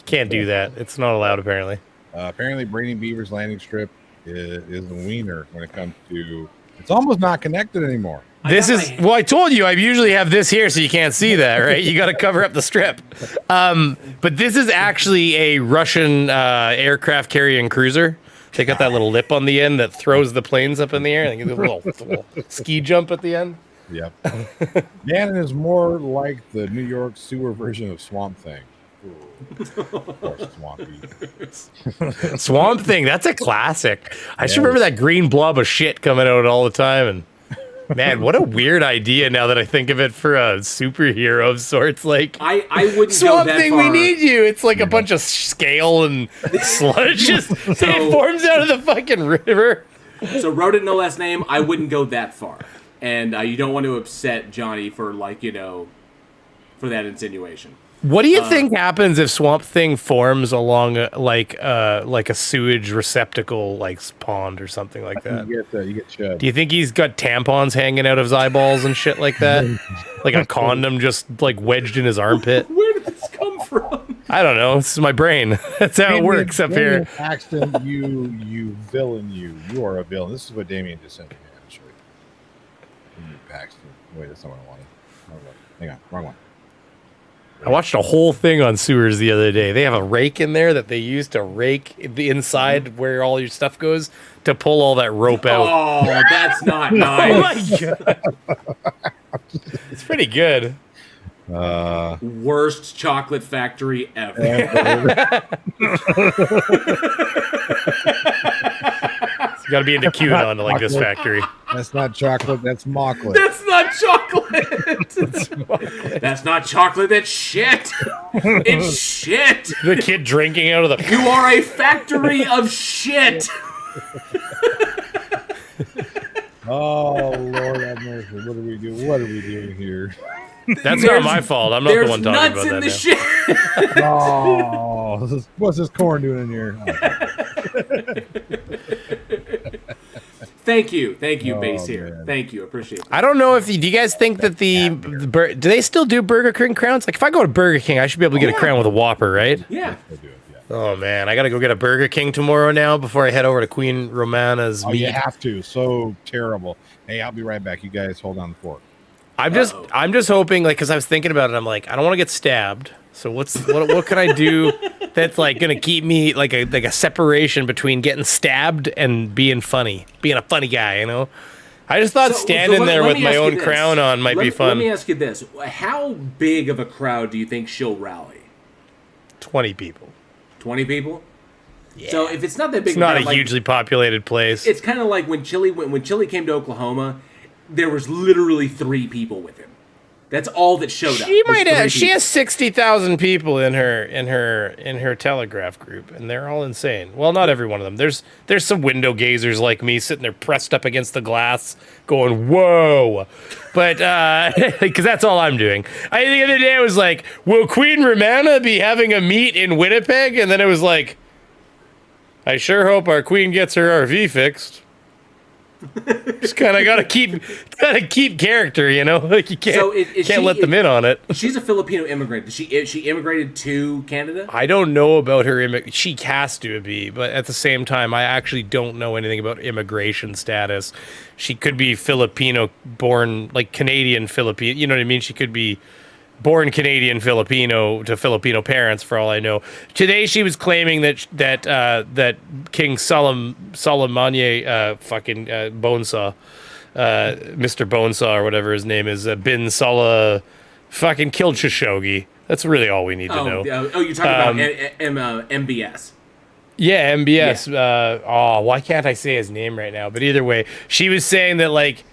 Can't do that. It's not allowed apparently. Apparently, Brainy Beaver's landing strip is a wiener when it comes to. It's almost not connected anymore. This is well. I told you I usually have this here, so you can't see that, right? You got to cover up the strip. But this is actually a Russian aircraft carrying cruiser. They got that little lip on the end that throws the planes up in the air. And a little ski jump at the end. Yep. Gannon is more like the New York sewer version of Swamp Thing. Of course, Swampy. Swamp Thing. That's a classic. I just remember that green blob of shit coming out all the time. And man, what a weird idea now that I think of it for a superhero of sorts. Like I wouldn't Swamp go that Thing, far. we need you. It's like a bunch of scale and sludge just it forms out of the fucking river. So Rodent No Last Name, I wouldn't go that far. And you don't want to upset Johnny for for that insinuation. What do you think happens if Swamp Thing forms along like a sewage receptacle, like pond or something like that? You get shut. Do you think he's got tampons hanging out of his eyeballs and shit like that? Like a condom just like wedged in his armpit? Where did this come from? I don't know. This is my brain. That's how it works up here. Paxton, you villain, you are a villain. This is what Damien just sent me. I'm sure. Paxton. Wait, that's not what I wanted. Hang on, wrong one. I watched a whole thing on sewers the other day. They have a rake in there that they use to rake the inside where all your stuff goes to pull all that rope out. Oh, that's not nice. Oh my god. It's pretty good. Worst chocolate factory ever. It's got to be into QAnon to like this factory. That's not chocolate. That's mocklet. That's not chocolate. That's not chocolate. That's shit. It's shit. The kid drinking out of the. You are a factory of shit. Oh Lord have mercy! What are we doing? What are we doing here? That's not my fault. I'm not the one talking about that. There's nuts in the shit. Oh, what's this corn doing in here? Thank you, Base here. Man. Thank you, appreciate it. I don't know if do you guys think that do they still do Burger King crowns? Like if I go to Burger King, I should be able to get a crown with a Whopper, right? Yeah. Oh man, I gotta go get a Burger King tomorrow now before I head over to Queen Romana's meat. You have to. So terrible. Hey, I'll be right back. You guys hold on the fort. I'm just hoping, like, because I was thinking about it. I'm like, I don't want to get stabbed. So what can I do that's like gonna keep me like a separation between getting stabbed and being a funny guy, you know? I just thought standing there with my own crown on might be fun. Let me ask you this: how big of a crowd do you think she'll rally? 20 people. 20 people. Yeah. So if it's not that big, it's not a hugely populated place. It's kind of like when Chili came to Oklahoma, there was literally 3 people with him. That's all that showed up. She has 60,000 people in her Telegraph group, and they're all insane. Well, not every one of them. There's some window gazers like me sitting there pressed up against the glass, going whoa, but because that's all I'm doing. The other day I was like, will Queen Romana be having a meet in Winnipeg? And then it was like, I sure hope our queen gets her RV fixed. Just kind of gotta keep character, you know. Like you can't let them in on it. She's a Filipino immigrant. She immigrated to Canada. I don't know about her. She has to be, but at the same time, I actually don't know anything about immigration status. She could be Filipino born, like Canadian Filipino. You know what I mean? She could be born Canadian Filipino to Filipino parents, for all I know. Today she was claiming that King Soleimani, fucking Bonesaw, Mr. Bonesaw or whatever his name is, Bin Salah, fucking killed Khashoggi. That's really all we need to know. You're talking about MBS. Yeah, MBS. Yeah. Why can't I say his name right now? But either way, she was saying that like.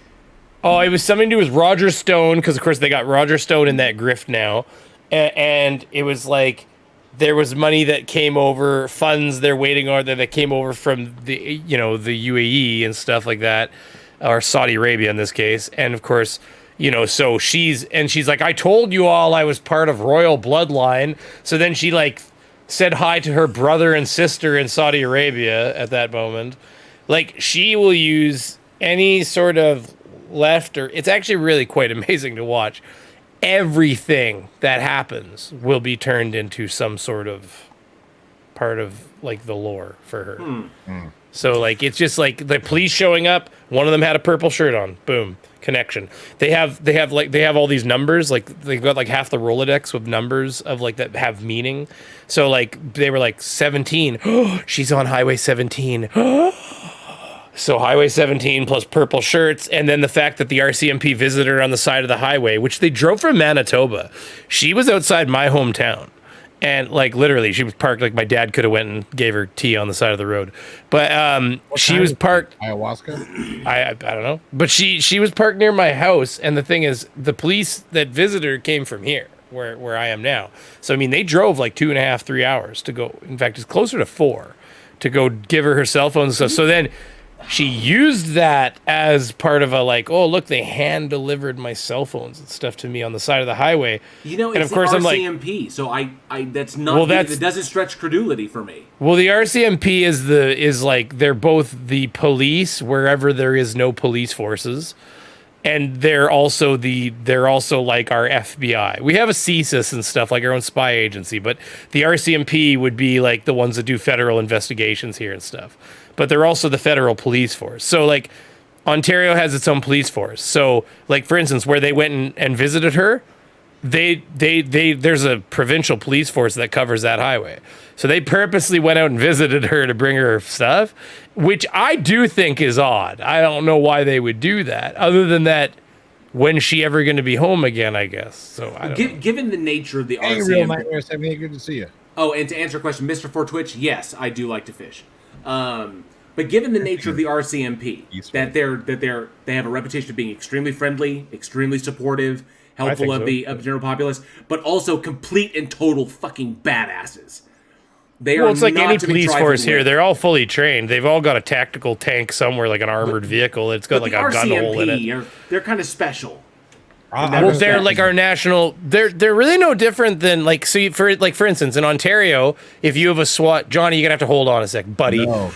Oh, it was something to do with Roger Stone, because of course they got Roger Stone in that grift now, and it was like there was money that came over, funds they're waiting on that came over from the the UAE and stuff like that, or Saudi Arabia in this case, and of course so she's like, I told you all I was part of royal bloodline, so then she like said hi to her brother and sister in Saudi Arabia at that moment, like she will use any sort of left or it's actually really quite amazing to watch. Everything that happens will be turned into some sort of part of like the lore for her. So like it's just like the police showing up. One of them had a purple shirt on. Boom, connection. They have all these numbers. Like they've got like half the Rolodex with numbers of like that have meaning. So like they were like 17. She's on Highway 17. So Highway 17 plus purple shirts, and then the fact that the RCMP visited her on the side of the highway, which they drove from Manitoba. She was outside my hometown. And like literally, she was parked. Like my dad could have went and gave her tea on the side of the road, but she was parked. Ayahuasca. I don't know, but she was parked near my house. And the thing is, the police that visited her came from here, where I am now. So I mean, they drove like 2.5, 3 hours to go. In fact, it's closer to 4 to go give her cell phone and stuff. So then she used that as part of a like, oh look, they hand delivered my cell phones and stuff to me on the side of the highway. You know, and it's of course the I'm like, RCMP, so I that's not. Well, that's, it doesn't stretch credulity for me. Well, the RCMP is like they're both the police wherever there is no police forces, and they're also like our FBI. We have a CSIS and stuff, like our own spy agency, but the RCMP would be like the ones that do federal investigations here and stuff. But they're also the federal police force. So like Ontario has its own police force. So like for instance, where they went and visited her, they there's a provincial police force that covers that highway. So they purposely went out and visited her to bring her stuff, which I do think is odd. I don't know why they would do that. Other than that, when's she ever going to be home again, I guess. So I don't know. Given the nature of the Hey, RCMP. Real Nightmare 78, good to see you. Oh, and to answer your question, Mr. For Twitch, yes, I do like to fish. But given the nature of the RCMP, that they have a reputation of being extremely friendly, extremely supportive, helpful of the general populace, but also complete and total fucking badasses. Well, it's like any police force here. They're all fully trained. They've all got a tactical tank somewhere, like an armored vehicle. It's got like a gun hole in it. They're kind of special. Well, they're like our national. They're really no different than like. So for instance, in Ontario, if you have a SWAT, Johnny, you're gonna have to hold on a sec, buddy. No,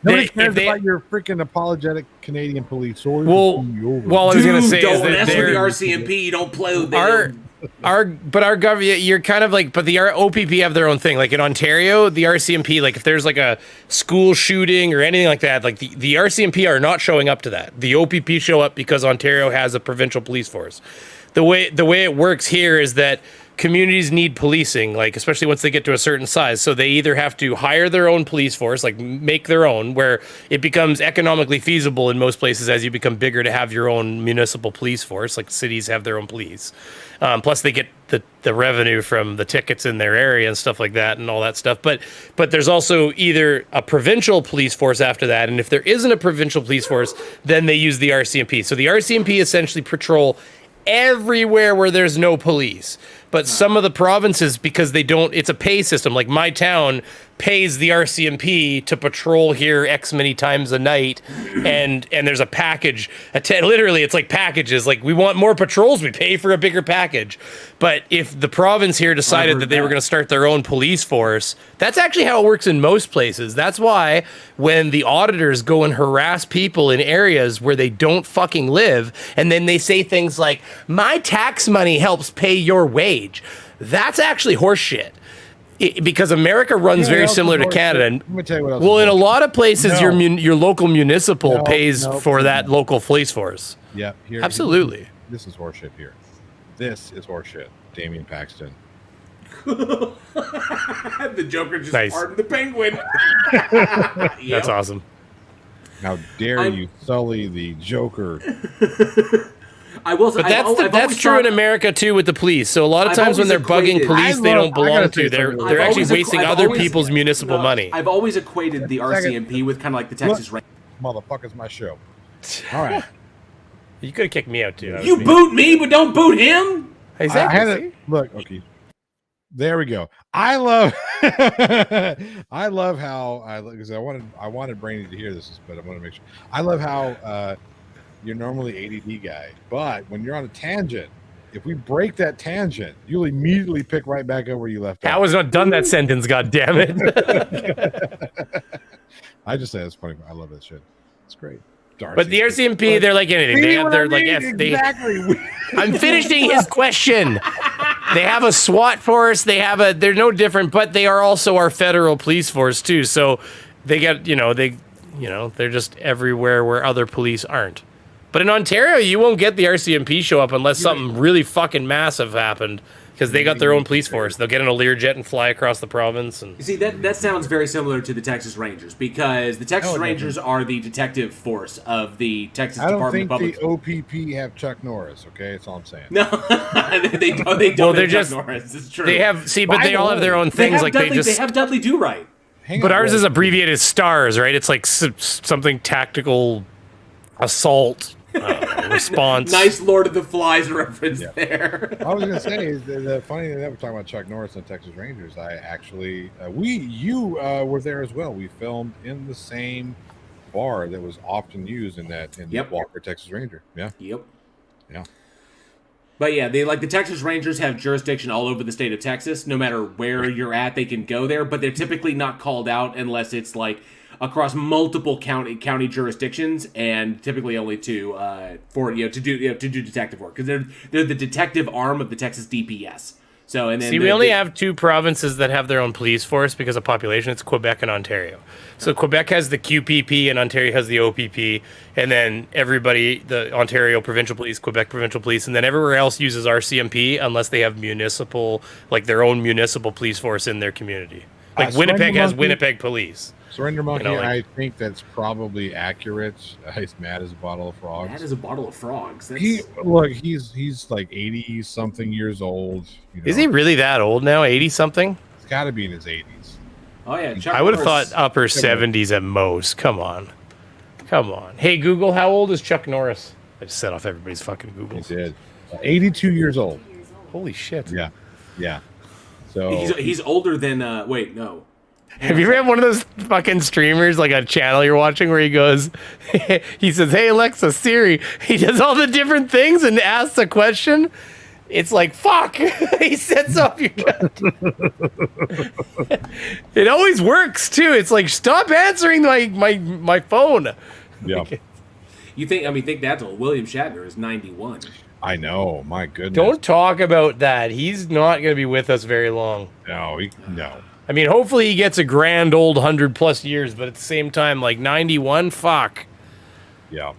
nobody cares about your freaking apologetic Canadian police. Sorry well, I was gonna say is that that's with the RCMP. You don't play with our government. You're kind of like, but the OPP have their own thing. Like in Ontario, the RCMP, like if there's like a school shooting or anything like that, like the RCMP are not showing up to that. The OPP show up because Ontario has a provincial police force. The way it works here is that communities need policing, like especially once they get to a certain size. So they either have to hire their own police force, like make their own, where it becomes economically feasible in most places as you become bigger to have your own municipal police force, like cities have their own police. Plus they get the revenue from the tickets in their area and stuff like that and all that stuff. But there's also either a provincial police force after that, and if there isn't a provincial police force, then they use the RCMP. So the RCMP essentially patrol everywhere where there's no police. But some of the provinces, because they don't, it's a pay system. Like my town pays the RCMP to patrol here X many times a night, and there's a package. Literally, it's like packages. Like we want more patrols, we pay for a bigger package. But if the province here decided that they were going to start their own police force, that's actually how it works in most places. That's why when the auditors go and harass people in areas where they don't fucking live, and then they say things like, "My tax money helps pay your wage." That's actually horseshit. Because America runs very similar to Canada. And, let me tell you what else. Well, in a lot of places, No. your local municipal No, pays no, for that no. local police force. Yeah, Absolutely. This is horseshit here. This is horseshit. Damian Paxton. The Joker just Nice. pardoned the Penguin. That's awesome. How dare you sully the Joker? I will say, But that's true in America too with the police. So a lot of times when they're bugging police they don't belong to, they're actually wasting other people's municipal money. I've always equated the RCMP with kind of like the Texas Rangers. Motherfucker's my show. All right. You could have kicked me out too. You boot me, but don't boot him. Exactly. Look, okay. There we go. I love I love how because I wanted Brainy to hear this, but I want to make sure. I love how you're normally ADD guy, but when you're on a tangent, if we break that tangent, you'll immediately pick right back up where you left off. I was not done that sentence, god damn it. I just say it's funny. I love that shit. It's great. Darcy. But the RCMP, they're like anything. Exactly. I'm finishing his question. They have a SWAT force. They're no different, but they are also our federal police force too. So they get, they're just everywhere where other police aren't. But in Ontario, you won't get the RCMP show up unless something really fucking massive happened, because they got their own police force. They'll get in a Learjet and fly across the province. And You see, that sounds very similar to the Texas Rangers, because the Texas Rangers are the detective force of the Texas I don't Department think of Public. the OPP have Chuck Norris. Okay, that's all I'm saying. No, they don't. They don't. Well, they're have just Chuck Norris. It's true. they have but they all have their own things. Like Dudley, they just they have Dudley Do Right. But ours is abbreviated STARS, right? It's like something tactical assault response. Nice Lord of the Flies reference there. I was gonna say the funny thing that we're talking about Chuck Norris and the Texas Rangers. I actually you were there as well. We filmed in the same bar that was often used in Walker, Texas Ranger. Yeah. Yep. Yeah. But yeah, the Texas Rangers have jurisdiction all over the state of Texas. No matter where you're at, they can go there. But they're typically not called out unless it's like across multiple county jurisdictions, and typically only to do detective work, because they're the detective arm of the Texas DPS. So and then we only have two provinces that have their own police force because of population. It's Quebec and Ontario. So Quebec has the QPP and Ontario has the OPP, and then everybody, the Ontario Provincial Police, Quebec Provincial Police, and then everywhere else uses RCMP unless they have municipal, like their own municipal police force in their community. Like Winnipeg has Winnipeg Police. Surrender Monkey, I think that's probably accurate. He's mad as a bottle of frogs. Mad as a bottle of frogs. He's like 80 something years old. Is he really that old now? 80 something? He's got to be in his 80s. Oh yeah, I would have thought upper 70s at most. Come on. Hey Google, how old is Chuck Norris? I just set off everybody's fucking Googles. He did. 82 years old. Holy shit. Yeah. So he's older than wait, no. Have you ever had one of those fucking streamers, like a channel you're watching, where he goes, he says, "Hey Alexa, Siri," he does all the different things and asks a question? It's like, fuck, he sets off your gun. It always works too. It's like, stop answering my phone. Yeah. Think that's old. William Shatner is 91. I know, my goodness. Don't talk about that. He's not going to be with us very long. No. I mean, hopefully he gets a grand old 100+ years, but at the same time, like 91, fuck. Yeah.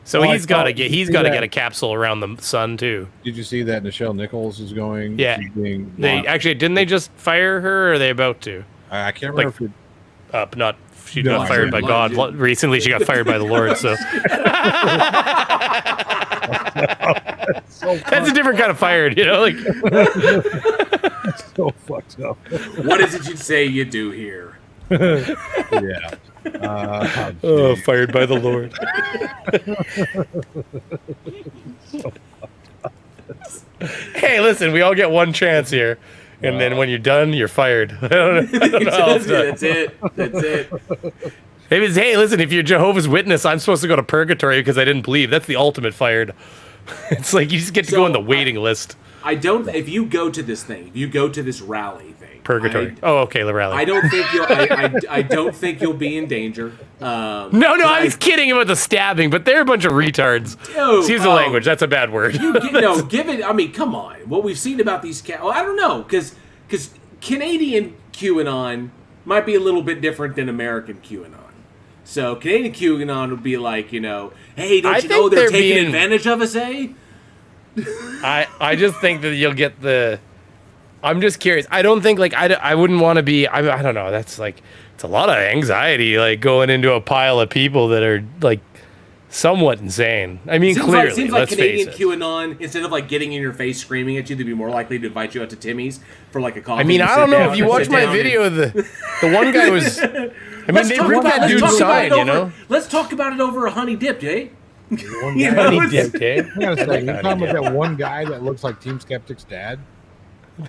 So he's got to get a capsule around the sun too. Did you see that Nichelle Nichols is going? Yeah. Didn't they just fire her, or are they about to? I can't remember. She got fired by God. Recently, she got fired by the Lord. So that's a different kind of fired, like. So fucked up. What is it you'd say you do here? Yeah. Fired by the Lord. Hey, listen, we all get one chance here. And then when you're done, you're fired. I don't know. That's it. Hey, listen, if you're Jehovah's Witness, I'm supposed to go to purgatory because I didn't believe. That's the ultimate fired. It's like you just get to go on the waiting list. If you go to this thing, if you go to this rally thing, purgatory. Okay, the rally. I don't think you'll. I don't think you'll be in danger. No, I was kidding about the stabbing, but they're a bunch of retards. Excuse the language. That's a bad word. Given. I mean, come on. What we've seen about these I don't know, because Canadian QAnon might be a little bit different than American QAnon. So Canadian QAnon would be like, hey, don't you know they're taking advantage of us, eh? I just think that you'll get the. I'm just curious. I don't think I wouldn't want to be. I don't know. That's like it's a lot of anxiety, like going into a pile of people that are like somewhat insane. I mean, clearly, seems like let's Canadian face it. QAnon, instead of like getting in your face screaming at you, they'd be more likely to invite you out to Timmy's for like a coffee. I mean, I don't know if you watched my video. The one guy was. I mean, they ripped that dude's side, Let's talk about it over a honey dip, eh? Honey dipped, eh? I gotta say, you're talking about that one guy that looks like Team Skeptic's dad?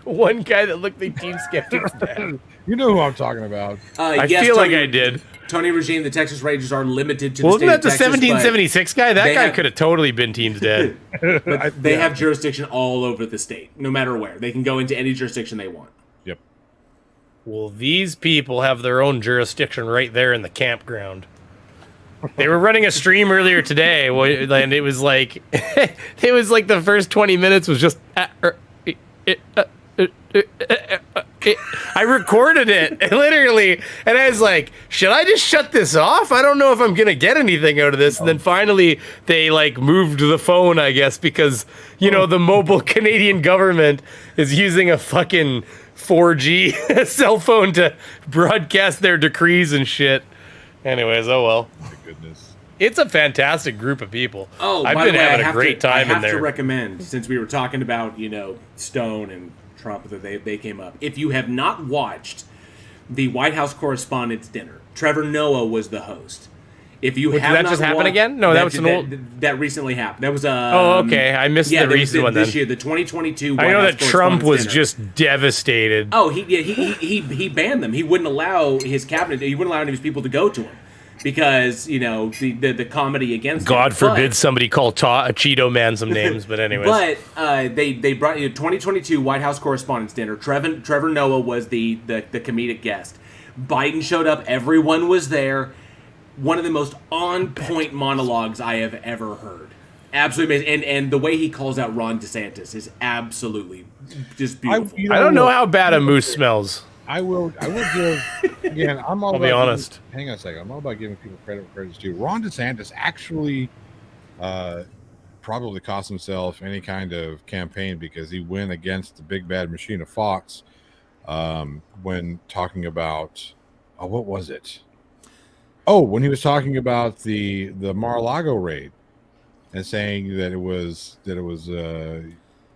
The one guy that looked like Team Skeptic's dad. You know who I'm talking about. I feel like I did. Tony Regime, the Texas Rangers are limited to Wasn't the state that the of Texas, 1776 guy? That guy could have totally been Team's dad. But they have jurisdiction all over the state, no matter where. They can go into any jurisdiction they want. Yep. Well, these people have their own jurisdiction right there in the campground. They were running a stream earlier today, and it was like the first 20 minutes was just I recorded it literally, and I was like, should I just shut this off? I don't know if I'm gonna get anything out of this. And then finally they like moved the phone, I guess, because the mobile Canadian government is using a fucking 4G cell phone to broadcast their decrees and shit. Anyways, oh well. My goodness. It's a fantastic group of people. Oh, I've by been the way, having a great time in I have there. to recommend, since we were talking about, Stone and Trump, that they came up. If you have not watched the White House Correspondents' Dinner, Trevor Noah was the host. If you Wait, have did that not just happen watched- again? No, that was an old. That recently happened. That was Oh, okay. I missed the recent one this then. year, the 2022 White I know House that Trump was Correspondents' Dinner. just devastated. Oh, he banned them. He wouldn't allow his cabinet. He wouldn't allow any of his people to go to him because the comedy against God him. forbid somebody call a Cheeto Man some names, but anyways. But they brought 2022 White House Correspondents' Dinner. Trevor Noah was the comedic guest. Biden showed up. Everyone was there. One of the most on-point monologues I have ever heard. Absolutely amazing. And the way he calls out Ron DeSantis is absolutely just beautiful. I don't know how bad a moose smells. I will give. Again, I'm all. I'll be honest. Hang on a second. I'm all about giving people credit where credit's due. Ron DeSantis actually, probably cost himself any kind of campaign because he went against the big bad machine of Fox, when talking about, what was it? Oh, when he was talking about the Mar-a-Lago raid and saying that it was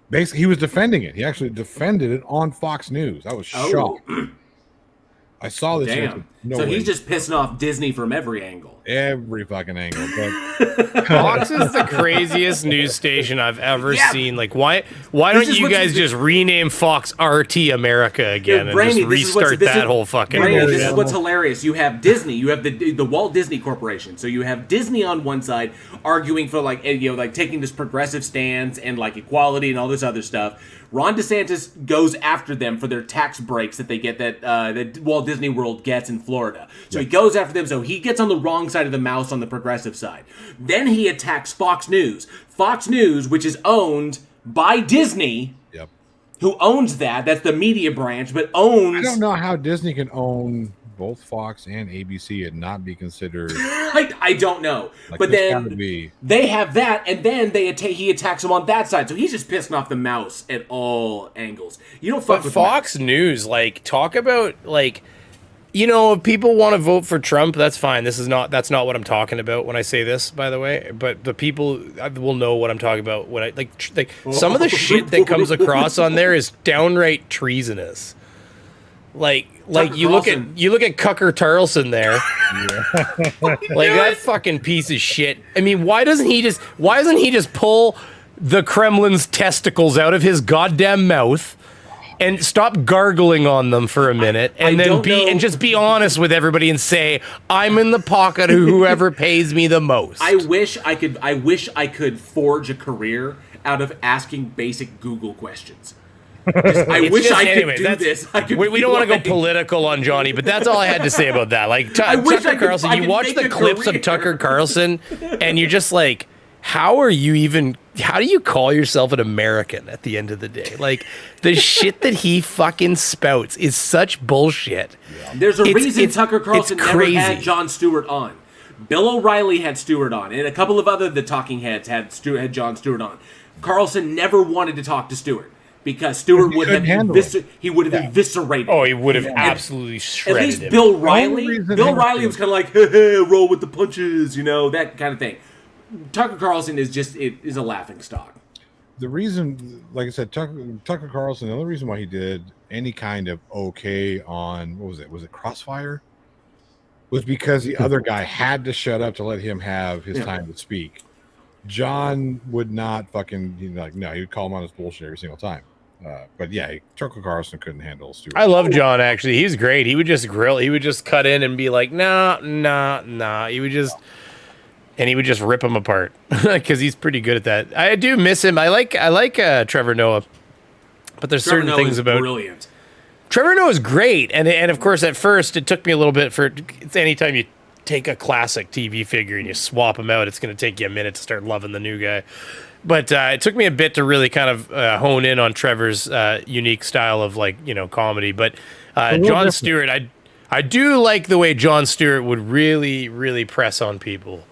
basically he was defending it. He actually defended it on Fox News. I was shocked. I saw this. Damn. No so way. he's just pissing off Disney from every angle. Every fucking angle. But Fox is the craziest news station I've ever seen. Like, why don't you guys just rename Fox RT America again and just restart that whole fucking Brainy, bullshit? this is what's hilarious. You have Disney. You have the Walt Disney Corporation. So you have Disney on one side arguing for like taking this progressive stance and like equality and all this other stuff. Ron DeSantis goes after them for their tax breaks that they get that Walt Disney World gets in Florida. So he goes after them. So he gets on the wrong side of the mouse on the progressive side. Then he attacks Fox News. Fox News, which is owned by Disney, who owns that. That's the media branch, but owns... I don't know how Disney can own both Fox and ABC and not be considered... I don't know. Like, but this gotta then be... they have that, and then he attacks him on that side. So he's just pissing off the mouse at all angles. You don't fuck But with Fox News, like, talk about, like... if people want to vote for Trump, that's fine. That's not what I'm talking about when I say this, by the way. But the people will know what I'm talking about when I like some of the shit that comes across on there is downright treasonous. Like you look at Cucker Tarleson there, like that fucking piece of shit. I mean, why doesn't he just pull the Kremlin's testicles out of his goddamn mouth? And stop gargling on them for a minute, and just be honest with everybody and say, "I'm in the pocket of whoever pays me the most." I wish I could forge a career out of asking basic Google questions. I wish I could do this. We don't want to go political on Johnny, but that's all I had to say about that. Like Tucker Carlson, you watch the clips of Tucker Carlson, and you're just like, how do you call yourself an American at the end of the day? Like, the shit that he fucking spouts is such bullshit. There's a reason Tucker Carlson never crazy. had Jon Stewart on. Bill O'Reilly had Stewart on, and a couple of the talking heads had Jon Stewart on. Carlson never wanted to talk to Stewart because Stewart would have eviscerated. Oh, he would have absolutely shredded At least him. Bill Riley was kind of like, roll with the punches, that kind of thing. Tucker Carlson is a laughing stock. The reason, like I said, Tucker Carlson, the only reason why he did any kind of okay on, what was it? Was it Crossfire? Was because the other guy had to shut up to let him have his time to speak. John would not fucking, no, he would call him on his bullshit every single time. But yeah, Tucker Carlson couldn't handle Stewart. I love John, actually. He's great. He would just grill. He would just cut in and be like, nah. He would just... And he would just rip him apart because he's pretty good at that. I do miss him. I like Trevor Noah, but there's Trevor certain Noah things is about brilliant. Trevor Noah is great, and of course at first it took me a little bit for. It's anytime you take a classic TV figure and you swap him out, it's going to take you a minute to start loving the new guy. But it took me a bit to really kind of hone in on Trevor's unique style of comedy. But Jon different. Stewart, I do like the way Jon Stewart would really, really press on people,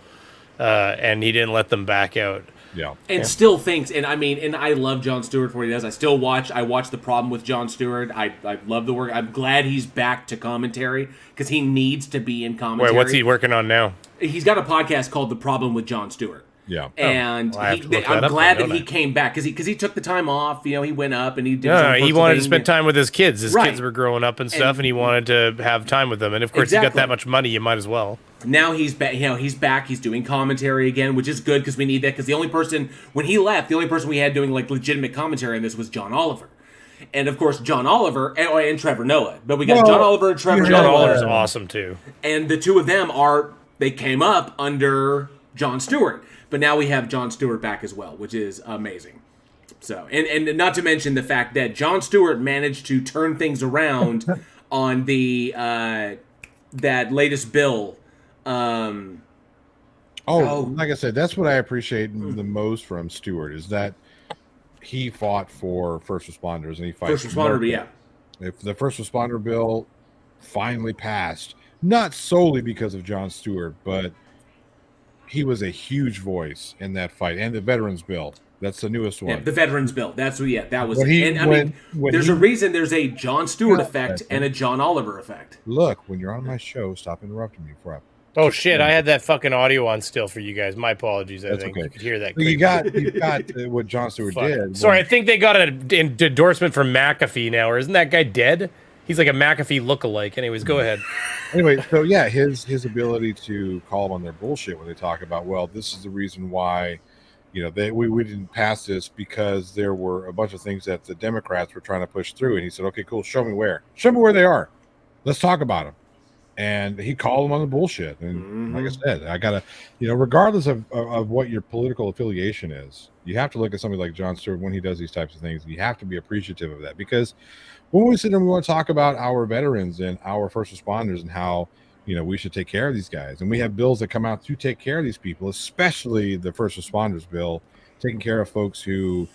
and he didn't let them back out. Yeah. And still thinks, and I love Jon Stewart for what he does. I watch The Problem with Jon Stewart. I love the work. I'm glad he's back to commentary because he needs to be in commentary. Wait, what's he working on now? He's got a podcast called The Problem with Jon Stewart. Yeah. And I'm glad that he came back because he took the time off. He went up and he did. He wanted to spend time with his kids. His Right. kids were growing up and stuff, and he wanted to have time with them. And of course, you got that much money, you might as well. Now he's back. He's back. He's doing commentary again, which is good because we need that. Because the only person when he left, the only person we had doing like legitimate commentary on this was John Oliver, and of course John Oliver and Trevor Noah. But we got John Oliver and Trevor Noah. John Oliver's awesome too. And the two of them they came up under Jon Stewart. But now we have Jon Stewart back as well, which is amazing. So, and not to mention the fact that Jon Stewart managed to turn things around on the that latest bill. Like I said, that's what I appreciate the most from Stewart is that he fought for first responders and he fights First responder, yeah. If the first responder bill finally passed, not solely because of Jon Stewart, but he was a huge voice in that fight, and the veterans bill. That's the newest one. Yeah, the veterans bill. That was. When there's a reason. There's a Jon Stewart effect and a John Oliver effect. Look, when you're on my show, stop interrupting me before I. Oh shit! I had that fucking audio on still for you guys. My apologies. I That's think okay. you could hear that. So you got what Jon Stewart did. Sorry, I think they got an endorsement from McAfee now, or isn't that guy dead? He's like a McAfee lookalike. Anyways, go ahead. Anyway, so yeah, his ability to call them on their bullshit when they talk about, well, this is the reason why, we didn't pass this because there were a bunch of things that the Democrats were trying to push through, and he said, okay, cool, show me where they are, let's talk about them, and he called them on the bullshit, and like I said, I gotta, regardless of what your political affiliation is, you have to look at somebody like Jon Stewart when he does these types of things. You have to be appreciative of that because. When we sit and we want to talk about our veterans and our first responders and how, we should take care of these guys. And we have bills that come out to take care of these people, especially the first responders bill, taking care of folks who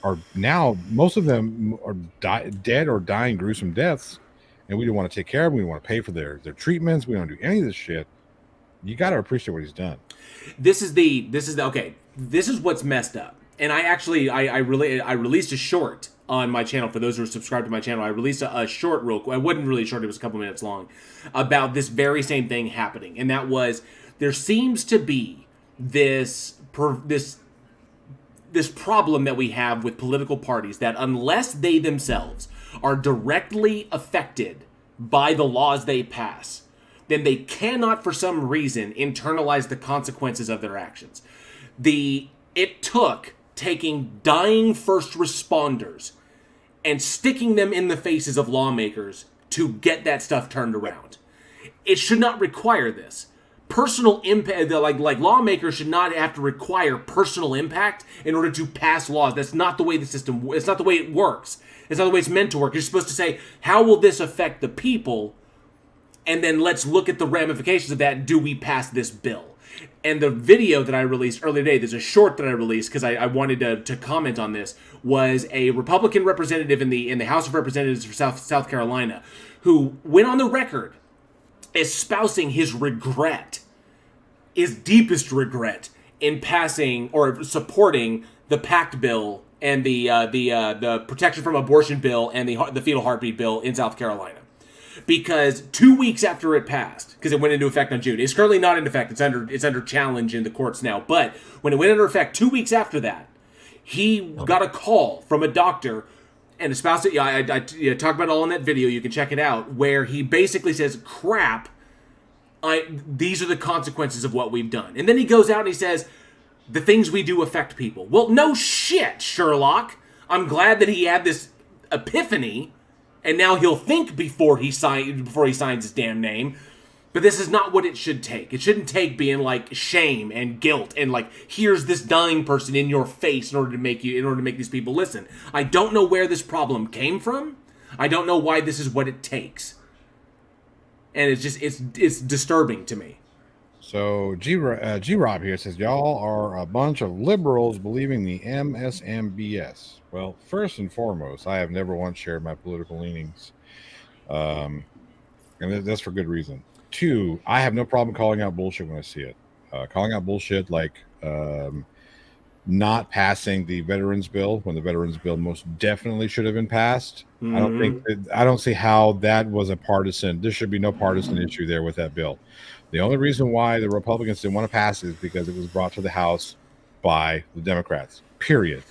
are now, most of them are dead or dying gruesome deaths. And we don't want to take care of them. We don't want to pay for their treatments. We don't do any of this shit. You got to appreciate what he's done. This is what's messed up. And I released a short on my channel. For those who are subscribed to my channel, I released a short real quick. I wasn't really short, it was a couple minutes long, about this very same thing happening. And that was, there seems to be this problem that we have with political parties that unless they themselves are directly affected by the laws they pass, then they cannot for some reason internalize the consequences of their actions. It took taking dying first responders and sticking them in the faces of lawmakers to get that stuff turned around. It should not require this. Personal impact, like lawmakers should not have to require personal impact in order to pass laws. That's not the way the system, it's not the way it works. It's not the way it's meant to work. You're supposed to say, how will this affect the people? And then let's look at the ramifications of that. Do we pass this bill? And the video that I released earlier today, there's a short that I released because I wanted to comment on this, was a Republican representative in the House of Representatives for South Carolina who went on the record espousing his regret, his deepest regret, in passing or supporting the PACT bill and the protection from abortion bill and the fetal heartbeat bill in South Carolina. Because 2 weeks after it passed, because it went into effect on June, it's currently not in effect. It's under challenge in the courts now. But when it went into effect 2 weeks after that, he got a call from a doctor and espoused it. Yeah, I talk about it all in that video. You can check it out, where he basically says, "Crap, these are the consequences of what we've done." And then he goes out and he says, "The things we do affect people." Well, no shit, Sherlock. I'm glad that he had this epiphany. And now he'll think before he signs his damn name. But this is not what it should take. It shouldn't take being like shame and guilt and like, here's this dying person in your face in order to make these people listen. I don't know where this problem came from. I don't know why this is what it takes. And it's disturbing to me. So G-Rob here says, y'all are a bunch of liberals believing the MSMBS. Well, first and foremost, I have never once shared my political leanings. And that's for good reason. Two, I have no problem calling out bullshit when I see it. Calling out bullshit like not passing the veterans bill when the veterans bill most definitely should have been passed. I don't see how that was a partisan. There should be no partisan issue there with that bill. The only reason why the Republicans didn't want to pass it is because it was brought to the House by the Democrats. Period.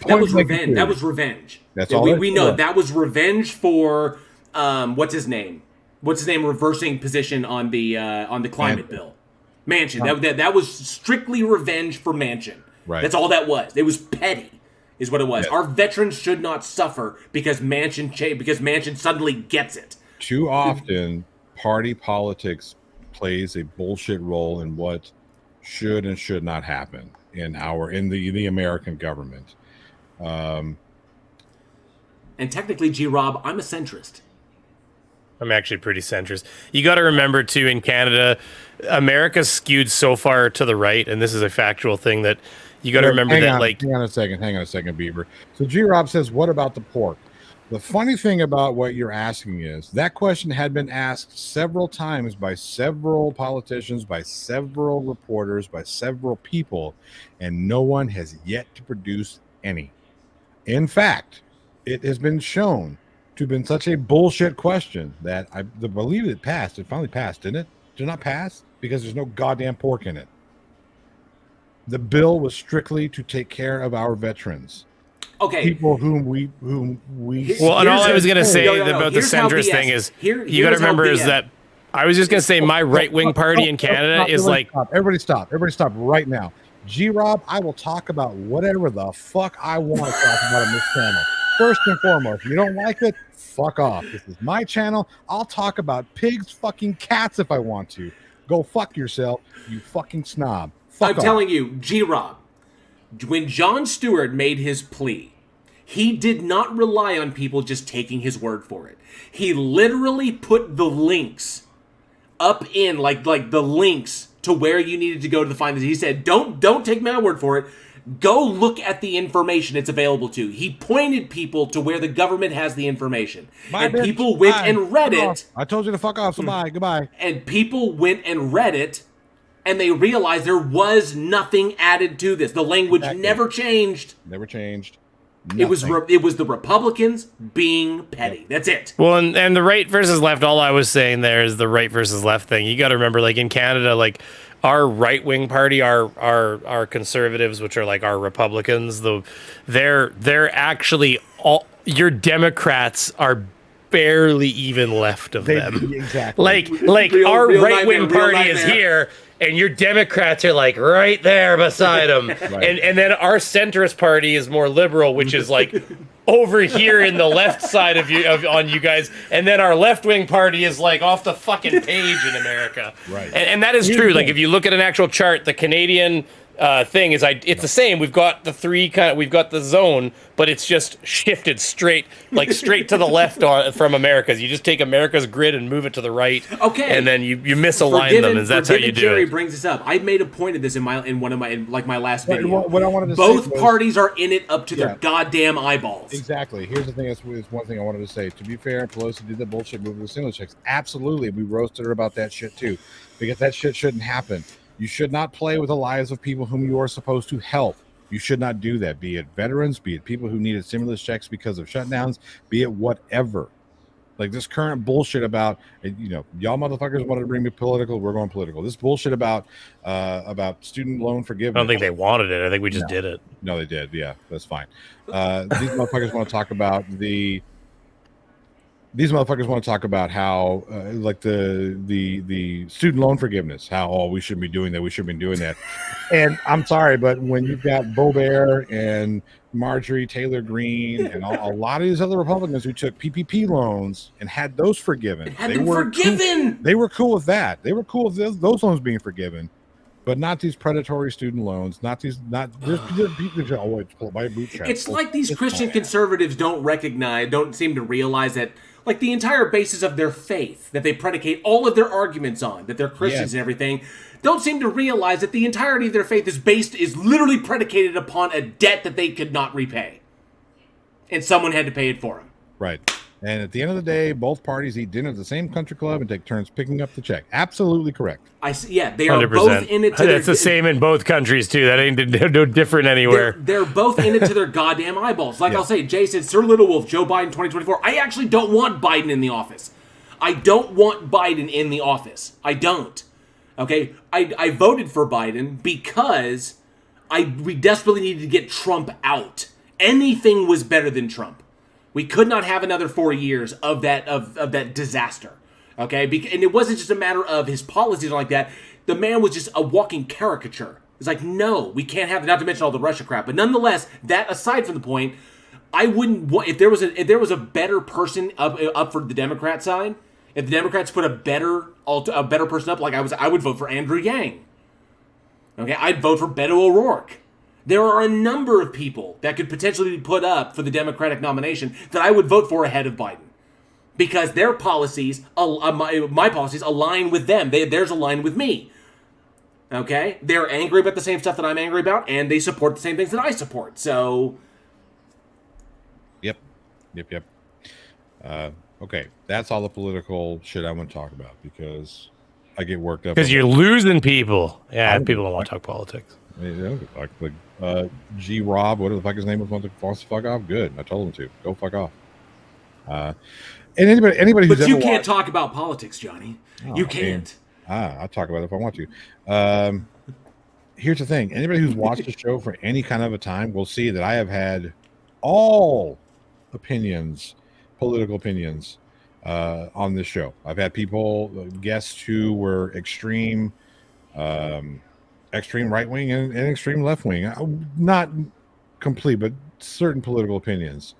That was revenge. That was revenge. That's all. We know that was revenge for what's his name? What's his name? Reversing position on the climate bill. Manchin. That was strictly revenge for Manchin. Right. That's all that was. It was petty, is what it was. Yeah. Our veterans should not suffer because Manchin suddenly gets it. Too often, party politics plays a bullshit role in what should and should not happen in the American government. And technically, G-Rob, I'm a centrist. I'm actually pretty centrist. You got to remember, too, in Canada, America's skewed so far to the right, and this is a factual thing that you got to remember hang on a second, Bieber. So G-Rob says, what about the pork? The funny thing about what you're asking is that question had been asked several times by several politicians, by several reporters, by several people, and no one has yet to produce any. In fact, it has been shown to have been such a bullshit question that I believe it passed. It finally passed, didn't it? Did it not pass? Because there's no goddamn pork in it. The bill was strictly to take care of our veterans. Okay. People whom we well, and all I was going to say about the centrist thing is you got to remember is that I was just going to say my right-wing party in Canada is like... Everybody stop right now. G-Rob, I will talk about whatever the fuck I want to talk about on this channel. First and foremost, if you don't like it, fuck off. This is my channel. I'll talk about pigs, fucking cats if I want to. Go fuck yourself, you fucking snob. Fuck off. Telling you, G-Rob, when Jon Stewart made his plea, he did not rely on people just taking his word for it. He literally put the links up in, like the links to where you needed to go to find this. He said, don't take my word for it. Go look at the information it's available to. He pointed people to where the government has the information. People went and read it. I told you to fuck off, so bye, goodbye. And people went and read it, and they realized there was nothing added to this. The language never changed. Never changed. It was the Republicans being petty. That's it. Well, and the right versus left, all I was saying there is the right versus left thing. You got to remember, like in Canada, like our right-wing party, our conservatives, which are like our Republicans, they're actually all your Democrats are barely even left of them. Exactly. Like our right-wing party is here. And your Democrats are like right there beside them. Right. And then our centrist party is more liberal, which is like over here in the left side on you guys. And then our left-wing party is like off the fucking page in America. Right. And that is true. Like if you look at an actual chart, the Canadian thing is it's the same. We've got we've got the zone, but it's just shifted straight to the left from America's. You just take America's grid and move it to the right. Okay. And then you misalign them, and that's how you do Jerry it. brings this up. I made a point of this in one of my last video. What I wanted to Both say parties are in it up to their goddamn eyeballs. Exactly. Here's the thing. That's one thing I wanted to say. To be fair, Pelosi did the bullshit move with the stimulus checks. Absolutely, we roasted her about that shit too, because that shit shouldn't happen. You should not play with the lives of people whom you are supposed to help. You should not do that, be it veterans, be it people who needed stimulus checks because of shutdowns, be it whatever. Like this current bullshit about, y'all motherfuckers wanted to bring me political, we're going political. This bullshit about student loan forgiveness. I don't think they wanted it. I think we just did it. No, they did. Yeah, that's fine. These motherfuckers want to talk about how like the student loan forgiveness, how we shouldn't be doing that. And I'm sorry, but when you've got Boebert and Marjorie Taylor Greene and a lot of these other Republicans who took PPP loans and had those forgiven, they were forgiven. They were cool with that. They were cool with those loans being forgiven. but not these predatory student loans. Not these. Not just people always pull my bootstraps. It's like these Christian conservatives don't seem to realize that, like, the entire basis of their faith that they predicate all of their arguments on, that they're Christians and everything, don't seem to realize that the entirety of their faith is literally predicated upon a debt that they could not repay, and someone had to pay it for them. Right. And at the end of the day, both parties eat dinner at the same country club and take turns picking up the check. Absolutely correct. They are 100%. both in it to It's the same in both countries too. That ain't no different anywhere. They're both in it to their goddamn eyeballs. Like I'll say, Jason, Sir Little Wolf, Joe Biden 2024. I actually don't want Biden in the office. I don't want Biden in the office. I don't. Okay? I voted for Biden because we desperately needed to get Trump out. Anything was better than Trump. We could not have another 4 years of that disaster, okay? And it wasn't just a matter of his policies like that. The man was just a walking caricature. It's like, no, we can't have it. Not to mention all the Russia crap, but nonetheless, that aside from the point, I wouldn't want if there was a better person up for the Democrat side. If the Democrats put a better person up, I would vote for Andrew Yang. Okay, I'd vote for Beto O'Rourke. There are a number of people that could potentially be put up for the Democratic nomination that I would vote for ahead of Biden. Because their policies, my policies, align with them. Theirs align with me. Okay? They're angry about the same stuff that I'm angry about, and they support the same things that I support. So... Yep. Okay, that's all the political shit I want to talk about, because I get worked up. Because you're losing people. Yeah, people don't want to talk politics. G. Rob, whatever the fuck his name was, wants to fuck off. Good, I told him to go fuck off. And anybody who's but you can't talk about politics, Johnny. You can't. I'll talk about it if I want to. Here's the thing: anybody who's watched the show for any kind of a time will see that I have had all opinions, political opinions, on this show. I've had guests who were extreme right wing and extreme left wing, not complete, but certain political opinions.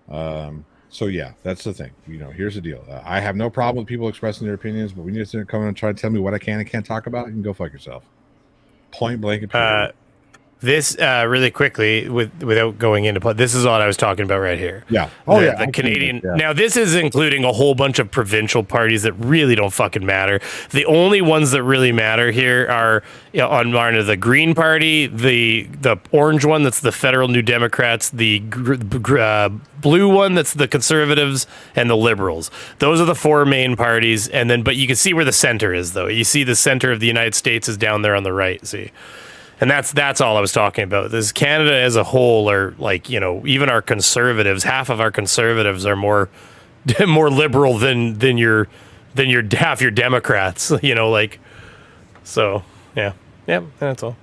So yeah, that's the thing. Here's the deal. I have no problem with people expressing their opinions, but when you just come in and try to tell me what I can and can't talk about, you can go fuck yourself. Point blank and period. This really quickly, without going into this is what I was talking about right here. Yeah. The Canadian. Yeah. Now this is including a whole bunch of provincial parties that really don't fucking matter. The only ones that really matter here are on the Green Party, the orange one that's the federal New Democrats, the blue one that's the Conservatives, and the Liberals. Those are the four main parties. And then, but you can see where the center is, though. You see the center of the United States is down there on the right. See. And that's all I was talking about. This Canada as a whole, or even our conservatives, half of our conservatives are more liberal than your half your Democrats. So yeah, that's all.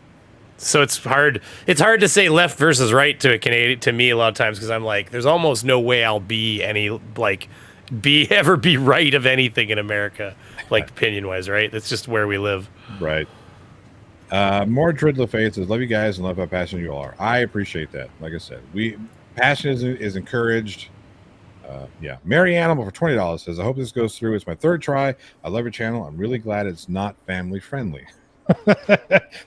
So it's hard to say left versus right to a Canadian, to me a lot of times, because I'm like, there's almost no way I'll be ever be right of anything in America, opinion wise, right? That's just where we live, right? More Dridla Faith says, love you guys and love how passionate you all are. I appreciate that. Like I said, passion is encouraged. Yeah. Mary Animal for $20 says, I hope this goes through. It's my third try. I love your channel. I'm really glad it's not family friendly.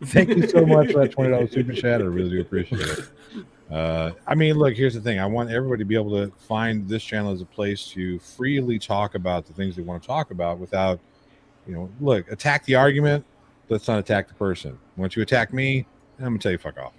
Thank you so much for that $20 super chat. I really do appreciate it. Look, here's the thing. I want everybody to be able to find this channel as a place to freely talk about the things they want to talk about without, attack the argument. Let's not attack the person. Once you attack me, I'm going to tell you fuck off.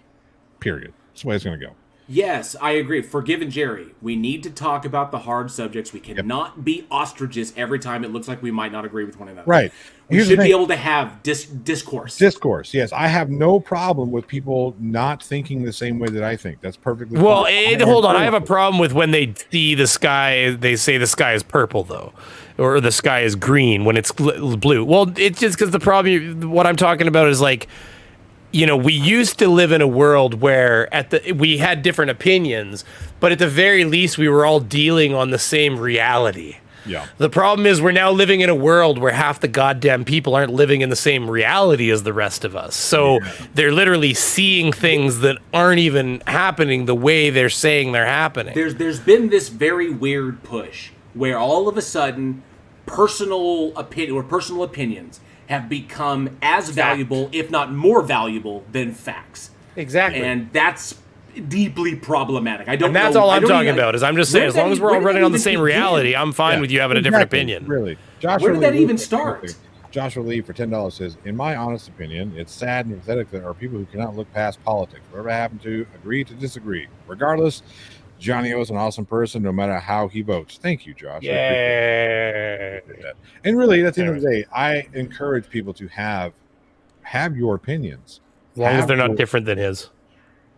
Period. That's the way it's going to go. Yes, I agree. Forgiven Jerry. We need to talk about the hard subjects. We cannot be ostriches every time it looks like we might not agree with one another. Right. We should be able to have discourse. Discourse, yes. I have no problem with people not thinking the same way that I think. That's perfectly fine. Hold on. I have a problem with when they see the sky, they say the sky is purple, though. Or the sky is green when it's blue. Well, it's just because the problem, what I'm talking about is we used to live in a world where we had different opinions, but at the very least we were all dealing on the same reality. Yeah. The problem is we're now living in a world where half the goddamn people aren't living in the same reality as the rest of us. So they're literally seeing things that aren't even happening the way they're saying they're happening. There's been this very weird push where all of a sudden personal opinions have become as valuable, if not more valuable, than facts. Exactly. And that's deeply problematic. I don't. And that's know, all I I'm don't talking even- about. Is I'm just saying, as long as we're all running on the same reality, I'm fine with you having a different opinion. Really, Where did that even start? Joshua Lee for $10 says, "In my honest opinion, it's sad and pathetic that there are people who cannot look past politics. Whatever happened to agree to disagree. Regardless, Johnny O is an awesome person, no matter how he votes." Thank you, Josh. I appreciate that. And really, at the end of the day, I encourage people to have your opinions, As long as they're not different than his.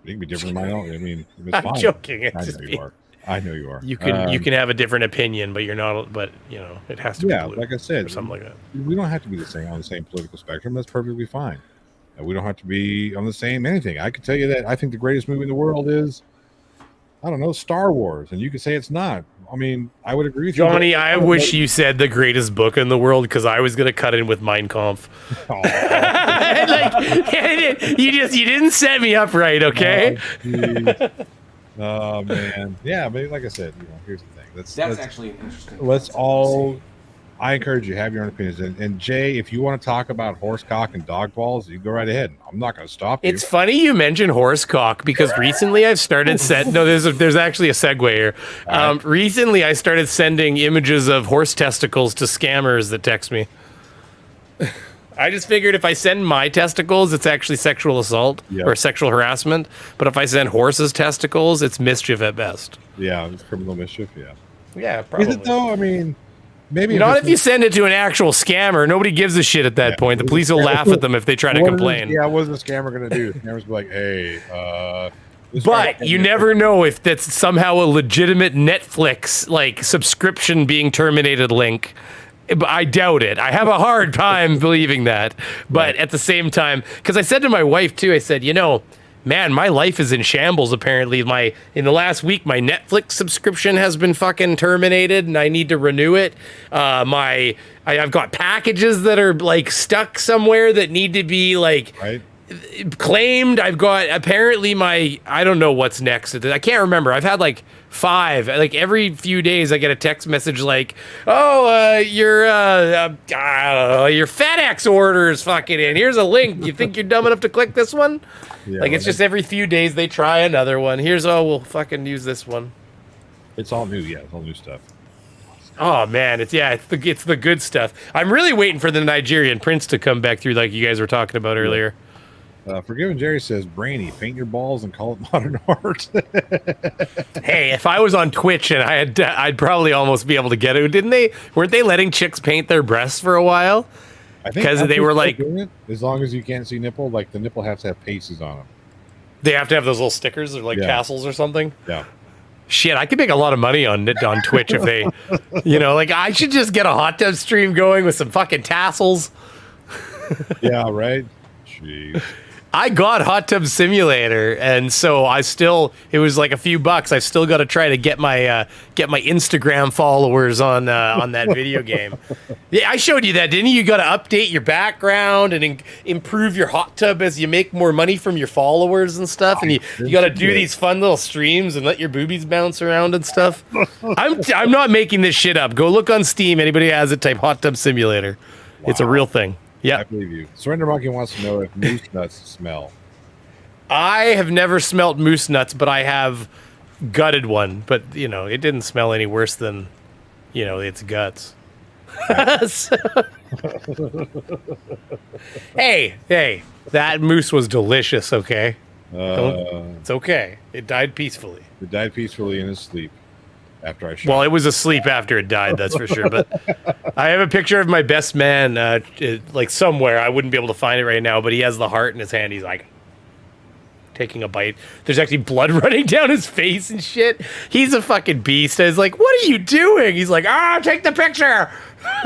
They can be different than my own. I mean, it's I'm fine. joking. It's I know just you are. I know you are. You can have a different opinion, but you're not. But it has to be blue, like I said, or something like that. We don't have to be on the same political spectrum. That's perfectly fine. We don't have to be on the same anything. I can tell you that I think the greatest movie in the world is, I don't know, Star Wars, and you could say it's not. I mean, I would agree with you. Johnny, I wish you said the greatest book in the world, because I was gonna cut in with Mein Kampf. You didn't set me up right, okay? Oh man, yeah, but like I said, here's the thing. That's actually an interesting. Let's all. I encourage you to have your own opinions. And Jay, if you want to talk about horsecock and dog balls, you go right ahead. I'm not going to stop you. It's funny you mentioned horsecock, because recently I've started there's actually a segue here. Recently I started sending images of horse testicles to scammers that text me. I just figured if I send my testicles, it's actually sexual assault or sexual harassment. But if I send horses' testicles, it's mischief at best. Yeah, it's criminal mischief. Yeah. Yeah, probably. Is it though? I mean, maybe not if you send it to an actual scammer. Nobody gives a shit at that point. The police will laugh at them if they try to complain. What is the scammer going to do? The scammer's be like, "Hey, but you never know if that's somehow a legitimate Netflix subscription being terminated link. I doubt it. I have a hard time believing that. But at the same time, because I said to my wife too, I said, man, my life is in shambles. Apparently, in the last week, my Netflix subscription has been fucking terminated, and I need to renew it. I've got packages that are stuck somewhere that need to be claimed. I've got apparently I don't know what's next. I can't remember. I've had 5. Every few days I get a text message your FedEx order is fucking in. Here's a link. You think you're dumb enough to click this one? Yeah, it's just every few days they try another one. We'll fucking use this one. It's all new. Yeah, it's all new stuff. Oh man, it's the good stuff. I'm really waiting for the Nigerian prince to come back through, like you guys were talking about earlier. Forgiven Jerry says, "Brainy, paint your balls and call it modern art." Hey, if I was on Twitch and I'd probably almost be able to get it. Weren't they letting chicks paint their breasts for a while? I think because they were as long as you can't see nipple, the nipple has to have paces on them. They have to have those little stickers or tassels or something. Yeah. Shit, I could make a lot of money on Twitch if they, I should just get a hot tub stream going with some fucking tassels. Yeah, right. Jeez. I got Hot Tub Simulator, and so it was a few bucks. I've still got to try to get my Instagram followers on that video game. Yeah, I showed you that, didn't you? You got to update your background and improve your hot tub as you make more money from your followers and stuff. And you got to do these fun little streams and let your boobies bounce around and stuff. I'm not making this shit up. Go look on Steam. Anybody has it, type Hot Tub Simulator. Wow. It's a real thing. Yeah, I believe you. Surrender Monkey wants to know if moose nuts smell. I have never smelt moose nuts, but I have gutted one. But it didn't smell any worse than, its guts. Hey, that moose was delicious. Okay, it's okay. It died peacefully. It died peacefully in his sleep. After I shot. Well, it was asleep after it died, that's for sure. But I have a picture of my best man, somewhere. I wouldn't be able to find it right now, but he has the heart in his hand. He's taking a bite. There's actually blood running down his face and shit. He's a fucking beast. I was like, "What are you doing?" He's like, take the picture.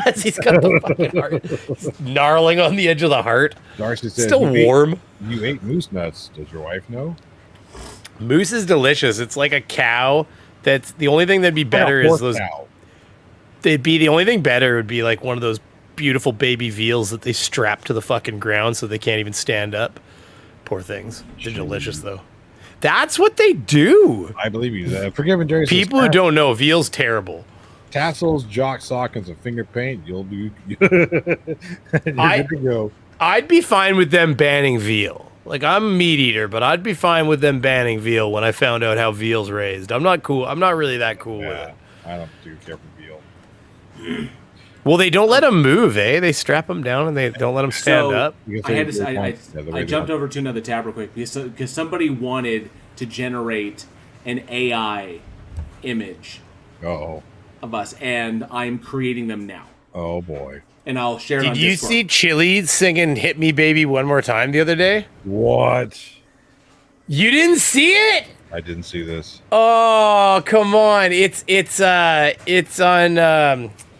As he's got the fucking heart, he's gnarling on the edge of the heart. Darcy says, still warm. You ate moose nuts. Does your wife know? Moose is delicious. It's like a cow. That's the only thing that'd be better is those. The only thing better would be one of those beautiful baby veals that they strap to the fucking ground so they can't even stand up. Poor things. They're delicious though. That's what they do. I believe you. Forgiven Jerry. People who don't know, veal's terrible. tassels, jock sock, and some finger paint. You'll be you're good to go. I'd be fine with them banning veal. Like, I'm a meat eater, but I'd be fine with them banning veal when I found out how veal's raised. I'm not really that cool with it. I don't do care for veal. Well, they don't let them move, eh? They strap them down and they don't let them stand up. I jumped over to another tab real quick because somebody wanted to generate an AI image of us, and I'm creating them now. Oh boy! And I'll share it on Did you Discord. see Chili singing "Hit Me, Baby, One More Time" the other day? What? You didn't see it? I didn't see this. Oh, come on! It's on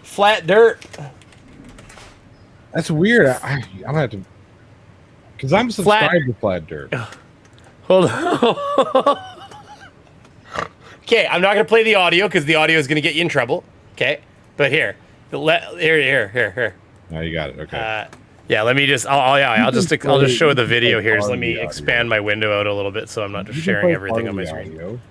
Flat Dirt. That's weird. I'm gonna have to, because I'm subscribed to Flat Dirt. Hold on. Okay, I'm not gonna play the audio because the audio is gonna get you in trouble. Okay, but here. Here. Now you got it. Okay. Yeah, let me just. I'll just show the video here. Just let me expand my window out a little bit so I'm not just sharing everything on my screen.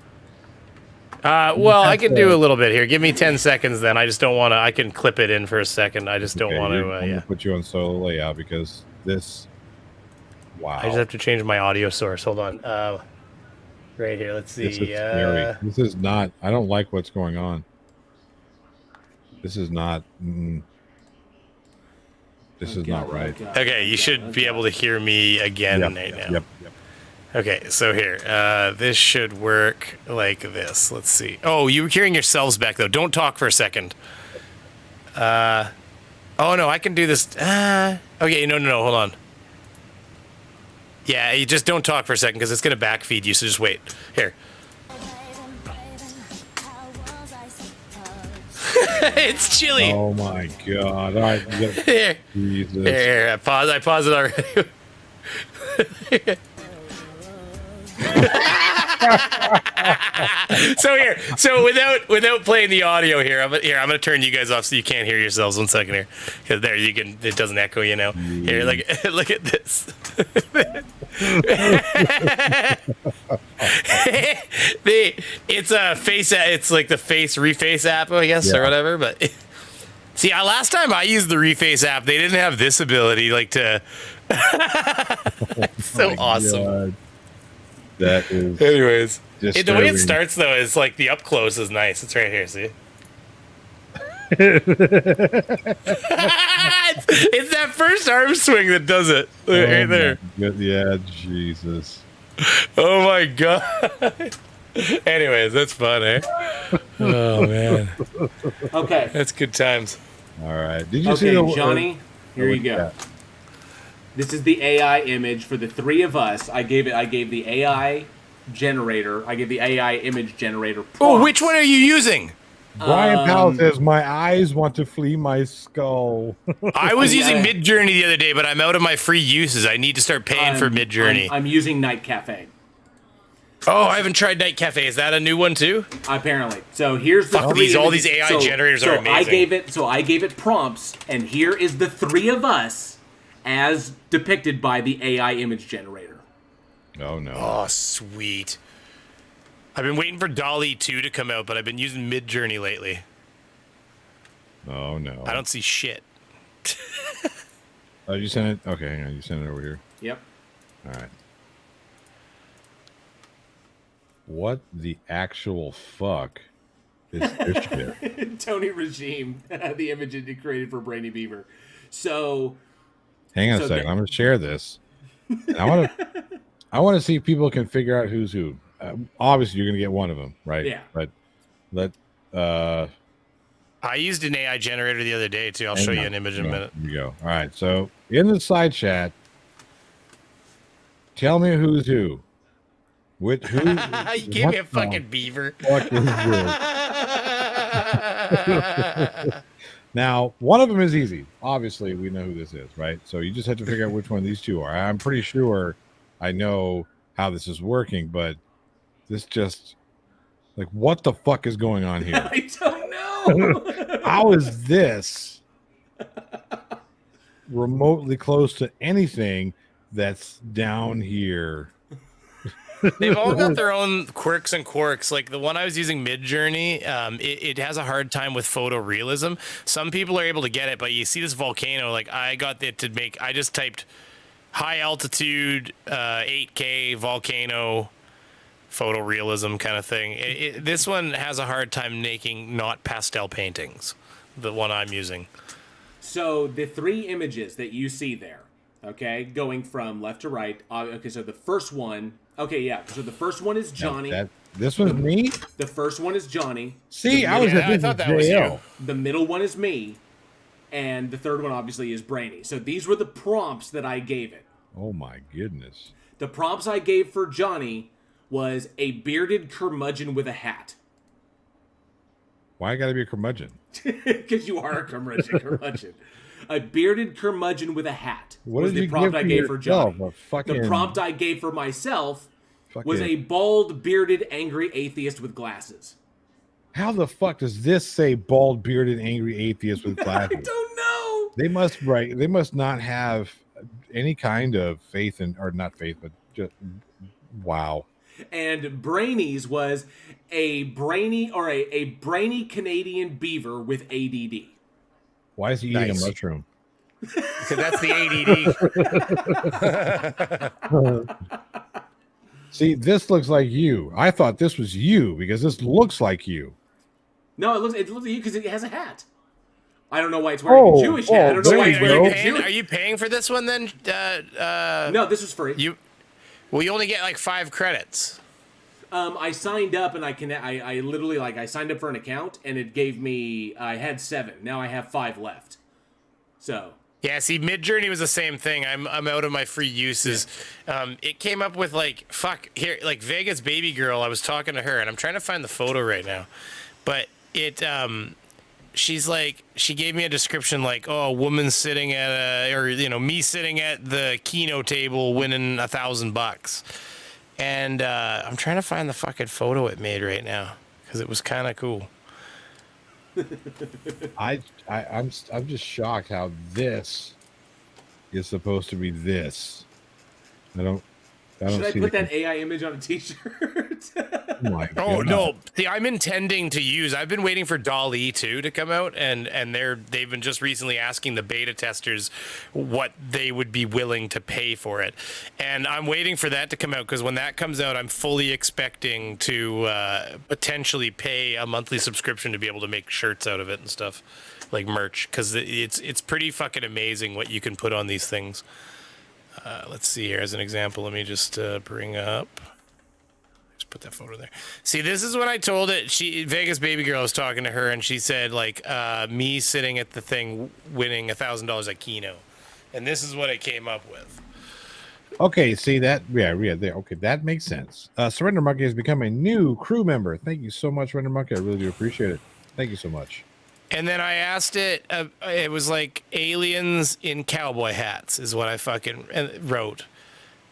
Well, I can do a little bit here. Give me 10 seconds, then. I just don't want to. I can clip it in for a second. I just don't want to. I'm gonna put you on solo layout because this. Wow. I just have to change my audio source. Hold on. Right here. Let's see. This is scary. This is not. I don't like what's going on. This is not. This is not right. Okay, you should be able to hear me again right now. Yep. Okay, so here, this should work like this. Let's see. Oh, you were hearing yourselves back though. Don't talk for a second. Oh no, I can do this. Okay, no, hold on. Yeah, you just don't talk for a second because it's gonna backfeed you. So just wait. Here. It's Chili. Oh my god! All right, you gotta, Here. Jesus. Here, I paused it already. So without playing the audio here, I'm gonna turn you guys off so you can't hear yourselves. 1 second here, because there you can. It doesn't echo, you know. Here, look at this. It's a face. It's like the face reface app, I guess, or whatever. But see, last time I used the reface app, they didn't have this ability, like to. So awesome. God. That is. Anyways, the way it disturbing. starts though is like the up close is nice. It's right here. See. It's that first arm swing that does it. Right there. Yeah, Jesus. Oh my god. Anyways, that's fun, eh? Oh man. Okay. That's good times. All right. Did you see the Johnny? Here you go. This is the AI image for the three of us. I gave the AI generator. I gave the AI image generator. Oh, which one are you using? Brian Powell says, "My eyes want to flee my skull." I was using Midjourney the other day, but I'm out of my free uses. I need to start paying for Midjourney. I'm using Night Cafe. Oh, I haven't tried Night Cafe. Is that a new one too? Apparently. So here's the all these AI generators are amazing. I gave it prompts, and here is the three of us as depicted by the AI image generator. Oh no. Oh, sweet. I've been waiting for DALL-E 2 to come out, but I've been using Midjourney lately. Oh no. I don't see shit. Oh, you sent it? Okay, hang on. You sent it over here. Yep. All right. What the actual fuck is this shit? Tony Regime, the image it created for Brainy Beaver. So, hang on a second. I'm going to share this. And I want to see if people can figure out who's who. Obviously, you're going to get one of them, right? Yeah. But I used an AI generator the other day too. I'll show you an image in a minute. Here you go. All right. So in the side chat, tell me who's who. You gave me a fucking beaver. Fuck is this? Now, one of them is easy. Obviously, we know who this is, right? So you just have to figure out which one of these two are. I'm pretty sure I know how this is working, but this just like, what the fuck is going on here? I don't know. How is this remotely close to anything that's down here? They've all got their own quirks and quirks. Like the one I was using, Midjourney, it has a hard time with photorealism. Some people are able to get it, but you see this volcano. Like I got it to make. I just typed high altitude, 8K volcano, photorealism kind of thing. This one has a hard time making not pastel paintings. The one I'm using. So the 3 images that you see there, okay, going from left to right. Okay, so the first one. Okay, yeah. So the first one is Johnny. This one's me. The first one is Johnny. See, I thought that was you. The middle one is me, and the third one obviously is Brainy. So these were the prompts that I gave it. Oh my goodness. The prompts I gave for Johnny was a bearded curmudgeon with a hat. Why I gotta be a curmudgeon? Because you are a curmudgeon. A bearded curmudgeon with a hat. What was did the you prompt give I for gave for Johnny. yourself? The prompt I gave for myself was a bald, bearded, angry atheist with glasses. How the fuck does this say bald, bearded, angry atheist with glasses? I don't know. They must not have any kind of faith in, or not faith, but just wow. And Brainy's was a brainy Canadian beaver with ADD. Why is he eating a mushroom? So that's the ADD. See, this looks like you. I thought this was you because this looks like you. No, it looks like you because it has a hat. I don't know why it's wearing a Jewish hat. I don't know why it's wearing a Jewish. Are you paying for this one then? No, this was free. You only get like 5 credits. I signed up and I literally I signed up for an account and it gave me, I had 7. Now I have 5 left. So. Yeah, see, Midjourney was the same thing. I'm out of my free uses. It came up with here, like Vegas baby girl. I was talking to her and I'm trying to find the photo right now, but it, she's like, she gave me a description like, oh, a woman sitting at me sitting at the Keno table winning $1,000. And I'm trying to find the fucking photo it made right now because it was kind of cool. I'm just shocked how this is supposed to be this. I don't Should I see put that AI image on a t-shirt? Oh my God. Oh no! See, I'm intending to use. I've been waiting for DALL-E 2 to come out, and they've been just recently asking the beta testers what they would be willing to pay for it, and I'm waiting for that to come out because when that comes out, I'm fully expecting to potentially pay a monthly subscription to be able to make shirts out of it and stuff, like merch, because it's pretty fucking amazing what you can put on these things. Let's see here as an example. Let me just bring up. Just put that photo there. See, this is when I told it. Vegas baby girl was talking to her, and she said me sitting at the thing winning $1,000 at Keno, and this is what it came up with. Okay, see that? Yeah, there. Okay, that makes sense. Surrender Monkey has become a new crew member. Thank you so much, Surrender Monkey. I really do appreciate it. Thank you so much. And then I asked it, it was like aliens in cowboy hats is what I fucking wrote.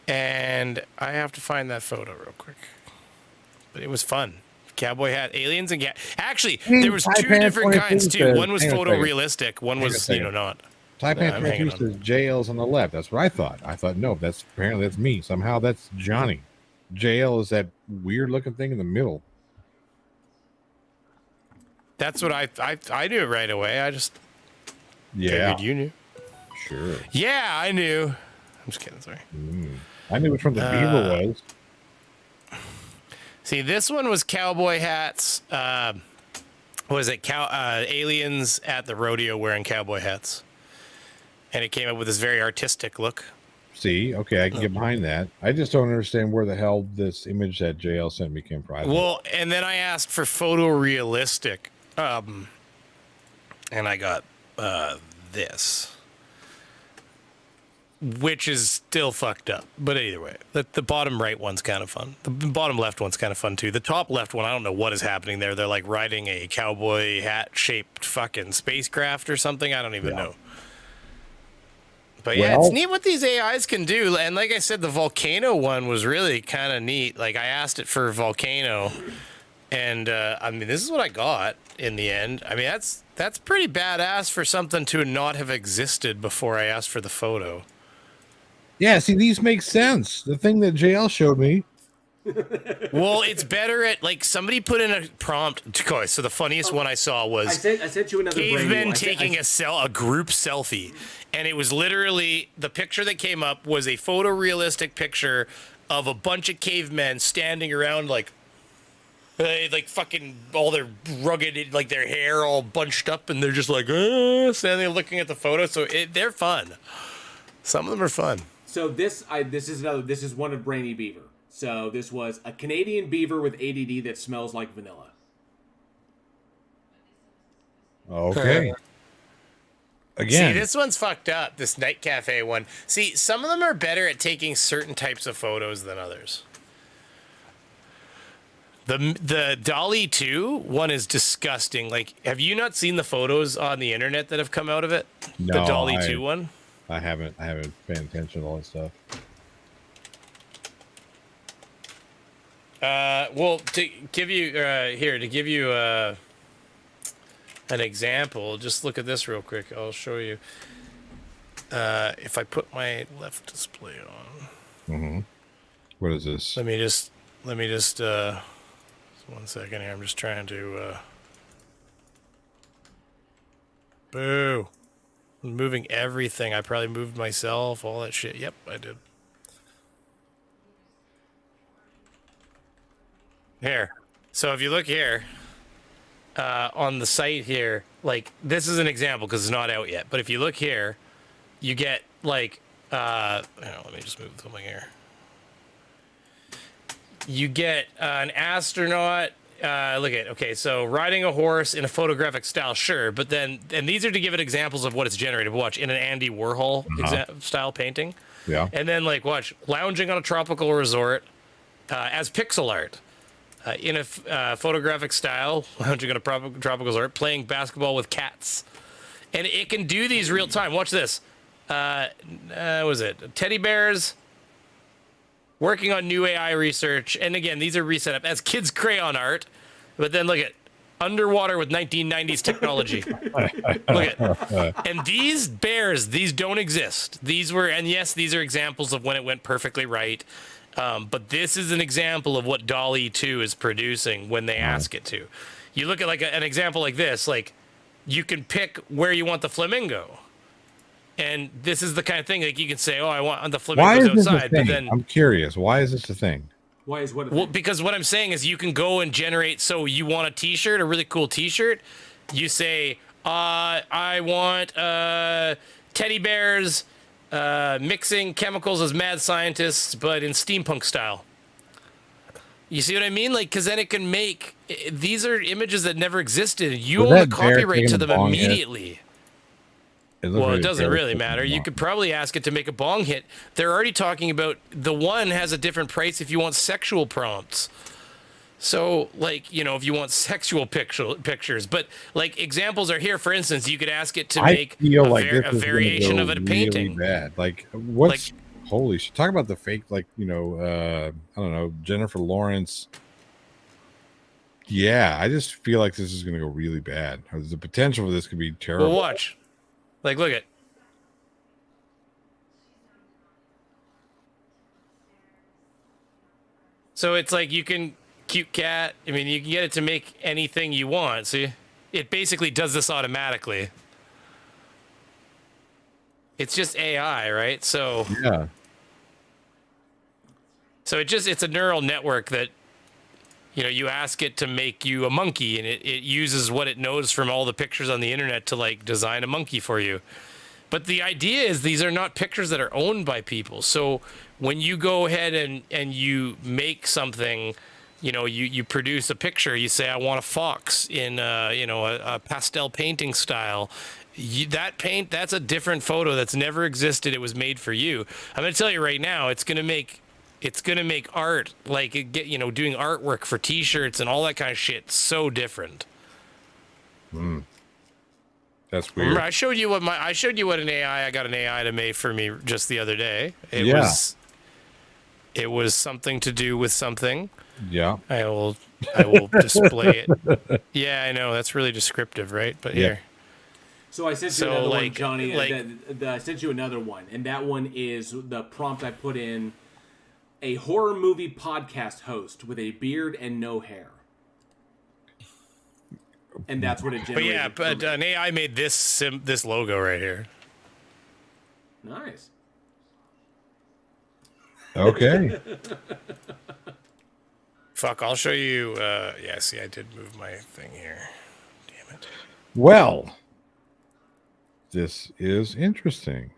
And I have to find that photo real quick. But it was fun. Cowboy hat, aliens and actually, there was 2 different kinds too. One was photorealistic, one was, not. Typan says JL's on the left. That's what I thought. I thought, no, apparently that's me. Somehow that's Johnny. JL is that weird looking thing in the middle. That's what I knew it right away. I just figured you knew. Sure. Yeah, I knew. I'm just kidding. Sorry. I knew which one the beaver was. See, this one was cowboy hats. What was it? Aliens at the rodeo wearing cowboy hats, and it came up with this very artistic look. See, okay, I can get behind that. I just don't understand where the hell this image that JL sent me came from. Well, and then I asked for photorealistic. And I got this, which is still fucked up. But either way, the bottom right one's kind of fun. The bottom left one's kind of fun too. The top left one, I don't know what is happening there. They're like riding a cowboy hat-shaped fucking spacecraft or something. I don't even know. But yeah, it's neat what these AIs can do. And like I said, the volcano one was really kind of neat. Like I asked it for volcano. And I mean, this is what I got in the end. I mean, that's pretty badass for something to not have existed before I asked for the photo. Yeah, see, these make sense. The thing that JL showed me, Well, it's better at like somebody put in a prompt. Okay, so the funniest one I saw was I sent you another cavemen taking a group selfie, and it was literally the picture that came up was a photorealistic picture of a bunch of cavemen standing around like fucking all their rugged, like their hair all bunched up, and they're just like standing there looking at the photo. So they're fun. Some of them are fun. So this is one of Brainy Beaver. So this was a Canadian beaver with ADD that smells like vanilla. Okay. Again, see, this one's fucked up. This night cafe one. See, some of them are better at taking certain types of photos than others. The Dolly 2 one is disgusting. Like, have you not seen the photos on the internet that have come out of it? No, the Dolly 2 one? I haven't paid attention to all that stuff. Well, to give you an example, just look at this real quick. I'll show you. If I put my left display on. Mm-hmm. What is this? Let me just 1 second here. I'm just trying to boo. I'm moving everything. I probably moved myself, all that shit. Yep, I did. Here. So if you look here, on the site here, like, this is an example because it's not out yet. But if you look here, you get, like, let me just move something here. You get an astronaut, okay, so riding a horse in a photographic style, sure. But then, and these are to give it examples of what it's generated. Watch, in an Andy Warhol style painting. Yeah. And then, like, watch, lounging on a tropical resort as pixel art. In a photographic style, lounging on a tropical resort, playing basketball with cats. And it can do these real time. Watch this. What was it? Teddy bears, working on new AI research. And again, these are reset up as kids' crayon art. But then look at underwater with 1990s technology. Look at. And these bears, these don't exist. These were, and yes, these are examples of when it went perfectly right. But this is an example of what Dolly 2 is producing when they ask it to. You look at like an example like this, like you can pick where you want the flamingo. And this is the kind of thing like you can say, oh, I want the flamingos outside. But then I'm curious. Why is this a thing? Why is what? Well, because what I'm saying is you can go and generate. So you want a T-shirt, a really cool T-shirt. You say, I want teddy bears. Mixing chemicals as mad scientists, but in steampunk style. You see what I mean? Like, because then it can make these are images that never existed. You own the copyright to them immediately. Well, it doesn't really matter. You could probably ask it to make a bong hit. They're already talking about the one has a different price if you want sexual prompts. So, like, you know, if you want sexual pictures, but like examples are here. For instance, you could ask it to make a variation of a painting. Really bad. Like, what's holy shit? Talk about the fake, like, you know, I don't know, Jennifer Lawrence. Yeah, I just feel like this is going to go really bad. There's the potential for this could be terrible. Well, watch. Like, look at. So it's like you can. Cute cat. I mean, you can get it to make anything you want. See, it basically does this automatically. It's just AI, right? So yeah. So it's a neural network that, you know, you ask it to make you a monkey, and it uses what it knows from all the pictures on the internet to like design a monkey for you. But the idea is these are not pictures that are owned by people. So when you go ahead and you make something. You know, you produce a picture. You say, I want a fox in, a pastel painting style. That's a different photo that's never existed. It was made for you. I'm going to tell you right now, it's going to make art, like, doing artwork for T-shirts and all that kind of shit so different. That's weird. Remember, I showed you what I got an AI to make for me just the other day. It was something to do with something. Yeah. I will display it. Yeah, I know. That's really descriptive, right? But here. So I sent you another one, Johnny. I sent you another one. And that one is the prompt I put in a horror movie podcast host with a beard and no hair. And that's what it But generated. yeah, but an AI made this logo right here. Nice. Okay. Fuck, I'll show you. Yeah, see, I did move my thing here. Damn it. Well, this is interesting.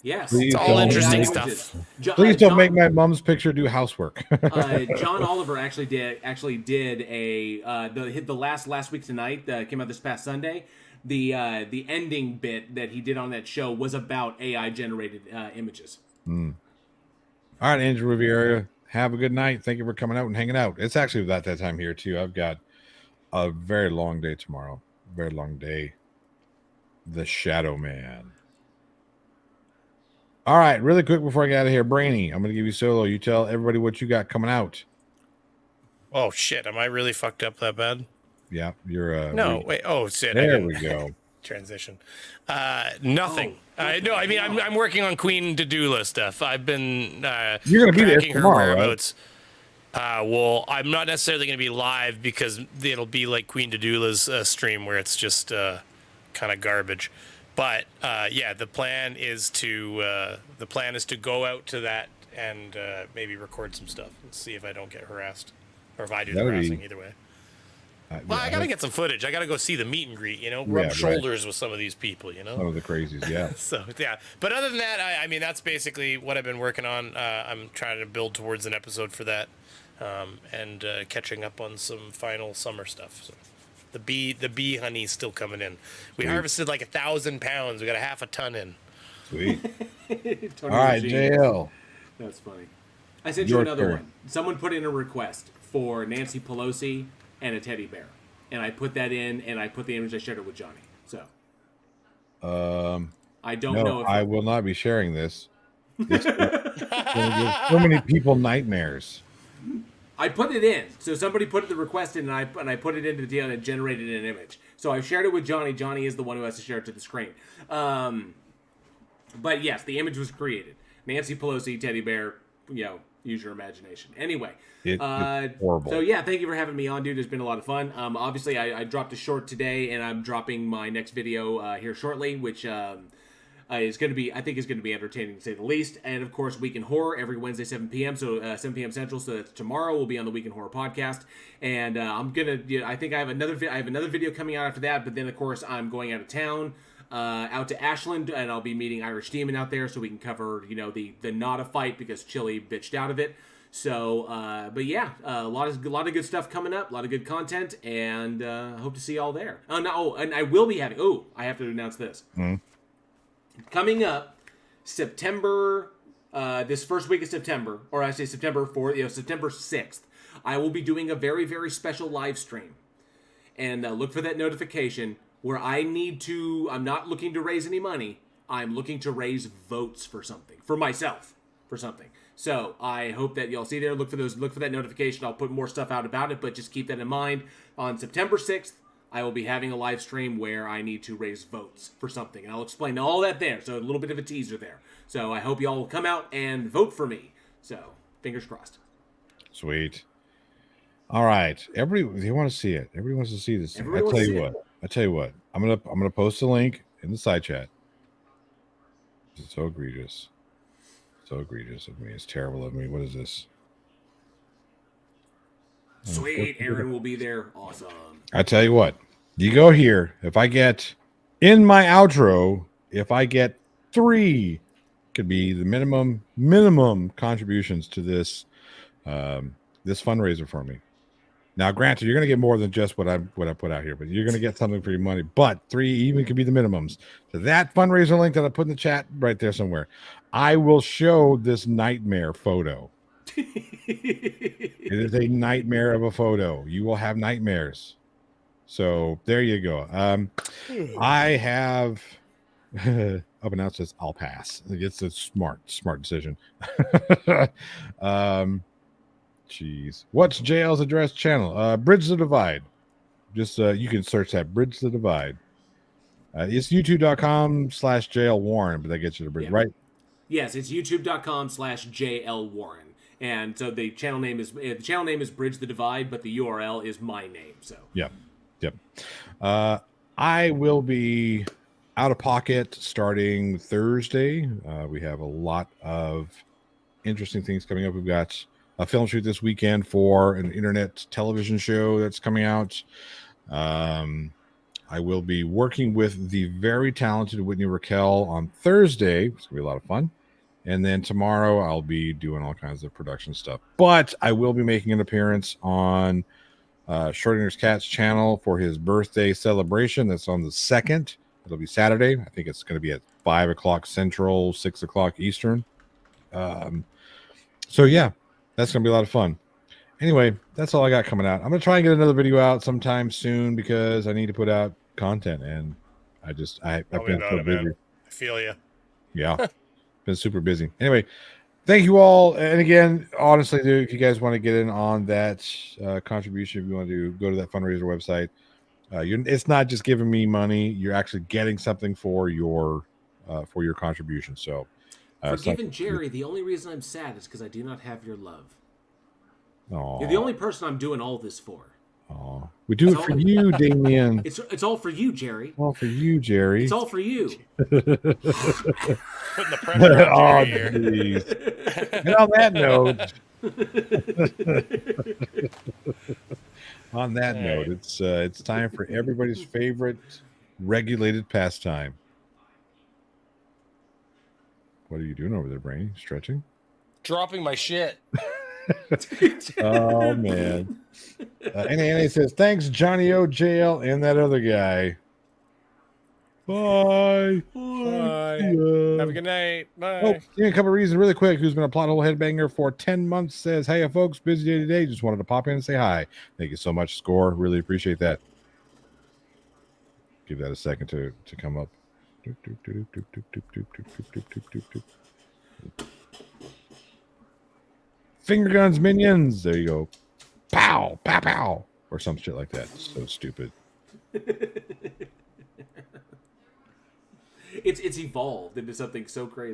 Yes, Please It's all don't interesting make- stuff. Please don't make my mom's picture do housework. John Oliver actually did a the last week tonight came out this past Sunday. The ending bit that he did on that show was about AI generated images. All right, Andrew Riviera, have a good night. Thank you for coming out and hanging out. It's actually about that time here too. I've got a very long day tomorrow. Very long day. The Shadow Man. All right, really quick before I get out of here, Brainy, I'm gonna give you solo. You tell everybody what you got coming out. Oh shit, am I really fucked up that bad? Yeah, you're No, wait. Oh shit. There we go. Transition. Nothing. No, I mean I'm working on Queen to-do list stuff. I've been You're gonna be there tracking her tomorrow, right? whereabouts. Well, I'm not necessarily going to be live because it'll be like Queen to do list stream where it's just kind of garbage. But yeah, the plan is to go out to that and maybe record some stuff and see if I don't get harassed or if I do the harassing. Either way. Well, I gotta get some footage. I gotta go see the meet and greet. Rub shoulders with some of these people. Some of the crazies, yeah. So yeah, but other than that, I mean that's basically what I've been working on. I'm trying to build towards an episode for that, and catching up on some final summer stuff. So the bee honey's still coming in. We harvested like 1,000 pounds. We got a half a ton in. Sweet. All right, JL. That's funny. I sent you another one. Someone put in a request for Nancy Pelosi and a teddy bear, and I put that in, and I put the image. I shared it with Johnny. So, I don't know. If I will not be sharing this. It's gonna give so many people nightmares. I put it in, so somebody put the request in, and I put it into the deal, and it generated an image. So I shared it with Johnny. Johnny is the one who has to share it to the screen. But yes, the image was created. Nancy Pelosi teddy bear. Use your imagination. Anyway, it's horrible. So yeah, thank you for having me on, dude. It's been a lot of fun. Obviously, I dropped a short today, and I'm dropping my next video here shortly, which is going to be, I think, is going to be entertaining to say the least. And of course, Week in Horror every Wednesday, 7 p.m. So 7 p.m. Central. So that's tomorrow. We'll be on the Week in Horror podcast, and I'm gonna. I think I have another video coming out after that. But then, of course, I'm going out of town. Out to Ashland, and I'll be meeting Irish Demon out there, so we can cover, the not a fight because Chili bitched out of it. So, but yeah, a lot of good stuff coming up, a lot of good content, and hope to see you all there. And I will be having. Oh, I have to announce this. Coming up, September, this first week of September, or I say September 4th, September 6th, I will be doing a very, very special live stream, and look for that notification. Where I'm not looking to raise any money. I'm looking to raise votes for something, for myself, for something. So I hope that y'all see there. Look for that notification. I'll put more stuff out about it, but just keep that in mind. On September 6th, I will be having a live stream where I need to raise votes for something. And I'll explain all that there. So a little bit of a teaser there. So I hope y'all will come out and vote for me. So fingers crossed. Sweet. All right. They want to see it. Everybody wants to see this. I tell you what. I'm gonna post a link in the side chat. It's so egregious. So egregious of me. It's terrible of me. What is this? Sweet. Aaron will be there. Awesome. I tell you what. You go here. If I get in my outro, if I get 3, could be the minimum contributions to this this fundraiser for me. Now, granted, you're going to get more than just what I put out here, but you're going to get something for your money. But 3 even could be the minimums. So that fundraiser link that I put in the chat right there somewhere, I will show this nightmare photo. It is a nightmare of a photo. You will have nightmares. So there you go. I have up and out says I'll pass. It's a smart decision. Jeez. What's JL's address channel? Bridge the Divide. Just you can search that Bridge the Divide. It's youtube.com/JL Warren, but that gets you to Bridge, right? Yes, it's youtube.com/JL Warren. And so the channel name is Bridge the Divide, but the URL is my name. So Yep. I will be out of pocket starting Thursday. We have a lot of interesting things coming up. We've got a film shoot this weekend for an internet television show that's coming out. I will be working with the very talented Whitney Raquel on Thursday. It's gonna be a lot of fun. And then tomorrow I'll be doing all kinds of production stuff. But I will be making an appearance on Schrodinger's Cat's channel for his birthday celebration. That's on the 2nd. It'll be Saturday. I think it's going to be at 5 o'clock Central, 6 o'clock Eastern. So yeah, that's going to be a lot of fun. Anyway, that's all I got coming out. I'm going to try and get another video out sometime soon because I need to put out content, and I've been so busy. Man. I feel you. Yeah, been super busy. Anyway, thank you all. And again, honestly, dude, if you guys want to get in on that contribution, if you want to go to that fundraiser website, it's not just giving me money. You're actually getting something for your contribution. So, forgiving Jerry, the only reason I'm sad is because I do not have your love. Aww. You're the only person I'm doing all this for. Oh, we do it for you, Damien. It's all for you, Jerry. All for you, Jerry. It's all for you. Putting the pressure on Jerry here. And on that note, it's time for everybody's favorite regulated pastime. What are you doing over there, Brainy? Stretching? Dropping my shit. Oh man. Anna says thanks, Johnny O, JL, and that other guy. Bye. Have a good night. Bye. Oh, give me a couple of reasons really quick. Who's been a plot hole headbanger for 10 months says, hey folks, busy day today. Just wanted to pop in and say hi. Thank you so much, Score. Really appreciate that. Give that a second to come up. Finger guns, minions. There you go. Pow, pow, pow. Or some shit like that. So stupid. It's evolved into something so crazy.